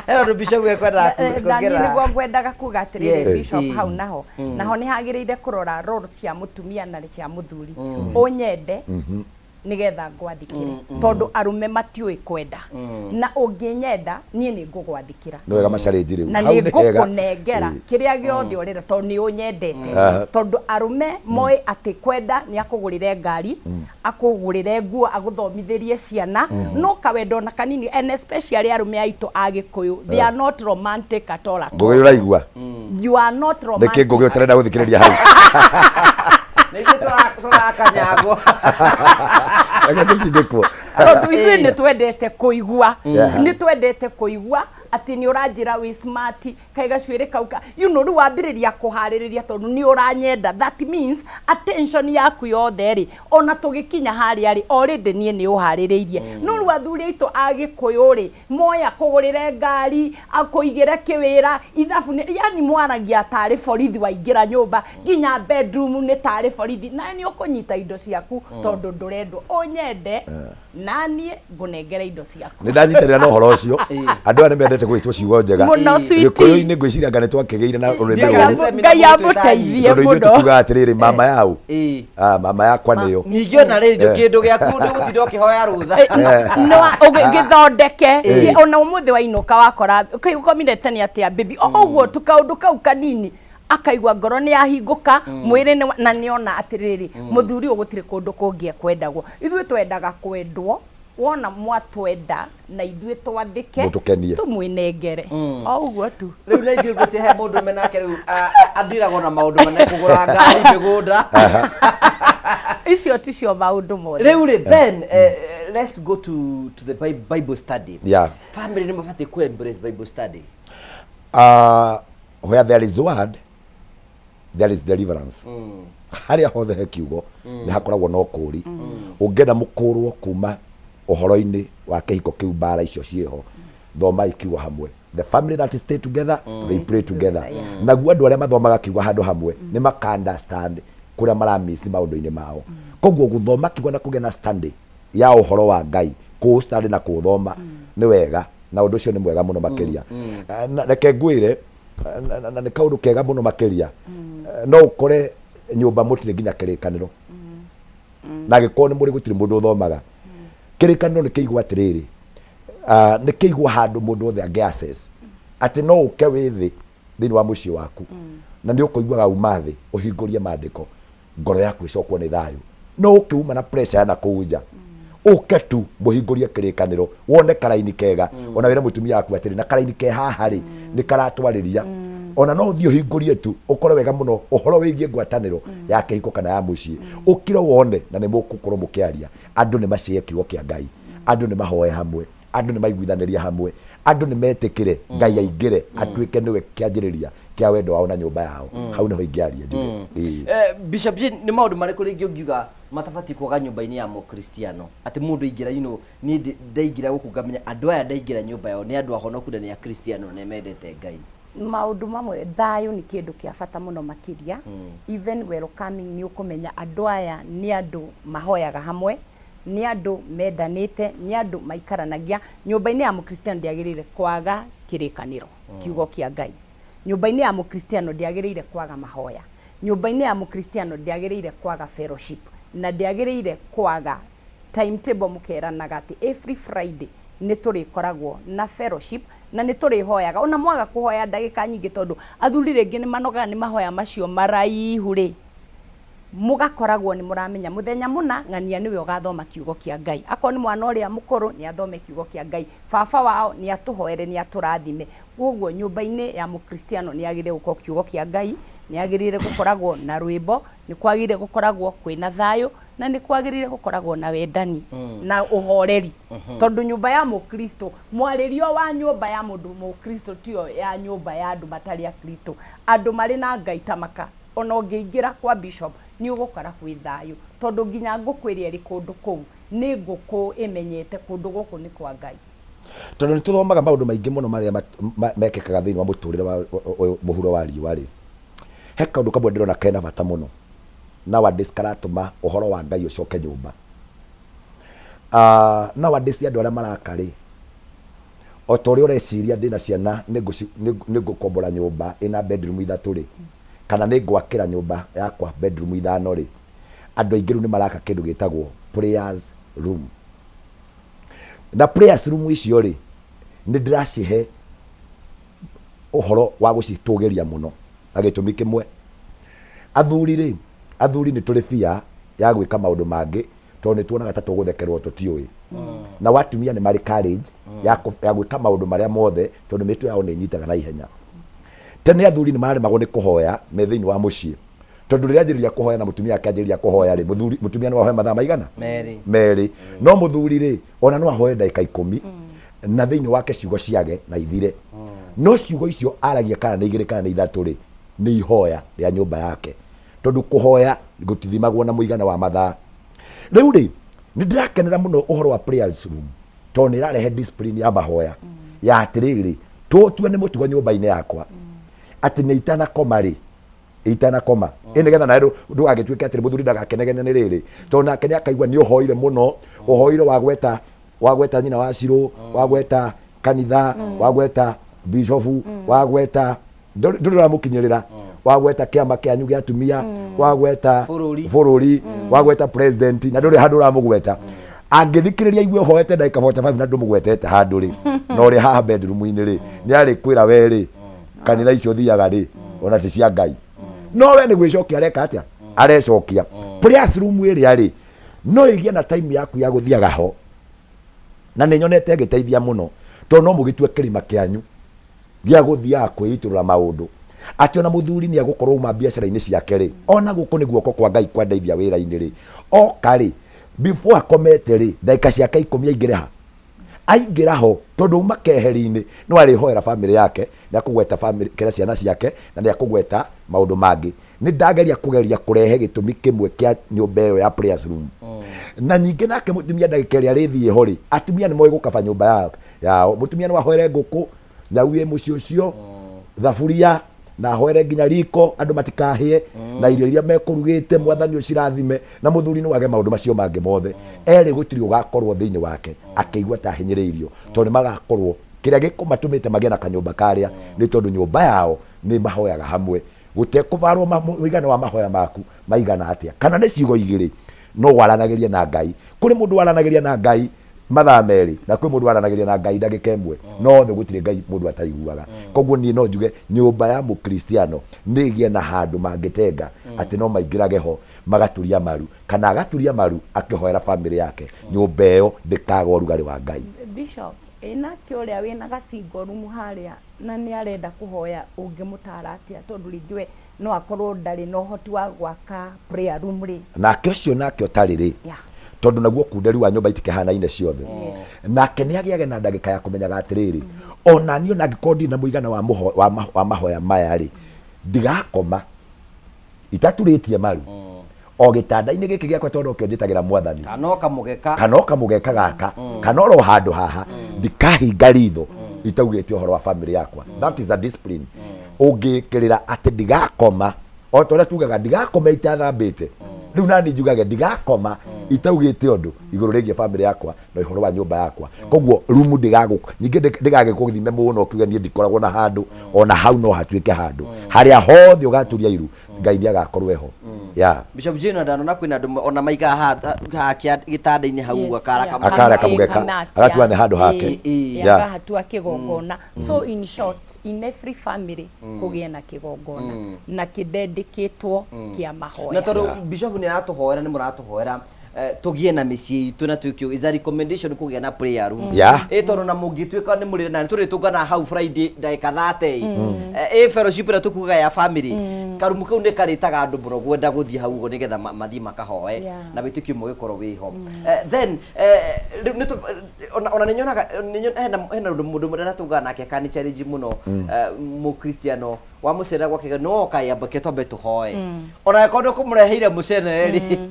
Speaker 1: Hena ũndũ Bishop ekwenda kuongerera.
Speaker 3: Nĩguo ngwendaga kuga atĩrĩrĩ Bishop hau naho nĩ hagĩrĩire kũrora role cia mũtumia na cia mũthuri. Ũnyende nigetha ngwathikire tondu arume matiui kwenda na unginyenda nie ni ngugwathikira
Speaker 2: no wega macarenji riu
Speaker 3: na ni ngukunengera kiria giothe urira tondu ni unyendete tondu arume moi ati kwenda ni akugurire ngari akugurire nguo aguthomithirie ciana no kawendo na kanini and especially arume aitu agikuyu they are not romantic at all
Speaker 2: ngugi uraigua
Speaker 3: you are not romantic
Speaker 2: niki ngugi utarenda guthikiriria hau
Speaker 1: niki turakanyagwo
Speaker 3: tondu ithuĩ nĩ twendete kũigua nĩ twendete kũigua ati ni uranjira wi smart kai gacuĩrĩ kauka you know rĩu wambĩrĩria kũharĩrĩria tondu ni uranyenda that means attention yaku yothe ri ona tũgĩkinya harĩa ri already nie nĩ ũharĩrĩirie no rĩu athuri aitũ agĩkũyũ ri moya kũgũrĩre ngari akũigĩre kĩwĩra ithabu yani mwaragia tarĩ borithi waingĩra nyũmba nginya bedroom nĩ tarĩ borithi na nĩ ũkũnyita indo ciaku tondu ndũrendwo ũnyende na niĩ ngũnengere indo ciaku
Speaker 2: nĩ ndanyitĩrĩra na ũhoro ũcio andũ aya nĩ mendete gwĩtwo ciugo njega gĩkũyũ-inĩ ngwĩciria anga nĩ twakĩgĩire na rũrĩmĩ
Speaker 3: Ngai amũteithie mũno
Speaker 2: tugaga atĩrĩrĩ mama yau mama yakwa nĩyo
Speaker 1: ningĩ ona rĩndĩ kĩndũ gĩaku ndũgũtinda ũkĩhoya rũtha
Speaker 3: no ũgĩthondeke ona ũmũthĩ wainũka wakora ũkomire tene atĩa baby ũguo tũkaũndũ kau kanini akaigua ngoro nĩ yahingũka mwĩrĩ na nĩona atĩrĩrĩ mũthuri ũgũtirĩ kũndũ kũngĩ ekwendagwo ithuĩ twendaga kwendwo wona mwatwenda na ithuĩ twathĩke tũmwĩnengere o ũguo tu
Speaker 1: rĩu na ithuĩ ngũcihe mũndũ menake rĩu andiragwo na maũndũ mene kũgũra ngari mĩgũnda
Speaker 3: icio ticio maũndũ mothe
Speaker 1: rĩu rĩ then let's go to the Bible study family nĩ mabatiĩ ku embrace Bible study
Speaker 2: where there is word there is deliverance haria hothe he kiugo nĩ hakoragwo na ũkũũri ũngĩenda mũkũũrwo kuma ũhoro-inĩ wa kĩhiko kĩu mbara icio ciĩho thoma ikiugo hamwe the family that stay together they pray together naguo andũ arĩa mathomaga kiugo handũ hamwe nĩ maka understand kũrĩa maramisi maũndũ-inĩ mao koguo gũthoma kiugo na kũgĩa na standing ya ũhoro wa Ngai kũũstudy na kũũthoma nĩ wega na ũndũ ũcio nĩ mwega mũno makĩria reke ngwĩre na nĩ kaũndũ kega mũno makĩria no ũkore nyũmba mũtirĩ nginya kĩrĩkanĩro na gĩkorwo nĩ mũrĩ gũtirĩ mũndũ ũthomaga kĩrĩkanĩro nĩ kĩigwo atĩrĩrĩ nĩ kĩigwo handũ mũndũ othe angĩ access atĩ no ũke wĩ thĩ thĩinĩ wa mũciĩ waku na nĩ ũkũiguaga uma thĩ ũhingũrie maandĩko ngoro yaku ĩcokwo nĩ thayũ no ũkĩuma na pressure ya nakũu nja ũke tu mũhingũrie kĩrĩkanĩro wone karaini kega ona wĩra mũtumia waku atĩrĩ na karaini ke haha rĩ nĩ karatwarĩria ona no ũthiĩ ũhingũrie tu ũkore wega mũno ũhoro wĩgiĩ ngwatanĩro ya kĩhiko kana ya mũciĩ ũkire wone na nĩ mũgũkorwo mũkĩaria andũ nĩ macihe kiugo kĩa Ngai andũ nĩ mahoe hamwe andũ nĩ maiguithanĩria hamwe andũ nĩ metĩkĩre Ngai aingĩre atuĩke nĩwe kĩanjĩrĩria kĩa wendo wao na nyũmba yao hau nĩho ingĩaria njuge
Speaker 1: Bishop Jane nĩ maũndũ marĩkũ rĩngĩ ũngiuga matabatiĩ kwaga nyũmba-inĩ ya mũkristiano atĩ mũndũ aingĩra niĩ ndaingĩra gũkũ ngamenya andũ aya ndaingĩra nyũmba yao nĩ andũ ahonoku na nĩ akristiano na mendete Ngai
Speaker 3: maũndũ mamwe thayũ nĩ kĩndũ kĩa bata mũno makĩria even welcoming nĩ ũkũmenya andũ aya nĩ andũ mahoyaga hamwe nĩ andũ mendanĩte nĩ andũ maikaranagia nyũmba-inĩ ya mũkristiano ndĩagĩrĩire kwaga kĩrĩkanĩro kiugo kĩa Ngai nyũmba-inĩ ya mũkristiano ndĩagĩrĩire kwaga mahoya nyũmba-inĩ ya mũkristiano ndĩagĩrĩire kwaga fellowship na ndĩagĩrĩire kwaga timetable mũkeranaga atĩ every Friday nĩ tũrĩkoragwo na fellowship na nĩ tũrĩhoyaga ona mwaga kũhoya ndagĩka nyingĩ tondũ athuri rĩngĩ nĩ manogaga nĩ mahoya macio maraihu rĩ mugakoragwo nĩ mũramenya mũthenya mũna ng'ania nĩwe ũgathoma kiugo kĩa Ngai akorwo nĩ mwana ũrĩa mũkũrũ nĩ athome kiugo kĩa Ngai baba wao nĩ atũhoere nĩ atũrathime koguo nyũmba-inĩ ya mũkristiano nĩ agĩrĩire gũkorwo kiugo kĩa Ngai nĩ agĩrĩire gũkoragwo na rwĩmbo nĩ kwagĩrĩire gũkoragwo kwĩna thayũ na nĩ kwagĩrĩire gũkoragwo na wendani na ũhoreri tondũ nyũmba ya mũkristo mwarĩrio wa nyũmba ya mũndũ mũkristo tio ya nyũmba ya andũ matarĩ a Kristo andũ marĩ na Ngai tamaka ona ũngĩingĩra kwa bishop nĩ ũgũkora kwĩ thayũ tondũ nginya ngũkũ ĩrĩa ĩrĩ kũndũ kũu nĩ ngũkũ ĩmenyete kũndũ gũkũ nĩ kwa Ngai
Speaker 2: tondũ nĩ tũthomaga maũndũ maingĩ mũno marĩa mekĩkaga thĩinĩ wa mũtũrĩre wa mũhuro wa riũa rĩ he kaũndũ kamwe ndĩrona kena bata mũno nowadays karatũma ũhoro wa Ngai ũcoke nyũmba nowadays andũ arĩa maraka rĩ o ta ũrĩa ũreciria ndĩna ciana nĩ ngũkombora nyũmba ĩna bedroom ithatũ rĩ kana nĩ ngwakĩra nyũmba yakwa bedroom ithano rĩ andũ aingĩ rĩu nĩ maraka kĩndũ gĩtagwo prayers room, na prayers room icio rĩ nĩ ndĩracihe ũhoro wa gũcitũgĩria mũno na gĩtũmi kĩmwe. Athuri nĩ tũrĩ bia ya gwĩka maũndũ mangĩ tondũ nĩ tuonaga ta tũgũthekerwo tũtiũĩ, na watumia nĩ marĩ courage ya gwĩka maũndũ marĩa mothe tondũ mĩtwe yao nĩ nyitaga na ihenya. Tene athuri nĩ maremagwo nĩ kũhoya me thĩinĩ wa mũciĩ, tondũ rĩrĩa anjĩrĩria kũhoya na mũtumia akĩanjĩrĩria kũhoya rĩ, mũtumia no ahoe mathaa maigana? Merĩ. No mũthuri rĩ ona no ahoe ndagĩka 10 na thĩinĩ wake ciugo ciage na ithire. No ciugo icio aragia kana nĩ 2 kana nĩ 3 rĩ nĩ ihoya rĩa nyũmba yake, tondũ kũhoya gũtithimagwo na mũigana wa mathaa. Rĩu rĩ nĩ ndĩrakenera mũno ũhoro wa prayers room tondũ nĩ ĩrarehe discipline ya mahoya ya atĩrĩrĩ, tũtue nĩ mũtugo nyũmba-inĩ yakwa atĩ nĩ itanakoma rĩ, itanakoma nĩgetha nawe ndũgagĩtuĩke atĩ mũthuri ndagakenegene nĩ rĩrĩ, tondũ nake nĩ akaigua nĩ ũhoire mũno, ũhoire wagweta nyina wa Cirũ, wagweta kanitha, wagweta bishofu, wagweta ndũrĩ ũramũkinyĩrĩra, wagweta kĩama kĩanyu gĩa atumia, wagweta bũrũri, wagweta president na ndũrĩ handũ ũramũgweta. Angĩthikĩrĩria igue ũhoete ndagĩka 45 na ndũmũgwetete handũ rĩ, na ũrĩ haha bedroom-inĩ rĩ, nĩ arĩ kwĩra we rĩ kanitha icio thiaga rĩ ona ti cia Ngai. No we nĩ gwĩcokia areka atĩa? Arecokia. Prayers room ĩrĩa rĩ no ĩgĩe na time yaku ya gũthiaga ho, na nĩ nyonete gĩteithia mũno tondũ no mũgĩtue kĩrĩma kĩanyu gĩa gũthiaga kwĩitũrũra maũndũ, atĩ ona mũthuri nĩ agũkorwo uma biacara-inĩ ciake rĩ, ona gũkũ nĩ guoko kwa Ngai kwandeithia wĩra-inĩ rĩ, oka rĩ before akomete rĩ ndagĩka ciake 10 aingĩra ho, tondũ uma keheri-inĩ no arĩhoera famĩlĩ yake, nĩ akũgweta famĩlĩ kĩrĩa ciana ciake na nĩ akũgweta maũndũ mangĩ. Nĩ ndageria kũrehe gĩtũmi kĩmwe kĩa nyũmba ĩyo ya prayers room. Na ningĩ nake mũtumia ndagĩka ĩrĩa arĩthiĩ ho rĩ, atumia nĩ moĩ gũkaba nyũmba yao. Mũtumia no ahoere ngũkũ, nyau ĩ mũciĩ ũcio, thaburia na ahoere nginya riko andũ matikahie na irio iria mekũrugĩte Mwathani ũcirathime, na mũthuri no age maũndũ macio mangĩ mothe. Erĩ gũtirĩ ũgakorwo thĩinĩ wake akĩigua ta hinyĩrĩirio, tondũ nĩ magakorwo kĩrĩa gĩkũmatũmĩte magĩe na kanyũmba karĩa nĩ tondũ nyũmba yao nĩ mahoyaga hamwe, gũtekũbarwo mũigana wa mahoya maku maigana atĩa, kana nĩ ciugo 2 no waranagĩria na Ngai. Kũrĩ mũndũ waranagĩria na Ngai mathaa 2 na kwĩ mũndũ waranagĩria na Ngai ndagĩka 1, no thĩ gũtirĩ Ngai mũndũ ataiguaga. Koguo niĩ no njuge nyũmba ya mũkristiano nĩ ĩgĩe na handũ mangĩtenga atĩ no maingĩrage ho magaturia maru, kana agaturia maru akĩhoera famĩlĩ yake, nyũmba ĩyo ndĩkaga ũrugarĩ wa Ngai.
Speaker 3: Bishop nake ũrĩa wĩna gacingo rumu harĩa na nĩ arenda kũhoya ũngĩmũtara atĩa, tondũ rĩngĩ we no akorwo ndarĩ na ũhoti wa gwaka prayer room rĩ, nake ũcio nake ũtarĩ rĩ, tondũ naguo kunderi wa nyũmba itikĩhanaine ciothe, nake nĩ agĩage na ndagĩka ya kũmenyaga atĩrĩrĩ, ona niĩ na ngĩkorwo ndirĩ na mũigana wa mahoya maya rĩ, ndigakoma itaturĩtie maru o gĩtanda-inĩ gĩkĩ gĩakwa tondũ kĩo njĩtagĩra Mwathani, kana kamũgeka gaka, kana oro handũ haha ndikahinga ritho itaugĩte ũhoro wa famĩlĩ yakwa. That is a discipline. Ũngĩkĩrĩra atĩ ndigakoma o ta ũrĩa tugaga ndigakoma itathambĩte, rĩu nani njugage ndigakoma itaugĩte ũndũ igũrũ rĩgiĩ famĩlĩ yakwa na ũhoro wa nyũmba yakwa. Koguo rumu ningĩ ndigagĩkũthime mũno ũkiuge niĩ ndikoragwo na handũ, ona hau no hatuĩke handũ harĩa hothe ũgaturia iru Ngai nĩ agakorwo ho.
Speaker 1: Bishop Jane ndanona kwĩna andũ ona maiga haha gĩtanda-inĩ hau
Speaker 2: akara kamũgeka agatua nĩ handũ hake
Speaker 3: agatua kĩgongona. So in short, in every family kũgĩe na kĩgongona na kĩndendĩkĩtwo kĩa mahoya.
Speaker 1: Na tondũ Bishop nĩ aratũhoera, nĩ mũratũhoera tugie na mĩciĩ itũ na twĩkio is a recommendation kũgĩa na prayer room. Tondũ na mũngĩtuĩka nĩ mũrĩ na tũrĩ tũngana hau Friday ndagĩka 30 fellowship ĩrĩa tũkugaga ya family, karumu kau nĩ karĩtaga andũ mũno gwenda gũthiĩ hau ũguo nĩgetha mathiĩ makahoe na wĩtĩkio mũgĩkorwo wĩho. Then ona nĩ nyonaga hena mũndũ mũrĩa tũngana nake akani challenge mũno mũkristiano wa mũcere gwake no kayambake twambe tũhoe, ona kondo kũmũreheire mũcere rĩ.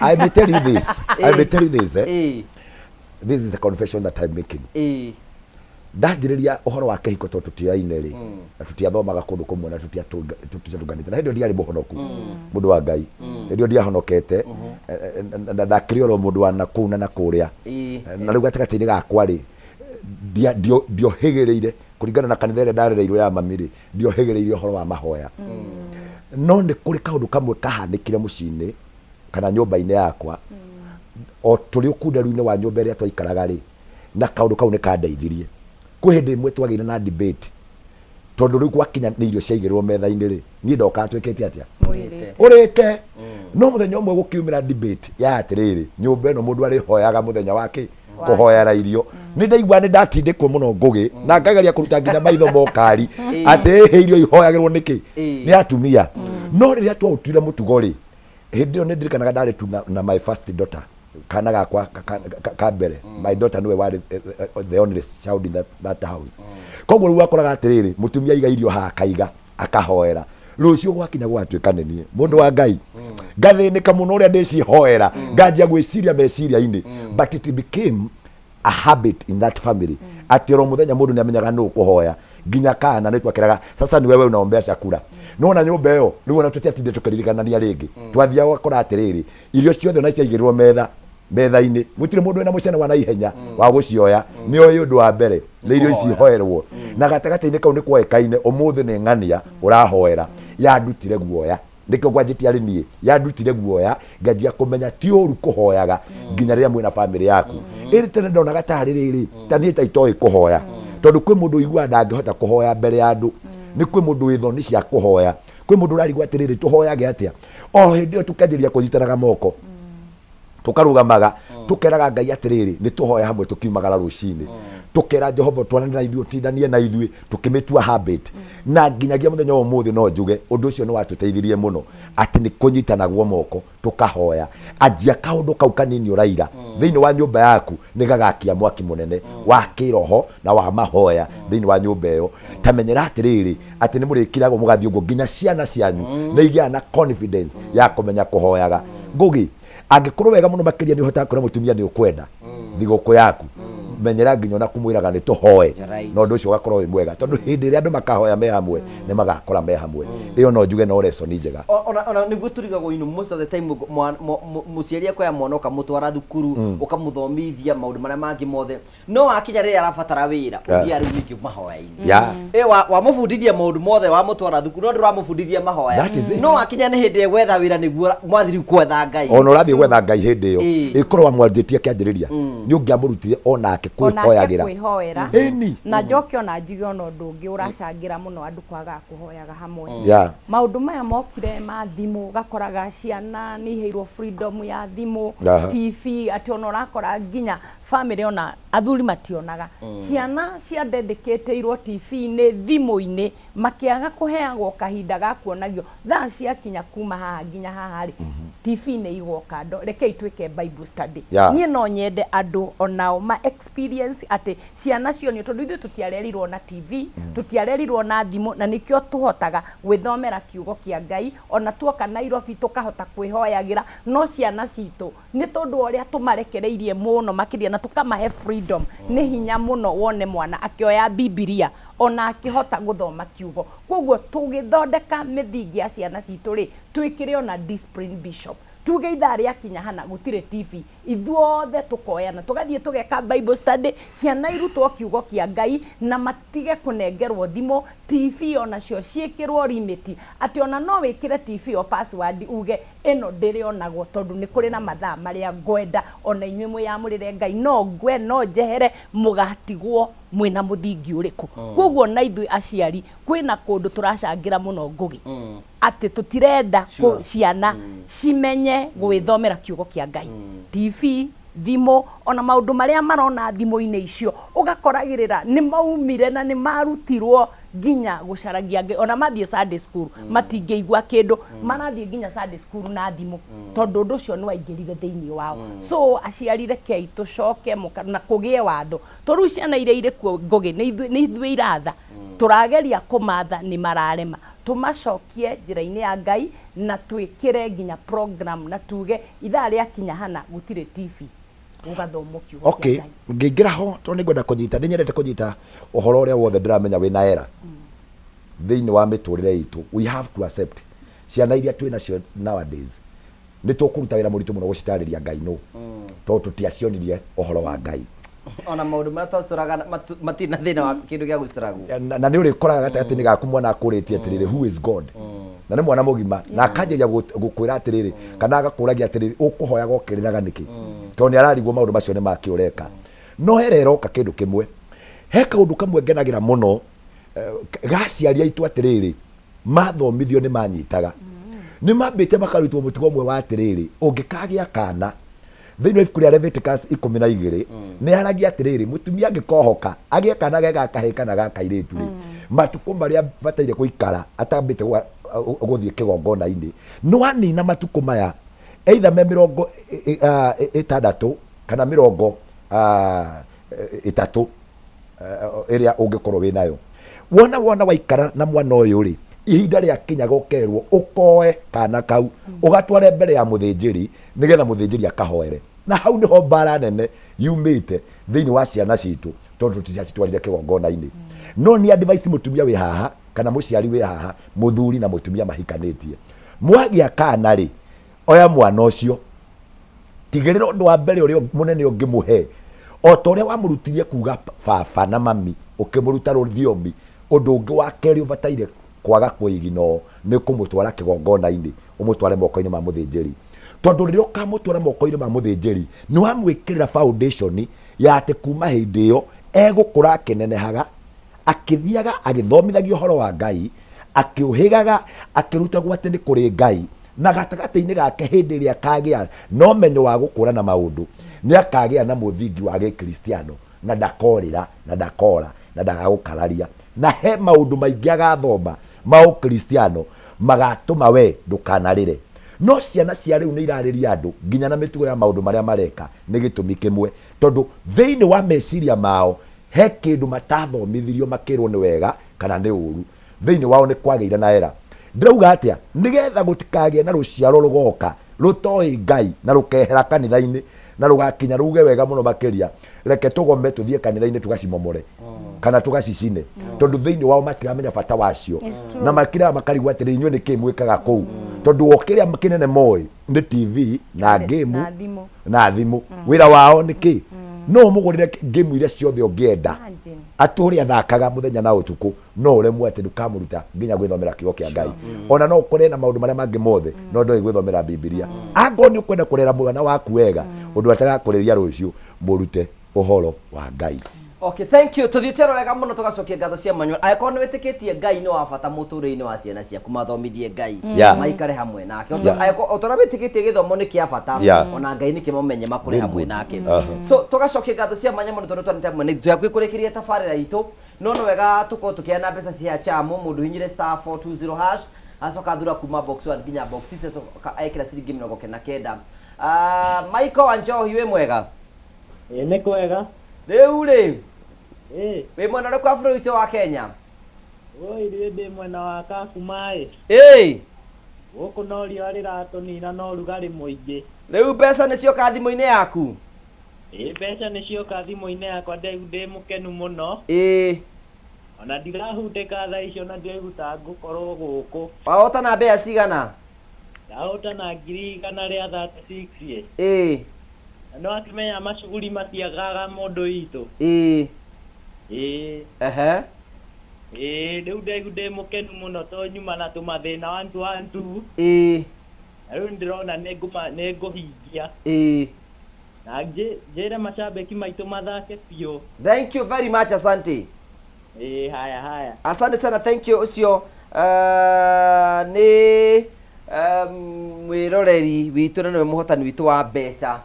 Speaker 2: I may tell you this. This is a confession that I'm making. Ndangĩrĩria ũhoro wa kĩhiko tondũ tũtiaine rĩ, na tũtiathomaga kũndũ kũmwe na tũtiatũnganĩte, na hĩndĩ ĩyo ndiarĩ mũhonoku mũndũ wa Ngai, hĩndĩ ĩyo ndiahonokete na ndakĩrĩ oro mũndũ wa nakũu na nakũrĩa, na rĩu gatagatĩ-inĩ gakwa rĩ ndiohĩgĩrĩire kũringana na kanitha ĩrĩa ndarereirwo ya mami rĩ, ndiohĩgĩrĩire ũhoro wa mahoya. No nĩ kũrĩ kaũndũ kamwe kahanĩkire mũciĩ-inĩ kana nyũmba-inĩ yakwa o tũrĩ ũkunderu-inĩ wa nyũmba ĩrĩa twaikaraga rĩ na kaũndũ kau nĩ kandeithirie kwĩ hĩndĩ ĩmwe twagĩire na debate tondũ rĩu gwakinya nĩ irio ciaigĩrĩrwo metha-inĩ rĩ niĩ ndoka twĩkĩte atĩa ũrĩte no mũthenya ũmwe gũkiumĩra debate ya atĩrĩrĩ nyũmba ĩno mũndũ arĩhoyaga mũthenya wake kũhoera irio nĩ ndaigua nĩ ndatindĩkwo mũno Ngũgĩ na ngageria kũruta nginya maitho mokari atĩ irio ihoyagĩrwo nĩkĩ nĩ atumia no rĩrĩa twaũtuire mũtugo rĩ hĩndĩ ĩyo nĩ ndirikanaga ndarĩ tu na my first daughter kana gakwa ka mbere my daughter nĩwe warĩ the only child in that house koguo rĩu wakoraga atĩrĩrĩ mũtumia aiga irio haha akaiga akahoera rũciũ gwakinya gwatuĩka nĩ niĩ mũndũ wa Ngai ngathĩnĩka mũno ũrĩa ndĩcihoera nganjia gwĩciria meciria-inĩ but it became a habit in that family atĩ oro mũthenya mũndũ nĩ amenyaga nũ kũhoya nginya kana nĩ twakĩraga sasa ni wewe unaombea chakula no na nyũmba ĩyo rĩu ona tũtiatinde tũkĩririkanania rĩngĩ twathiaga gũkora atĩrĩrĩ irio ciothe na ciaigĩrĩrwo metha-inĩ gũtirĩ mũndũ wĩna mũcene wa naihenya wa gũcioya nĩoĩ ũndũ wa mbere nĩ irio ici ihoerwo na gatagatĩ-inĩ kau nĩ kwoĩkaine ũmũthĩ nĩ ng'ania ũrahoera yandutire guoya nĩkĩo gwanjĩtie arĩ niĩ yandutire guoya nganjia kũmenya ti ũru kũhoyaga nginya rĩrĩa mwĩna famĩlĩ yaku ĩrĩ tene ndonaga tarĩ rĩrĩ ta niĩ ta itoĩ kũhoya tondũ kwĩ mũndũ ũiguaga ndangĩhota kũhoya mbere ya andũ nĩ kwĩ mũndũ wĩ thoni cia kũhoya kwĩ mũndũ ũrarigwo atĩrĩrĩ tũhoyage atĩa o hĩndĩ ĩyo tũkanjĩria kũnyitanaga moko tũkarũgamaga tũkeraga Ngai atĩrĩrĩ nĩ tũhoya hamwe tũkiumagara rũcinĩ tũkera Jehova twanane na ithuĩ tindanie na ithuĩ tũkĩmĩtua habit na nginyagia mũthenya wa ũmũthĩ no njuge ũndũ ũcio nĩ watũteithirie mũno atĩ nĩ kũnyitanagwo moko tũkahoya anjia kaũndũ kau kanini ũraira thĩinĩ wa nyũmba yaku nĩ gagakia mwaki mũnene wa kĩroho na wa mahoya thĩinĩ wa nyũmba ĩyo tamenyera atĩrĩrĩ atĩ nĩ mũrĩkiragwo mũgathiĩ ũguo nginya ciana cianyu nĩ igĩaga na confidence ya kũmenya kũhoyaga Ngũgĩ angĩkorwo wega mũno makĩria nĩ ũhotaga kũrĩa mũtumia nĩ ũkwenda thigũkũ yaku menyera nginya ona kumwĩraga nĩ tũhoe no ũndũ ũcio ũgakorwo wĩ mwega tondũ hĩndĩ ĩrĩa andũ makahoya me hamwe nĩ magakora me hamwe ĩyo no njuge no lesson njega
Speaker 1: ona nĩguo turigagwo most of the time mũciari akoya mwana ũkamũtwara thukuru ũkamũthomithia maũndũ marĩa mangĩ mothe no wakinya rĩrĩa arabatara wĩra ũthiĩ rĩu ningĩ mahoya-inĩ wamũbundithia maũndũ mothe wamũtwara thukuru no ndũramũbundithia mahoya no wakinya nĩ hĩndĩ gwetha wĩra nĩguo mwathiri gwetha Ngai
Speaker 2: ona ũrathiĩ gwetha Ngai hĩndĩ ĩyo ĩkorwo wamwandĩtie kĩanjĩrĩria nĩ ũngĩamũrutire onake
Speaker 3: kwĩhoera na njoke ona njuge ona ũndũ ũngĩ ũracangira mũno andũ kwaga kũhoyaga hamwe maũndũ maya mokire ma thimũ gakoraga ciana nĩ iheirwo freedom ya thimũ TV atĩ ona ũrakora nginya family ona athuri mationaga ciana ciandendeketĩirwo TV-inĩ thimũ-inĩ makĩaga kũheagwo kahinda ga kuonagio thaa ciakinya kuma haha nginya haha rĩ TV-inĩ igoka ndo rekei twĩke Bible study niĩ no nyende andũ onao ma experience atĩ ciana cionio tondũ ithuĩ tũtiarerirwo na TV tũtiarerirwo na thimũ na nĩkĩo tũhotaga gwĩthomera kiugo kĩa Ngai ona tuoka Nairobi tũkahota kwĩhoyagĩra no ciana citũ nĩ tondũ ũrĩa tũmarekereirie mũno makĩria na tũkamahe freedom nĩ hinya mũno wone mwana akĩoya Biblia ona akĩhota gũthoma kiugo koguo tũgĩthondeka mĩthingi ya ciana citũ rĩ twĩkĩre ona discipline bishop tuge ithaa rĩakinya hana gũtirĩ TV ithuothe tukoyana tugathiĩ tũgeka Bible study ciana irutwo kiugo kĩa Ngai na matige kũnengerwo thimũ TV onacio ciĩkĩrwo limit atĩ ona no wĩkĩre TV o password uge ĩno ndĩrĩonagwo tondũ nĩ kũrĩ na mathaa marĩa ngwenda ona inyuĩ mwĩyamũrĩre Ngai no ngwe no njehere mũgatigwo mwĩna mũthingi ũrĩkũ koguo na ithuĩ aciari kwĩna kũndũ tũracangira mũno Ngũgĩ atĩ tũtirenda ciana cimenye gwĩthomera kiugo kĩa Ngai TV thimũ ona maũndũ marĩa marona thimũ-inĩ icio ũgakoragĩrĩra nĩ maumire na nĩ marutirwo nginya gũcaragia Ngai ona mathiĩ Sunday school matingĩigua kĩndũ marathiĩ nginya Sunday school na thimũ tondũ ũndũ ũcio nĩ waingĩrire thĩinĩ wao so aciari rekei tũcoke na kũgĩe watho tondũ ciana iria irĩ kuo Ngũgĩ nĩ ithuĩ iratha tũrageria kũmatha nĩ mararema tũmacokie njĩra-inĩ ya Ngai na twĩkĩre nginya program na tuge ithaa rĩakinya hana gũtirĩ TV ugathomo kiugo
Speaker 2: okay ngĩingĩra ho tondũ nĩ ngwenda kũnyita nĩ nyendete kũnyita ũhoro ũrĩa wothe ndĩramenya wĩna era thĩinĩ wa mĩtũrĩre itũ we have to accept ciana iria twĩ nacio nowadays nĩ tũkũruta wĩra mũritũ mũno gũcitarĩria Ngai no tondũ tũtiacionirie ũhoro wa Ngai
Speaker 1: ona maundu mara twacituraga matina thina wa kindu gya gucituragu
Speaker 2: na ni uri koraga gatagati-ini gaku mwana akuritie atiriri who is God na ni mwana mugima na akanjagia gukwira atiriri kana agakuragia atiriri ukuhoya gokiriraga niki toni ararigwo maundu macio ni makiureka no herero ka kindu kimwe he kaundu kamwe ngenagira muno gaciaria itu atiriri mathomithio ni manyitaga ni mambite makarutwo mutugo mwe wa atiriri ungikagia kana thiini wa ibuku ria Leviticus 12 ni haragia atiriri mutumia angikohoka agie kana gega kahika na gakairitu ri matuko maria bataire guikara atambite guthie kigongona-ini no anina matuko maya either me 60 kana 30 iria ungikorwo wi nayo wona waikara na mwana uyu ri ihinda ria kinya gokerwo ukoe kana kau ugatware mbere ya muthinjiri nigetha muthinjiri akahoere na hau niho mbara nene yumite thiini wa ciana citu tondu tutiacitwarire kigongona-ini no ni advice mutumia wi haha kana muciari wi haha muthuri na mutumia mahikanitie mwagia kana ri oya mwana ucio tigirira undu wa mbere uria munene ungimuhe o ta uria wamurutirie kuga baba na mami ukimuruta ruthiomi undu ungi wa keri ubataire kwaga kuigino ni kumutwara kigongona-ini umutware moko-ini ma muthinjiri tondu riria ukamutwara moko-ini ma muthinjiri ni wamwikirira foundation ya ati kuma hindi iyo egukura akinenehaga akithiaga agithomithagio horo wa Ngai akiuhigaga akirutagwo ati ni kuri Ngai na gatagati-ini gake hindi iria kagia no menyo wa gukura na maundu ni akagia na muthingi wa gikristiano na ndakorira na ndakora na ndagagukararia na he maundu maingi agathoma ma ukristiano magatuma we ndukanarire no ciana cia riu ni irariria andu nginya na mitugo ya maundu maria mareka ni gitumi kimwe tondu thiini wa meciria mao he kindu matathomithirio makirwo ni wega kana ni uru thiini wao ni kwageire na era ndirauga atia nigetha gutikagie na ruciaro rugoka rutoi Ngai na rukehera kanitha-ini na rugakinya ruge wega muno makiria reke tugome tuthie kanitha-ini tugacimomore kana tugacicine tondu thiini wao matiramenya bata wacio na makira makarigwa atiri inyuĩ nĩkĩ mwĩkaga kũu tondu okiria kinene moĩ ni TV na game na thimu wira wao nĩkĩ no mugurire game iria ciothe ungienda aturi athakaga muthenya na utuku no uremwe ati ndukamuruta nginya gwithomera kigo kia Ngai ona no ukore na maundu maria mangi mothe no ndoi gwithomera Biblia ango ni ukwenda kurera mwana waku wega undu ataga kureria rucio murute uhoro wa Ngai.
Speaker 1: Okay, thank you. Tuthiĩte wega mũno tugacokia ngatho cia manyua. Angĩkorwo nĩ wĩtĩkĩtie Ngai nĩ wa bata mũtũrĩre-inĩ wa ciana ciaku mathomithie Ngai maikare hamwe nake. Ũtũra wĩtĩkĩtie gĩthomo nĩ kĩa bata ona Ngai nĩ kĩmũmenye makũre hamwe nake. So tugacokia ngatho cia manya mũno tondũ twanĩte hamwe nĩ tũkũrĩkĩria tabarĩra itũ no nĩ wega tũkorwo tũkĩheana mbeca cia chamu mũndũ hinyire *420# acoka thura kuma box 1 nginya box 6 acoka ekĩra ciringi 99. Michael Wanjohi wĩ mwega?
Speaker 13: Nĩ kwega.
Speaker 1: Rĩu rĩ wĩ mwena ũrĩkũ wa bũrũri witũ wa Kenya?
Speaker 13: Oi ndĩ mwena wa Kakumai. Gũkũ no riũa rĩratũnina no rugarĩ mũingĩ.
Speaker 1: Rĩu mbeca nĩcioka thimũ-inĩ yaku?
Speaker 13: Mbeca nĩcioka thimũ-inĩ yakwa ndĩ mũkenu mũno. Ona ndirahutĩka thaa icio na ndĩraiguta ngũkorwo gũkũ.
Speaker 1: Wahotana mbeca cigana?
Speaker 13: Ndahotana 100 rĩa 36. No akimenya macuguri matiagaga mũndũ witũ. Rĩu ndĩ mũkenu mũno to nyuma na tũmathĩna 112. Rĩu ndĩrona nĩ ngũhingia. Na njĩre macambĩki maitũ mathake biũ.
Speaker 1: Thank you very much, asante.
Speaker 13: Haya.
Speaker 1: Asante sana, thank you. Ucio nĩ mwĩroreri witũ na nĩwe mũhotani witũ wa mbeca.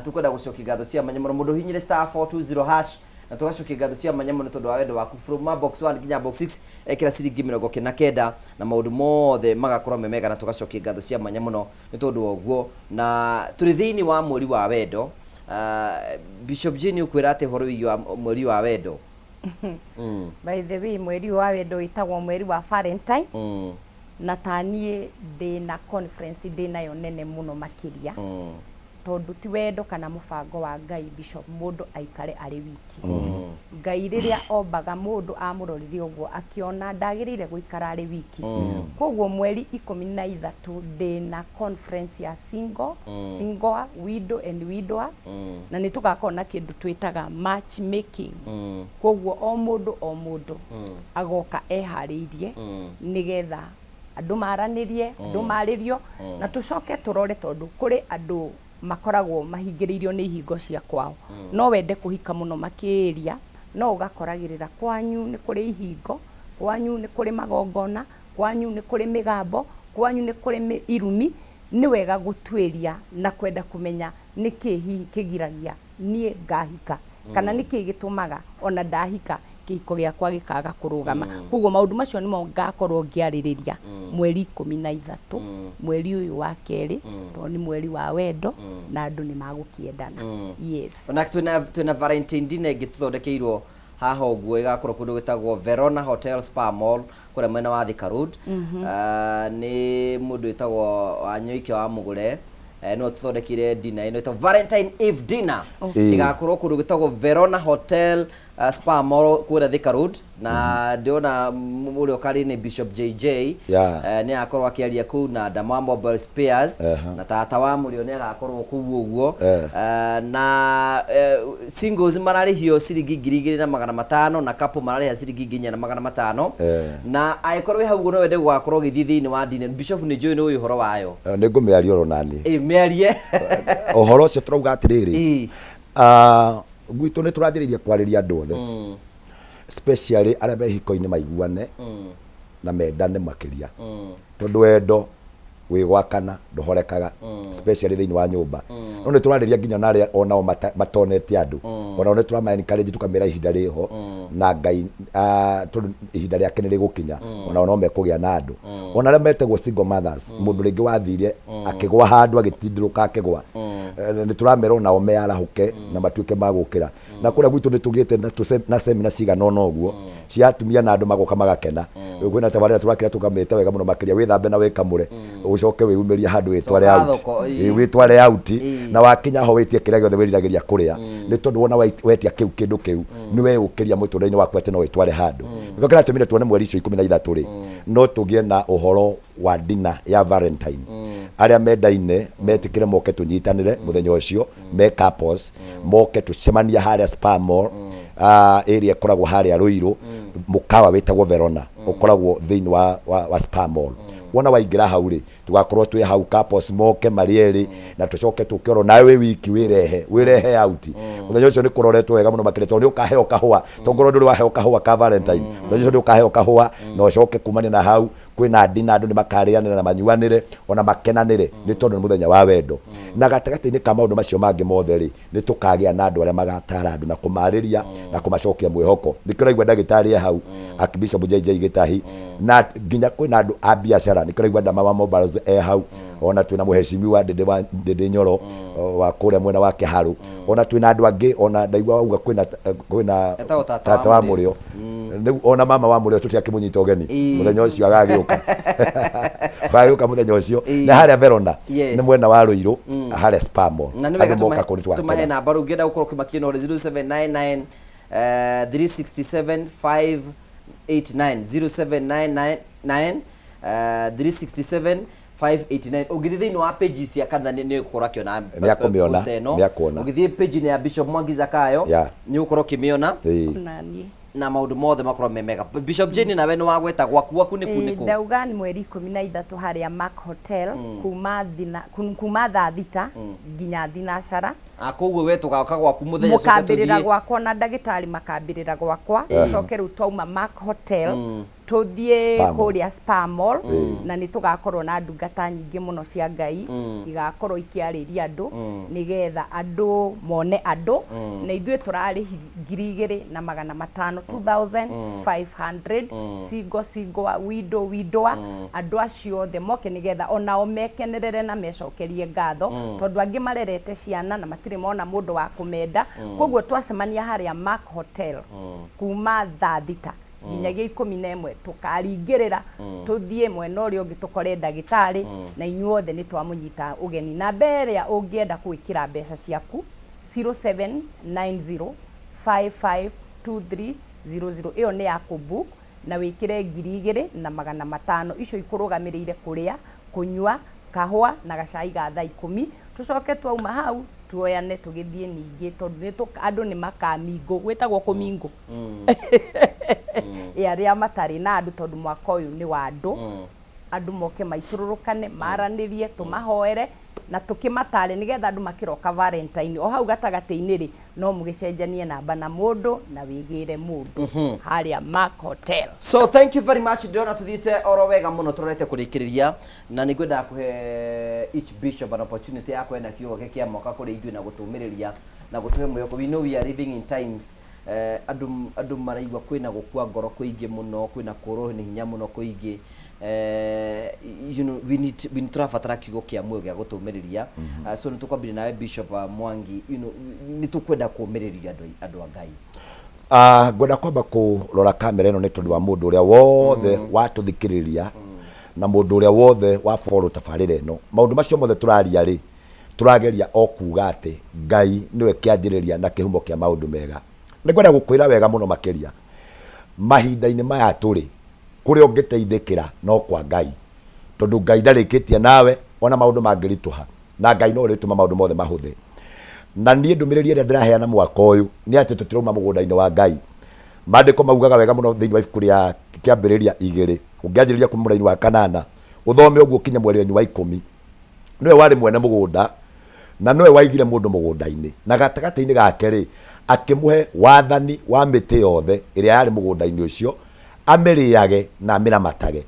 Speaker 1: Tukwenda gucokia ngatho cia manya mũno mũndũ hinyire *420# na tugacokia ngatho cia manya mũno tondu wa wendo waku from box 1 nginya box 6 ekira ciringi 99 na maundu mothe magakorwo memega na tugacokia ngatho cia manya mũno nĩ tondu wa ũguo na tũrĩ thĩinĩ wa mweri wa wendo. Bishop Jane ukwĩra atĩ horo wigi wa mweri wa wendo.
Speaker 3: By the way, mweri wa wendo wĩtagwo mweri wa Valentine. Na taniĩ ndĩ na conference ndĩ nayo nene mũno makĩria. tondu ti wendo kana mubango wa Ngai Bishop mundu aikare ari wiki. Ngai riria ombaga mundu amuroririe uguo akiona ndagirire guikara ari wiki. Koguo mweri 13 ndina conference ya single widow and widowers na nitugakorwo na kindu twitaga matchmaking. Koguo o mundu agoka ehariirie nigetha andu maranirie andu maririo na tucoke turore tondu kuri andu makoragwo mahingiriirio ni ihingo cia kwao no wende kuhika muno makiria no ugakoragirira kwanyu ni kuri ihingo kwanyu ni kuri magongona kwanyu ni kuri migambo kwanyu ni kuri irumi ni wega gutwiria na kwenda kumenya niki hihi kigiragia nie ngahika kana niki gitumaga ona ndahika kihiko giakwa gikaga kurugama. Koguo maundu macio nimo ngakorwo ngiaririria mweri 13 mweri uyu wa keri to ni mweri wa wendo na andu ni magukiendana. Yes.
Speaker 1: Ona tuna Valentine Dinner gituthondekeirwo haha uguo igakorwo kundu gwitagwo Verona Hotel Spa Mall kure mwena wa Thika Road. Ni mundu witagwo Wanyoike wa Mugure no tuthondekire dinner ino ito Valentine Eve dinner igakorwo kundu gwitagwo Verona Hotel Spa Mall kure Thika Road na ndiona muri okari ni Bishop JJ ni akorwo akiaria ku na Damambo Mobile Spares na tata wa muri ni agakorwo ku uguo na singles mararihio ciringi 2,500 na couple marariha ciringi 4,500 na aikorwo hau guo no wende gwakorwo githithini wa dinner. Bishop ni joy ni uyu horo wayo
Speaker 2: ni ngumiaria ro nani
Speaker 1: mearie
Speaker 2: ohoro cio turauga atiriri gwitu ni turanjiriria kwariria andu othe especially aria mehiko-ini maiguane na mendane makiria tondu wendo wi gwakana nduhorekaga especially thiini wa nyumba no ni turariria nginya na aria onao matonete andu ona ni turama encourage tukamira ihinda riho na Ngai ihinda riake ni rigukinya ona no mekugia na andu ona aria metegwo single mothers mundu ringi wathire akigwa handu agitindiruka akigwa ni turamera onao mearahuke na matuike magukira na kuria gwitu ni tugiete na seminar cigana ona uguo cia atumia na andu magoka magakena gwina tabarira turakira tukamete wega muno makiria withambe na wikamure ucoke wiumiria handu witware out na wakinya ho witie kiria giothe wiriragiria kuria ni tondu wona wetia kindu kiu ni we ukiria muturani waku ati no witware handu niko kira tumire tuone mweri 13 ri no tugie na uhoro wa dinner ya Valentine aria mendaine metikire moke tunyitanire muthenya ucio me couples moke tucemania haria Spa Mall area koragwo haria Ruiru mukawa witagwo Verona ukoragwo thiini wa Spa Mall wona waingira hau ri tugakorwo twi hau couples moke marieri na tucoke tukioro nawe wiki wirehe out muthenya ucio ni kuroretwo wega muno makiretwo ni ukaheo kahua tongoro nduri waheo kahua ka Valentine muthenya ucio ni ukaheo kahua no ucoke kumania na hau kwina ndina andu ni makarianira na manyuanire ona makenanire ni tondu ni muthenya wa wendo na gatagati-ini ka maundu macio mangi mothe ri ni tukagia na andu aria magatara andu na kumariria na kumacokia mwihoko ndikiraigua ndagitari hau Archbishop JJ Gitahi na nginya kwina andu a biashara ndikiraigua Ndama Mobile hau ona twina muheshimiwa Ndede Nyoro wa kuria mwena wa Kiharu ona twina andu angi ona ndaigua wauga kwina tata wa murio ona mama wa murio tutiakimunyita ugeni muthenya ucio agagiuka bagiuka muthenya ucio na haria Verona ni mwena wa Ruiru haria Spa Mall
Speaker 1: na ni wega tumahe namba ru ngenda gukorwo kimakino 0799 367 589 367 589 ugithiini wa pages ya kana ni gukorwo akiona
Speaker 2: niakuona
Speaker 1: ugithie page ni ya Bishop Mwangi Zakayo ni gukorwo kimiona na maundu mothe makorwo memega. Bishop Jenny nawe ni wagweta gwaku niku
Speaker 3: ndauga ni mweri 13 haria Mark Hotel kuma thaa thita nginya thinacara
Speaker 1: koguo we tugaoka gwaku muthenya
Speaker 3: soke mukambirira gwakwa na ndagitari makambirira gwakwa coke riu twauma Mark Hotel tuthie kuria Spa Mall na ni tugakorwo na ndungata nyingi muno cia Ngai igakorwo ikiariria andu nigetha andu mone andu na ithuĩ turari 2,500 2,500 single widow andu acio othe moke nigetha onao mekenerere na mecokerie ngatho tondu angi marerete ciana na matire mona mundu wa kumenda koguo twacemania haria Mark Hotel kuma thaa thita nginyagia 11 tukaringirira tuthie mwena uria ungi tukore ndagitari na inyuothe ni twamunyita ugeni na mbere ya ungienda gwikira mbeca ciaku 0790552300 iyo ni ya kubook na wikire 2,500 icio ikurugamirire kuria kunywa kahwa na gacai ga thaa 10 tucoke twauma hau tuoyane tugithie ningi tondu ni andu ni makamingo gwitagwo kumingo aria matari na andu tondu mwaka uyu ni wa andu moke maitururukane maranirie tumahoere na tukimatare nigetha andu makiroka Valentine o hau gatagati-ini ri no mugicenjanie namba na mundu na wigire mundu haria Mark Hotel.
Speaker 1: So thank you very much Dona, tuthiite oro wega muno turorete kurikiriria na nigwenda kuhe each bishop an opportunity ya kwenda kiugo kia mwaka kuri ithu na gutumiriria na gutuhe mweko. We know we are living in times andu maraigwa kwina gukua ngoro kuingi muno, kwina kuroho ni hinya muno kuingi. You know, we need turabatara kiugo kia mwe gya gutumiriria. So nitukwambira nawe Bishop Mwangi, you know, nitukwenda kumiriria andu a Ngai.
Speaker 2: Ngwenda kwamba kurora kamera ino ni tondu wa mundu uria wothe watuthikiriria na mundu uria wothe wa follow tafarira ino. Maundu macio mothe turaria ri turageria o kuga ati Ngai niwe kianjiriria na kihumo kia maundu mega. Ningwenda gukwira wega muno makiria mahinda-ini maya turi kuria ungiteithikira no kwa Ngai, tondu Ngai ndarikitie nawe ona maundu mangirituha na Ngai no rituma maundu mothe mahuthe. Na nie ndumiriri ria ndiraheana mwaka uyu ni ati tutirauma mugunda-ini wa Ngai. Maandiko maugaga wega muno thiini wa ibuku ria kiambiriria 2 ungianjiriria kuma mweri wa 8 uthome uguo kinya mweri wa 10 niwe wari mwene mugunda na niwe waigire mundu mugunda-ini na gatagati-ini gake ri akimuhe wathani wa miti yothe iria yari mugunda-ini ucio amiriage na miramatage.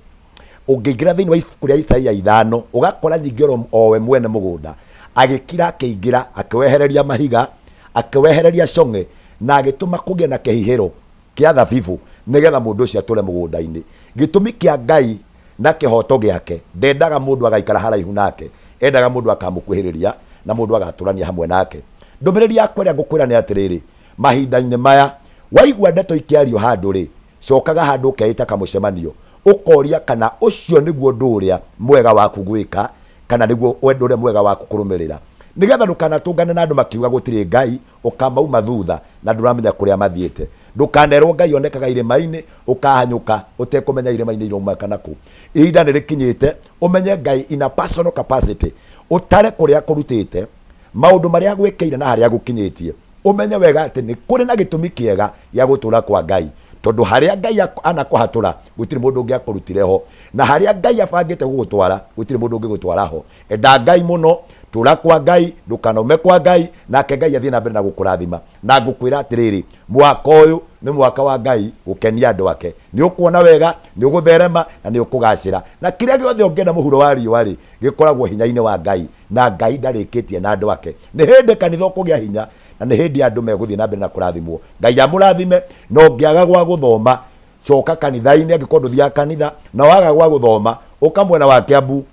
Speaker 2: Ungiingira thiini wa ibuku ria Isaia 5 ugakora nyingi owe mwene mugunda agikira akiingira akiwehereria mahiga akiwehereria cong'e na agituma kugia na kihihiro kia thabibu nigetha mundu ucio ature mugunda-ini. Gitumi kia Ngai na kihoto giake ndendaga mundu agaikara haraihu nake, endaga mundu akamukuhiriria na mundu agaturania hamwe nake. Ndumiriri yakwa ria ngukwira ni atiriri mahinda-ini maya waigua ndeto ikiario handu ri cokaga handu ukeita kamucemanio ukoria kana ucio niguo ndu uria mwega waku gwika kana niguo wendo uria mwega waku kurumirira nigetha ndukanatungane na andu makiuga gutiri Ngai ukamauma thutha na nduramenya kuria mathiete. Ndukanerwo Ngai onekaga irima-ini ukahanyuka utekumenya irima-ini irauma kana ku. Ihinda nirikinyite umenye Ngai in a personal capacity, utare kuria kurutite maundu maria gwikire na haria gukinyitie. Umenye wega ati ni kuri na gitumi kiega ya gutura kwa Ngai, tondu haria Ngai anakuhatura gutiri mundu ungi akurutireho na haria Ngai abangite gugutwara gutiri mundu ungi gutwaraho. Enda Ngai muno, tura kwa Ngai, ndukanaume kwa Ngai, nake Ngai athie na mbere na gukurathima. Na ngukwira atiriri mwaka uyu ni mwaka wa Ngai gukenia andu ake. Ni ukuona wega, ni ugutherema na ni ukugacira na kiria giothe ungienda muhuro wa riũa ri gikoragwo hinya-ini wa Ngai na Ngai ndarikitie na andu ake. Ni hindi kanitha kugia hinya na ni hindi andu meguthie na mbere na kurathimwo. Ngai amurathime. No ngiaga gwa guthoma coka kanitha-ini angikorwo nduthia kanitha na waga gwa guthoma ukamwena wa Kiambu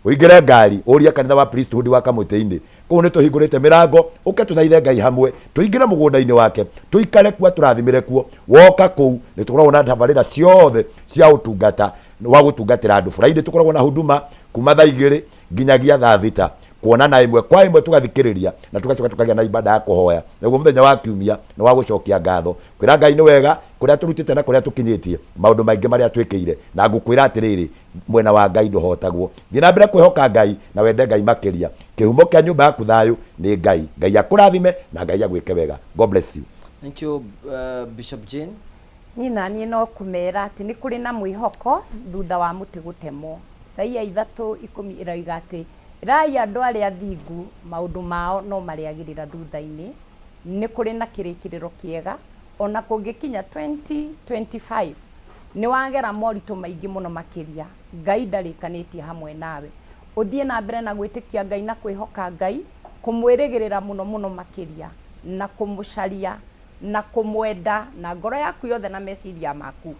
Speaker 2: uingire ngari uria kanitha wa priesthood wa Kamuti-ini kuu ni tuhingurite mirango uke tuthaithe Ngai hamwe tuingire mugunda-ini wake tuikare kuo turathimire kuo. Woka kuu ni tukoragwo na tabarira ciothe cia utungata wa gutungatira andu. Friday tukoragwo na huduma kuma thaa 2 nginyagia thaa 6 kuonana imwe kwa imwe tugathikiriria na tugacoka tukagia na ibada ya kuhoya niguo muthenya wa kiumia na wa gucokia ngatho kwira Ngai ni wega kuria turutite na kuria tukinyitie maundu maingi maria twikire. Na ngukwira atiriri mwena wa Ngai nduhotagwo. Thina mbere kwihoka Ngai na wende Ngai makiria. Kihumo kia nyumba yaku thayu ni Ngai. Ngai akurathime na Ngai agwike wega. God bless you.
Speaker 1: Thank you Bishop Jane.
Speaker 3: Ni nani no kumera ati ni kuri na mwihoko thutha wa muti gutemo. Isaia 3:10 iraiga ati rai andu aria thingu maundu mao no mariagirira thutha-ini. Ni kuri na kirikiriro kiega ona kungikinya 2025 ni wagera moritu maingi muno makiria. Ngai ndarikanitie hamwe nawe. Uthie na mbere na gwitikia Ngai na kwihoka Ngai, kumwirigirira muno muno makiria na kumucaria na kumwenda na ngoro yaku yothe na meciria maku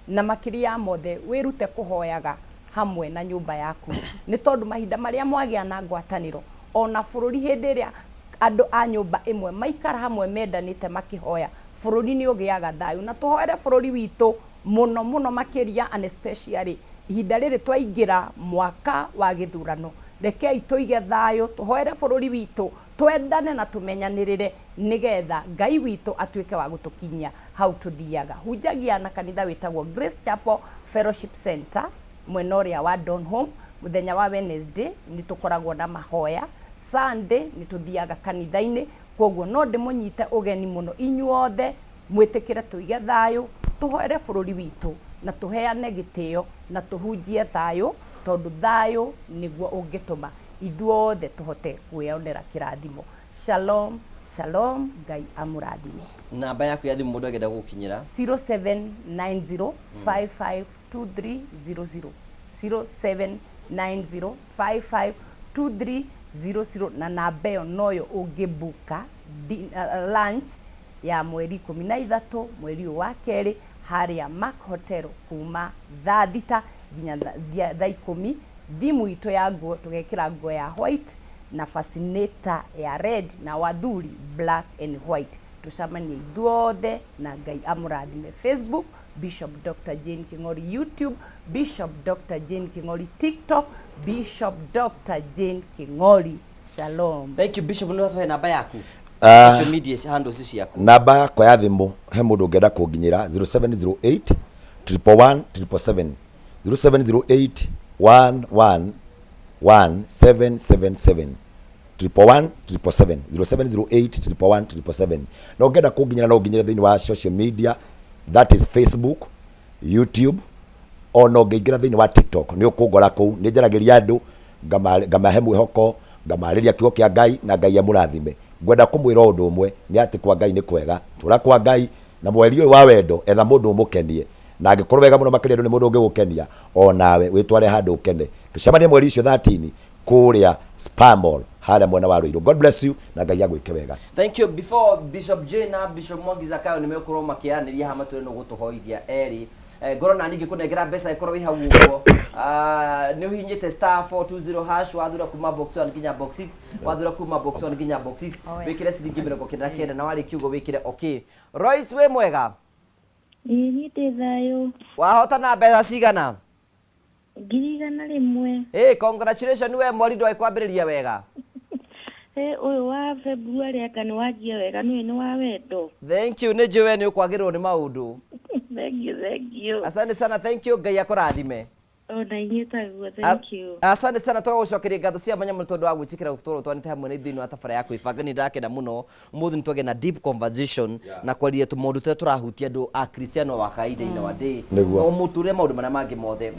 Speaker 3: na makiria mothe wirute kuhoyaga hamwe na nyumba yaku. Ni tondu mahinda maria mwagia na ngwataniro ona bururi hindi iria andu a nyumba imwe maikara hamwe mendanite makihoya bururi ni ugiaga thayu na tuhoere bururi witu muno muno makiria and especially ihinda riri twaingira mwaka wa githurano rekei tuige thayo tuhoere bururi witu twendane na tumenyanirire nigetha Ngai witu atuike wa gutukinyia hau tuthiaga hunjagia na kanitha witagwo Grace Chapel Fellowship Center mwena uria wa Donholm muthenya wa Wednesday ni tukoragwo na mahoya Sunday ni tuthiaga kanitha-ini koguo no ndimunyite ugeni muno inyuothe mwitikire tuige thayo tuhoere bururi witu na tuheane gitio na tuhunjie thayo tondu thayo niguo ungituma ithuothe tuhote kwionera kirathimo. Shalom shalom, Ngai amurathime.
Speaker 1: Namba yaku ya thimu mundu agenda gukinyira
Speaker 3: 0790552300 0790552300 na namba iyo noyo ungibuka lunch ya mweri 13 mweri wa keri haria Mark Hotel kuma thaa thita nginya thaa 10. Thimu ito ya nguo tugekira nguo ya white na fascinator ya red na wathuri black and white. Tucamanie ithuothe na Ngai amurathime. Facebook Bishop Dr. Jane King'ori, YouTube Bishop Dr. Jane King'ori, TikTok Bishop Dr. Jane King'ori. Shalom.
Speaker 1: Thank you Bishop. Ndio tuwe namba yaku social media handles ciaku.
Speaker 2: Namba yakwa ya thimu he mundu ngenda kunginyira 0708 111 777 0708 1111777 11177 0708 1111777. No ngenda kunginyira no nginyira thini wa social media, that is Facebook, YouTube, ono nginyira thini wa TikTok. Ni ukungora ku ni njaragiria andu ngamahe mwihoko ngamariria kiugo kia Ngai na Ngai amurathime. Ngwenda kumwira undu umwe ni ati kwa Ngai ni kwega, tura kwa Ngai na mweri uyu wa wendo etha mundu umukenie na angikorwo wega muno makiria ndu ni mundu ungigukenia onawe witware handu ukene. Tucemanie mweri ucio 13 kuria Spamol haria mwena wa Ruiru. God bless you na Ngai agwike wega.
Speaker 1: Thank you. Before Bishop Jane na Bishop Mwangi Zakayo nimekorwo makianiria hama tuli no gutuhoithia eri ngoro na ningi kunengera mbeca ikorwo wi hau uguo ni uhinyite *420# wathura kuma box 1 nginya box 6 wathura kuma box 1 nginya box 6 wikire ciringi 79 na wari kiugo wikire okay. Royce we mwega?
Speaker 18: Nyite thayo.
Speaker 1: Wahota na mbeca cigana?
Speaker 18: 100
Speaker 1: Hey, congratulations we mwari ndwai kwambiriria wega.
Speaker 18: Uyu wa February akani wajia wega ni wa wendo.
Speaker 1: Thank you. Ni jiwe ni ukwagirwo ni maundu.
Speaker 18: Thank you.
Speaker 1: Asante sana. Thank you. Ngai akurathime.
Speaker 18: Na inyitaguo. Thank you.
Speaker 1: Asante sana. Twagucokeria ngatho cia manya muno tondu wa gwitikira gutoro twanite hamwe ni thini wa tabara ya kwibanga ni ndakenda muno umuthi ni twage na deep conversation na kwaria tu maundu twa turahutia andu a Kristiano wa kaida ina wa day no muture maundu mana mangi mothe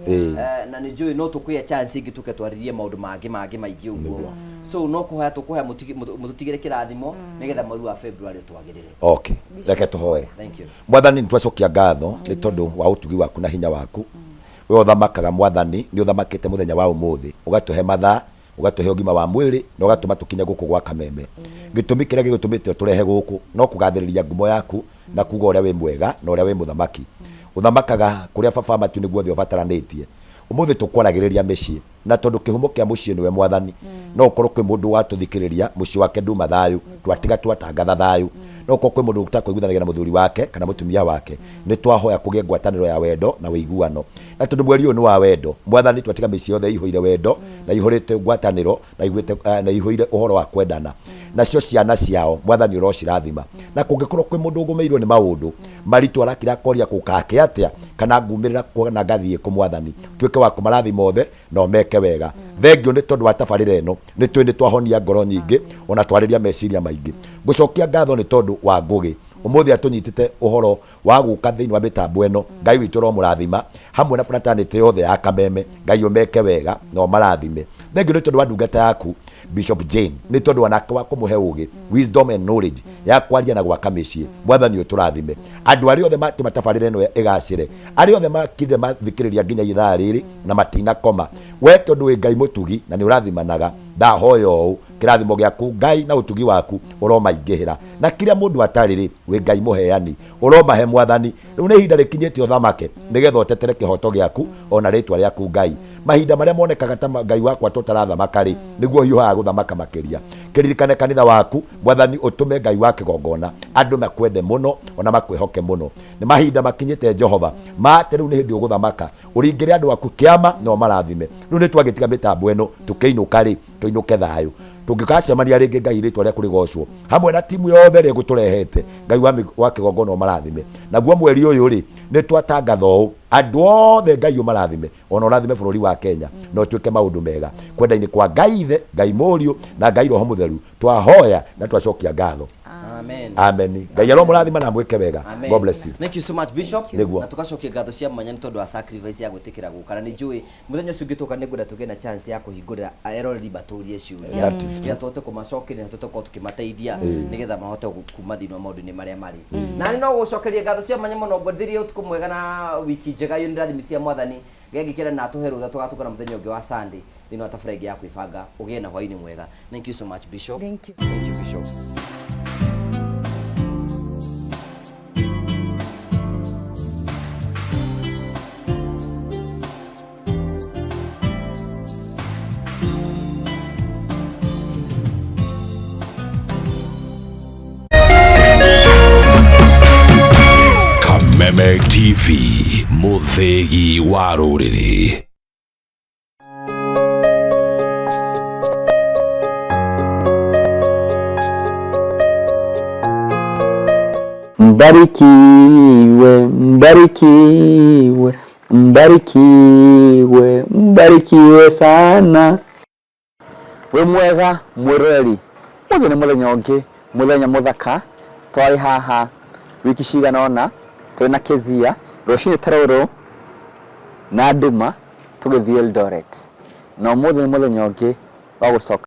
Speaker 1: na ni njui no tukuya chance ingi tuke twaririe maundu mangi maingi uguo so no kuhoya tukuhoya mututigire kirathimo nigetha mweri wa February twagirire.
Speaker 2: Okay, reke tuhoe.
Speaker 1: Thank you.
Speaker 2: Mwathani nitwacokia ngatho ni tondu wa utugi waku na hinya waku. We uthamakaga Mwathani ni uthamakite muthenya wa umuthi ugatuhe mathaa ugatuhe ugima wa mwiri na ugatuma tukinye guku gwa Kameme. Gitumi kiria gigutumite turehe guku no kugathiriria ngumo yaku na kuga uria wi mwega na uria wi muthamaki. Uthamakaga kuria baba matu niguo thi ubataranitie. Umuthi tukwaragiriria micii na tondu kihumo kia mucii niwe Mwathani no ukorwo kwi mundu watuthikiriria mucii wake nduma thayu twatiga twatangatha thayu no ukorwo kwi mundu utakwiguthanagia na muthuri wake kana mutumia wake ni twahoya kugie ngwataniro ya wendo na wiguano na tondu mweri uyu ni wa wendo Mwathani twatiga micii yothe ihoire wendo na ihurite ngwataniro na igwite na ihoire uhoro wa kwendana nacio ciana ciao Mwathani urocirathima na kungikorwo kwi mundu ugumeirwo ni maundu maritu arakira koria kukake atia kana ngumirira kuona ngathie ku Mwathani tuike wa kumarathima othe no meke wega. Thengio ni tondu wa tabarira eno ni twende twahonia ngoro nyingi ona twariria meciria maingi. Gucokia ngatho ni tondu wa ngugi umuthi atunyitite uhoro wa guka thiini wa mitambo eno Ngai witu ro murathima hamwe na fraternity yothe ya Kameme Ngai umeke wega no marathime. Thengio ni tondu wa ndungata yaku Bishop Jane ni tondu wanake wa kumuhe ugi wisdom and knowledge ya kwaria na gwaka micii Mwathani uturathime andu ari othe matabarira eno igacire ari othe makire mathikiriria nginya ithaa riri na matina koma we tondu wi Ngai mutugi na ni urathimanaga ndahoyo u kirathimo giaku Ngai na utugi waku uromaingihira na kiria mundu atariri wi Ngai muheani uromahe Mwathani riu ni ihinda rikinyite uthamake nigetha utetere kihoto giaku ona ritwa riaku Ngai mahinda maria monekaga ta Ngai wakwa tutarathamaka ri niguo hiuha wa guthamaka makiria kiririkane kanitha waku mwathani utume ngai wa kigongona andu makwende muno ona makwihoke muno ni mahinda makinyite Jehova mate riu ni hindi uguthamaka uringire andu aku kiama no marathime riu ni twagitiga mitambo eno tukiinuka ri tuinuke thayo tungikacemania ringi ngai ritwa ria kurigocwo hamwe na timu yothe ri guturehete ngai wa kigongona o marathime naguo mweri uyu ri ni twatangatho andu othe ngai o marathime ona urathime bururi wa Kenya no tuike maundu mega kwenda-ini kwa ngai ithe ngai Mũriũ na ngai Roho Mũtheru twahoya na twacokia ngatho.
Speaker 1: Amen.
Speaker 2: Amen. Ngai aro murathima na mwike wega. God bless you.
Speaker 1: Thank you so much Bishop.
Speaker 2: Na
Speaker 1: tukacokia ngatho cia mwanya ni tondu wa sacrifice ya gwitikira gukana ni njui muthenya ucio ngituka ni ngwenda tugie na chance ya kuhingurira eroreri baturie ciuria ya tote kumacokeria tote ko tukimateithia nigetha mahote kuma thini wa maundu-ini maria mari na ni no gucokeria ngatho cia mwanya muno ngwethirie utuku mwega na wiki njega yo ndirathimi cia mwathani ngegikira na tuheru tha tugatukana muthenya ungi wa Sunday thini wa tabaregi ya kwibanga ugie na hwaini mwega. Thank you so much Bishop.
Speaker 3: Thank you
Speaker 1: Bishop.
Speaker 19: Kameme TV, muthegi wa ruriri.
Speaker 20: Mbarikiwe, mbarikiwe, mbarikiwe, mbarikiwe sana. We mwega mwirori. Uyu ni muthenya ungi, muthenya muthaka. Twari haha wiki cigana ona turi na Kezia rucini taroro na nduma tugithie Eldoret. No muthenya ungi wa gucoka